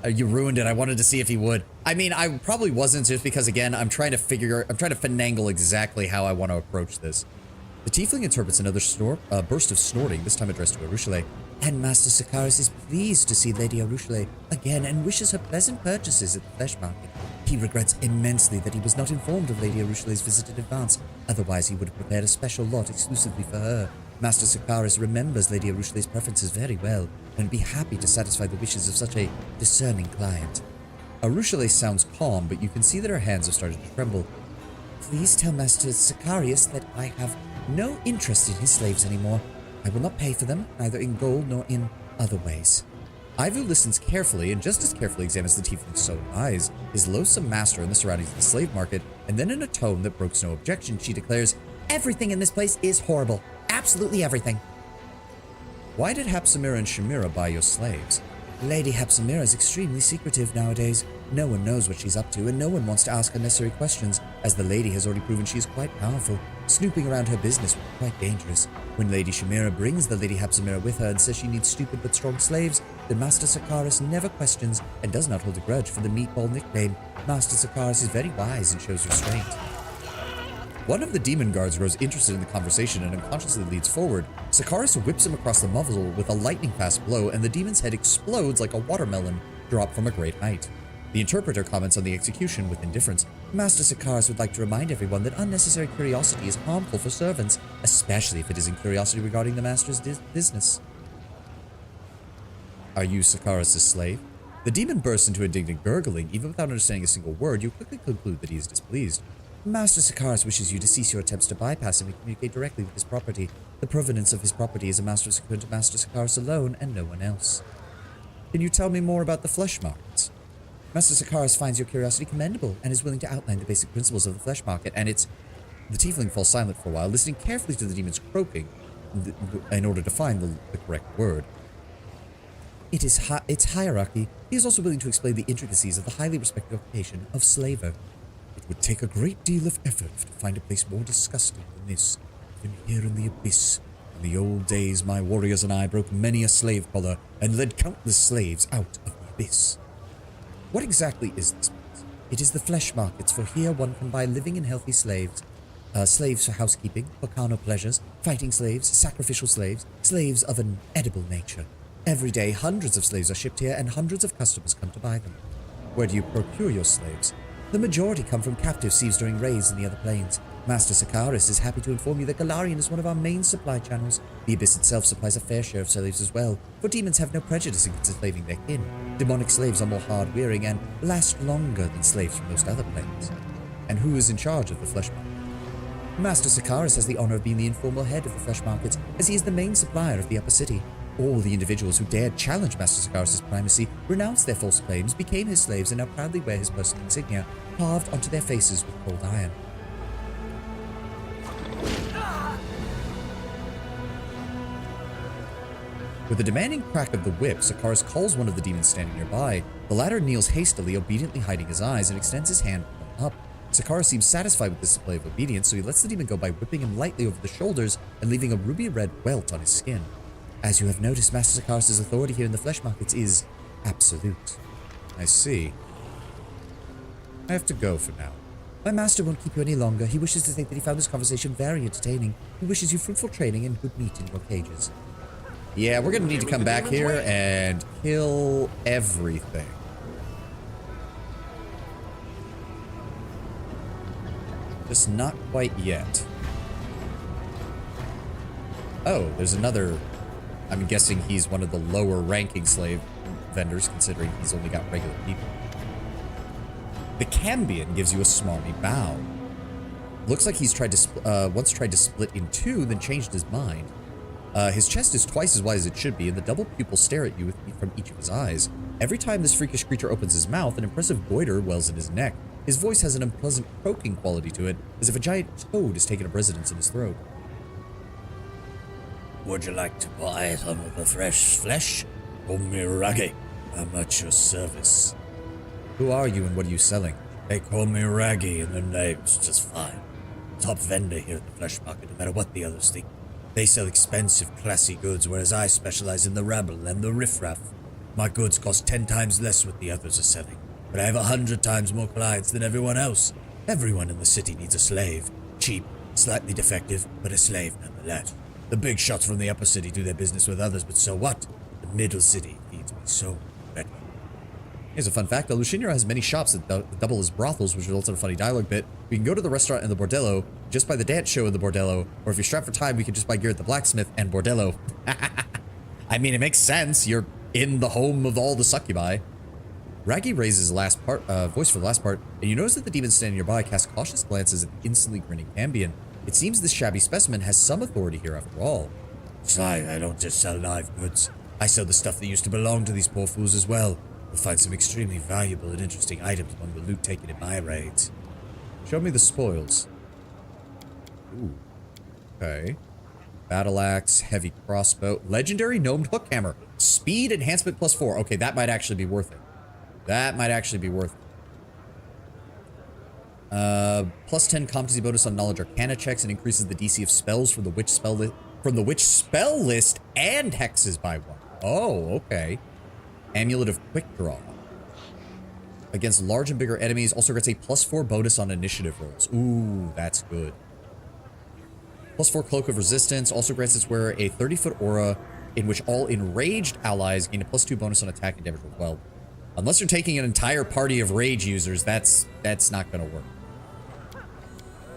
You ruined it. I wanted to see if he would. I mean, I probably wasn't, just because, again, I'm trying to finagle exactly how I want to approach this. The tiefling interprets another burst of snorting, this time addressed to Arushale. And Master Sakaris is pleased to see Lady Arushale again and wishes her pleasant purchases at the flesh market. He regrets immensely that he was not informed of Lady Arushale's visit in advance, otherwise he would have prepared a special lot exclusively for her. Master Sakaris remembers Lady Arushale's preferences very well, and would be happy to satisfy the wishes of such a discerning client. Arushale sounds calm, but you can see that her hands have started to tremble. Please tell Master Sakaris that I have no interest in his slaves anymore. I will not pay for them, neither in gold nor in other ways. Ivu listens carefully and just as carefully examines the tiefling's sown eyes, his loathsome master, and the surroundings of the slave market, and then in a tone that brooks no objection, she declares, "Everything in this place is horrible. Absolutely everything." Why did Hapsamira and Shamira buy your slaves? Lady Hapsamira is extremely secretive nowadays. No one knows what she's up to, and no one wants to ask unnecessary questions, as the lady has already proven she is quite powerful. Snooping around her business would be quite dangerous. When Lady Shamira brings the Lady Hapsamira with her and says she needs stupid but strong slaves, then Master Sakaris never questions and does not hold a grudge for the meatball nickname. Master Sakaris is very wise and shows restraint. One of the demon guards grows interested in the conversation and unconsciously leads forward. Sakaris whips him across the muzzle with a lightning-fast blow, and the demon's head explodes like a watermelon dropped from a great height. The interpreter comments on the execution with indifference. Master Sakaris would like to remind everyone that unnecessary curiosity is harmful for servants, especially if it isn't curiosity regarding the master's business. Are you Sakaris' slave? The demon bursts into indignant gurgling. Even without understanding a single word, you quickly conclude that he is displeased. Master Sakaris wishes you to cease your attempts to bypass him and communicate directly with his property. The provenance of his property is a matter secret to Master Sakaris alone and no one else. Can you tell me more about the flesh markets? Master Sakaris finds your curiosity commendable and is willing to outline the basic principles of the flesh market, and it's... The tiefling falls silent for a while, listening carefully to the demon's croaking in order to find the correct word. It's hierarchy. He is also willing to explain the intricacies of the highly respected occupation of slaver. It would take a great deal of effort to find a place more disgusting than this, even here in the abyss. In the old days, my warriors and I broke many a slave collar and led countless slaves out of the abyss. What exactly is this place? It is the flesh markets, for here one can buy living and healthy slaves. Slaves for housekeeping, for carnal pleasures, fighting slaves, sacrificial slaves, slaves of an edible nature. Every day, hundreds of slaves are shipped here and hundreds of customers come to buy them.
Where do you procure your slaves? The majority come from captive thieves during raids in the other planes. Master Sakaris is happy to inform you that Galarian is one of our main supply channels. The Abyss itself supplies a fair share of slaves as well, for demons have no prejudice against enslaving their kin. Demonic slaves are more hard-wearing and last longer than slaves from most other planes. And who is in charge of the flesh market? Master Sakaris has the honor of being the informal head of the flesh markets, as he is the main supplier of the upper city. All the individuals who dared challenge Master Sakaris' primacy, renounced their false claims, became his slaves, and now proudly wear his personal insignia, carved onto their faces with cold iron. With a demanding crack of the whip, Sakaris calls one of the demons standing nearby. The latter kneels hastily, obediently hiding his eyes, and extends his hand up. Sakaris seems satisfied with this display of obedience, so he lets the demon go by whipping him lightly over the shoulders and leaving a ruby-red welt on his skin. As you have noticed, Master Sakaris' authority here in the flesh markets is absolute. I see. I have to go for now. My master won't keep you any longer. He wishes to think that he found this conversation very entertaining. He wishes you fruitful training and good meat in your cages. Yeah, we're gonna need to come back here and kill everything. Just not quite yet. Oh, there's another. I'm guessing he's one of the lower ranking slave vendors, considering he's only got regular people. The Cambion gives you a smarmy bow. Looks like he's tried to once tried to split in two, then changed his mind. His chest is twice as wide as it should be, and the double pupils stare at you from each of his eyes. Every time this freakish creature opens his mouth, an impressive goiter wells in his neck. His voice has an unpleasant croaking quality to it, as if a giant toad has taken up residence in his throat.
Would you like to buy some of the fresh flesh? Raggy. I'm at your service.
Who are you and what are you selling?
They call me Raggy and their name's just fine. Top vendor here at the flesh market, no matter what the others think. They sell expensive, classy goods, whereas I specialize in the rabble and the riffraff. My goods cost 10 times less what the others are selling, but I have 100 times more clients than everyone else. Everyone in the city needs a slave. Cheap, slightly defective, but a slave nonetheless. The big shots from the upper city do their business with others, but so what? The middle city feeds me so better.
Here's a fun fact. Lushinra has many shops that double as brothels, which results in a funny dialogue bit. We can go to the restaurant and the bordello, just buy the dance show in the bordello, or if you're strapped for time, we can just buy gear at the blacksmith and bordello. I mean, it makes sense. You're in the home of all the succubi. Raggy raises his voice for the last part, and you notice that the demon standing nearby casts cautious glances at the instantly grinning Cambion. It seems this shabby specimen has some authority here after all.
Sly, I don't just sell live goods. I sell the stuff that used to belong to these poor fools as well. You'll find some extremely valuable and interesting items among the loot taken in my raids.
Show me the spoils. Ooh. Okay. Battle axe, heavy crossbow, legendary gnomed hook hammer, speed enhancement +4. Okay, that might actually be worth it. That might actually be worth it. +10 competency bonus on knowledge arcana checks and increases the DC of spells from the witch spell list and hexes by 1. Oh, okay. Amulet of quick draw. Against large and bigger enemies, also gets a +4 bonus on initiative rolls. Ooh, that's good. +4 cloak of resistance also grants its wearer a 30-foot aura in which all enraged allies gain a +2 bonus on attack and damage roll. Well, unless you're taking an entire party of rage users, that's not gonna work.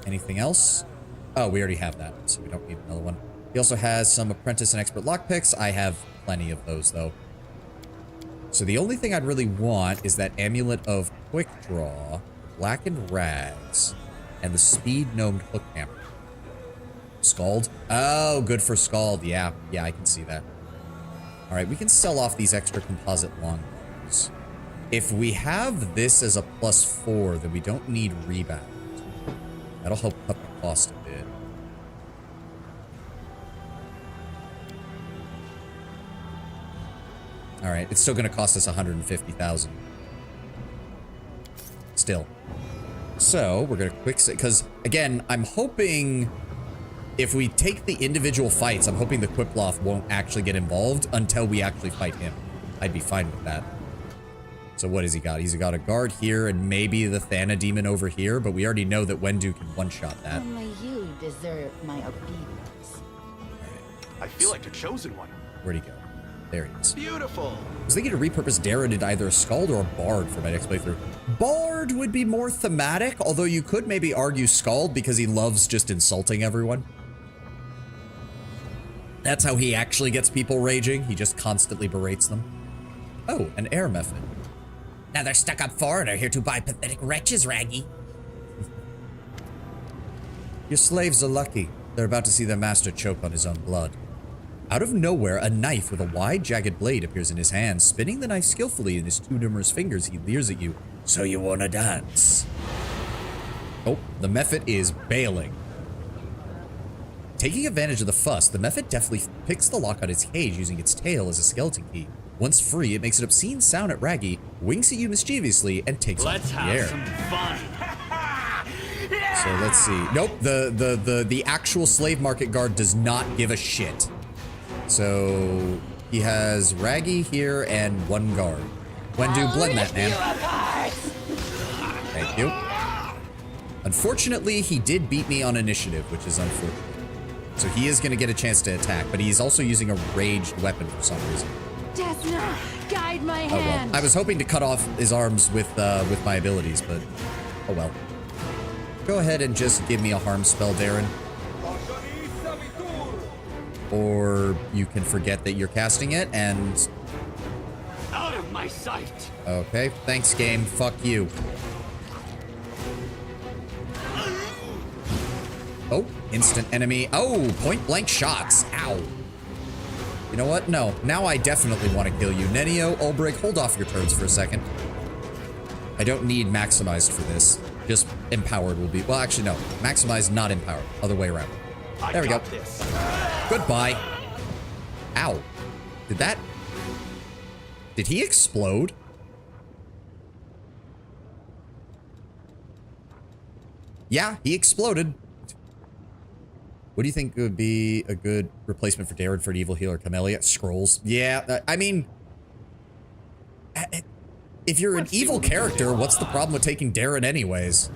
Anything else? Oh, we already have that, so we don't need another one. He also has some apprentice and expert lockpicks. I have plenty of those, though. So the only thing I'd really want is that amulet of quick draw, blackened rags, and the speed gnomed hook hammer. Scald? Oh, good for Scald. Yeah, I can see that. All right, we can sell off these extra composite longbows. If we have this as a +4, then we don't need rebound. That'll help cut the cost a bit. All right, it's still going to cost us 150,000. Still. So we're going to quick save, because again, I'm hoping if we take the individual fights, I'm hoping the Quiploth won't actually get involved until we actually fight him. I'd be fine with that. So what has he got? He's got a guard here and maybe the Thana demon over here, but we already know that Wendu can one-shot that.
Only you deserve my obedience.
I feel like the chosen one.
Where'd he go? There he is.
Beautiful.
I was thinking to repurpose Darren into either a Skald or a Bard for my next playthrough. Bard would be more thematic, although you could maybe argue Skald because he loves just insulting everyone. That's how he actually gets people raging. He just constantly berates them. Oh, an air method. Another stuck-up foreigner here to buy pathetic wretches, Raggy. Your slaves are lucky. They're about to see their master choke on his own blood. Out of nowhere, a knife with a wide, jagged blade appears in his hand. Spinning the knife skillfully in his two numerous fingers, he leers at you. So you wanna dance? Oh, the Mephit is bailing. Taking advantage of the fuss, the Mephit deftly picks the lock on its cage using its tail as a skeleton key. Once free, it makes an obscene sound at Raggy, winks at you mischievously, and takes off in the air.
Some fun.
So let's see. Nope, the actual slave market guard does not give a shit. So he has Raggy here and one guard. Wendu, blend that, man. Thank you. Unfortunately, he did beat me on initiative, which is unfortunate. So he is going to get a chance to attack, but he's also using a raged weapon for some reason.
Desna, guide my
Oh
hand.
well. I was hoping to cut off his arms with my abilities, but oh well. Go ahead and just give me a harm spell, Darren. Or you can forget that you're casting it and...
Out of my sight.
Okay, thanks game, fuck you. Oh, instant enemy. Oh, point blank shots. Ow. You know what? No, now I definitely want to kill you. Nenio, Ulbrich, hold off your turns for a second. I don't need maximized for this. Just empowered will be, well actually no. Maximized, not empowered. Other way around. There we go. Goodbye. Ow. Did he explode? Yeah, he exploded. What do you think would be a good replacement for Darren for an evil healer? Camellia? Scrolls? Yeah, I mean... If you're an evil character, what's the problem with taking Darren anyways?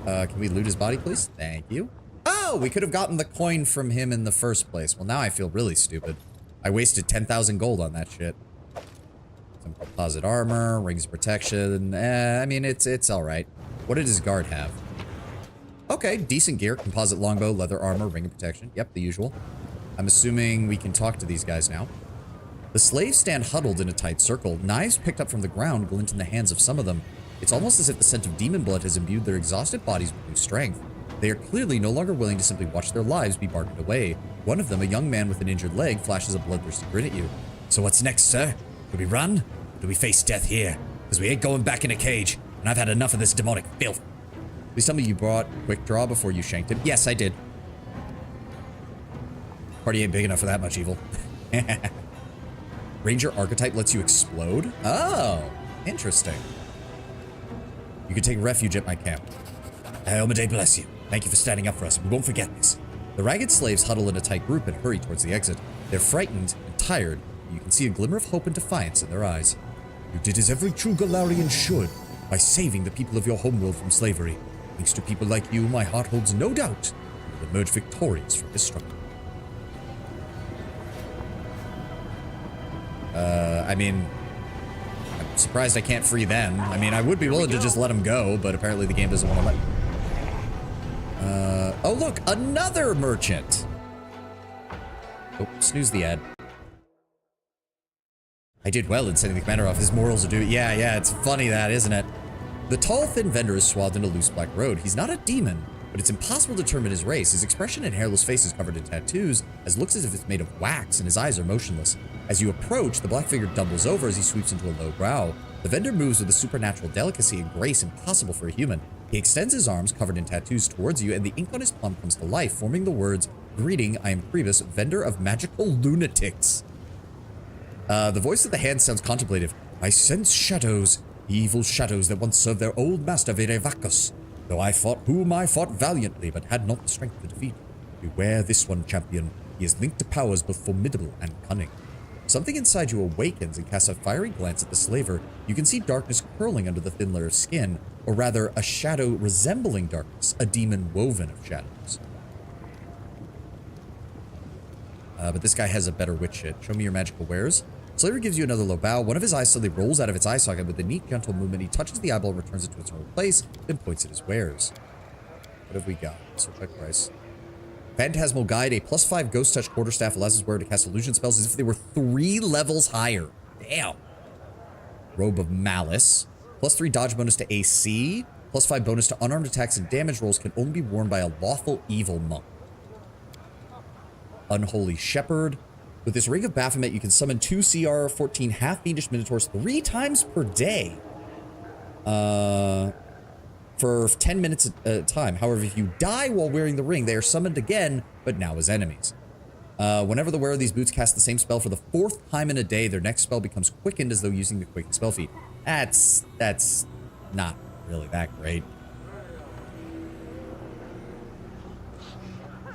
Can we loot his body, please? Thank you. Oh, we could have gotten the coin from him in the first place. Well, now I feel really stupid. I wasted 10,000 gold on that shit. Some composite armor, rings of protection. I mean, it's alright. What did his guard have? Okay, decent gear. Composite longbow, leather armor, ring of protection. Yep, the usual. I'm assuming we can talk to these guys now. The slaves stand huddled in a tight circle. Knives picked up from the ground glint in the hands of some of them. It's almost as if the scent of demon blood has imbued their exhausted bodies with new strength. They are clearly no longer willing to simply watch their lives be bargained away. One of them, a young man with an injured leg, flashes a bloodthirsty grin at you. So what's next, sir? Do we run? Or do we face death here? Because we ain't going back in a cage, and I've had enough of this demonic filth. Please tell me you brought quick draw before you shanked him. Yes, I did. Party ain't big enough for that much evil. Ranger archetype lets you explode? Oh, interesting. You can take refuge at my camp. Helmade bless you. Thank you for standing up for us. We won't forget this. The ragged slaves huddle in a tight group and hurry towards the exit. They're frightened and tired. You can see a glimmer of hope and defiance in their eyes. You did as every true Galarian should, by saving the people of your homeworld from slavery. Thanks to people like you, my heart holds no doubt you will emerge victorious from this struggle. I mean, I'm surprised I can't free them. I mean, I would be willing to just let them go, but apparently the game doesn't want to let... oh look, another merchant! Oh, snooze the ad. I did well in sending the commander off. His morals are due. Yeah, it's funny that, isn't it? The tall, thin vendor is swathed in a loose black robe. He's not a demon, but it's impossible to determine his race. His expression and hairless face is covered in tattoos, as looks as if it's made of wax, and his eyes are motionless. As you approach, the black figure doubles over as he sweeps into a low growl. The vendor moves with a supernatural delicacy and grace impossible for a human. He extends his arms, covered in tattoos, towards you, and the ink on his palm comes to life, forming the words, "Greeting, I am Priebus, vendor of magical lunatics." The voice of the hand sounds contemplative. I sense shadows, evil shadows that once served their old master Verevacus. Though I fought valiantly, but had not the strength to defeat. Beware this one, champion. He is linked to powers both formidable and cunning. Something inside you awakens and casts a fiery glance at the slaver. You can see darkness curling under the thin layer of skin, or rather, a shadow resembling darkness, a demon woven of shadows. But this guy has a better witch shit. Show me your magical wares. Slayer gives you another low bow. One of his eyes suddenly rolls out of its eye socket with a neat, gentle movement. He touches the eyeball and returns it to its normal place, then points at his wares. What have we got? So check price. Phantasmal Guide, a +5 ghost touch quarterstaff allows his wearer to cast illusion spells as if they were 3 levels higher. Damn. Robe of Malice. +3 dodge bonus to AC. +5 bonus to unarmed attacks and damage rolls can only be worn by a lawful evil monk. Unholy Shepherd. With this Ring of Baphomet, you can summon 2 CR 14 half-fiendish minotaurs 3 times per day. For 10 minutes at a time. However, if you die while wearing the ring, they are summoned again, but now as enemies. Whenever the wearer of these boots casts the same spell for the 4th time in a day, their next spell becomes quickened as though using the quicken spell feat. That's not really that great.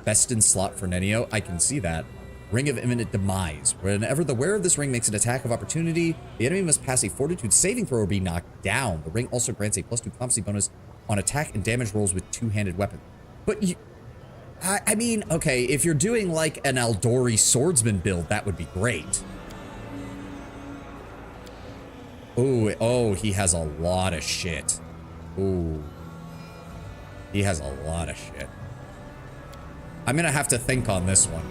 Best in slot for Nenio. I can see that. Ring of Imminent Demise. Whenever the wearer of this ring makes an attack of opportunity, the enemy must pass a fortitude saving throw or be knocked down. The ring also grants a +2 competency bonus on attack and damage rolls with two-handed weapon. But you... I mean, okay, if you're doing like an Aldori swordsman build, that would be great. Oh, he has a lot of shit. Ooh. He has a lot of shit. I'm gonna have to think on this one.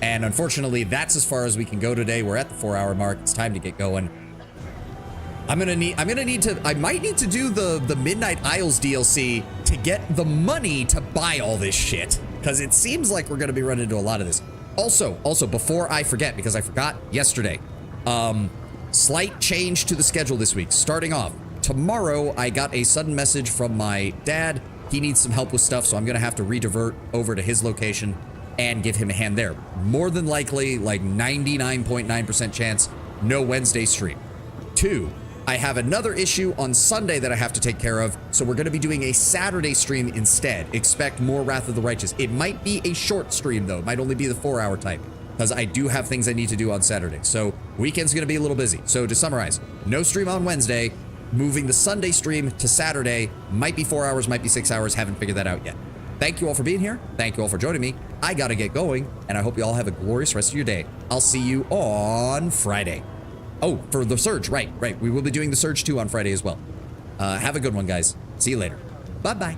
And unfortunately, that's as far as we can go today. We're at the 4-hour mark. It's time to get going. I might need to do the Midnight Isles DLC to get the money to buy all this shit, because it seems like we're gonna be running into a lot of this. Also, before I forget, because I forgot yesterday, slight change to the schedule this week. Starting off, tomorrow I got a sudden message from my dad. He needs some help with stuff, so I'm gonna have to redivert over to his location and give him a hand there. More than likely, like 99.9% chance, no Wednesday stream. 2, I have another issue on Sunday that I have to take care of, so we're gonna be doing a Saturday stream instead. Expect more Wrath of the Righteous. It might be a short stream though, it might only be the 4-hour type, because I do have things I need to do on Saturday. So weekend's gonna be a little busy. So to summarize, no stream on Wednesday, moving the Sunday stream to Saturday, might be 4 hours, might be 6 hours, haven't figured that out yet. Thank you all for being here. Thank you all for joining me. I gotta get going, and I hope you all have a glorious rest of your day. I'll see you on Friday. Oh, for the Surge, right. We will be doing the Surge 2 on Friday as well. Have a good one, guys. See you later. Bye-bye.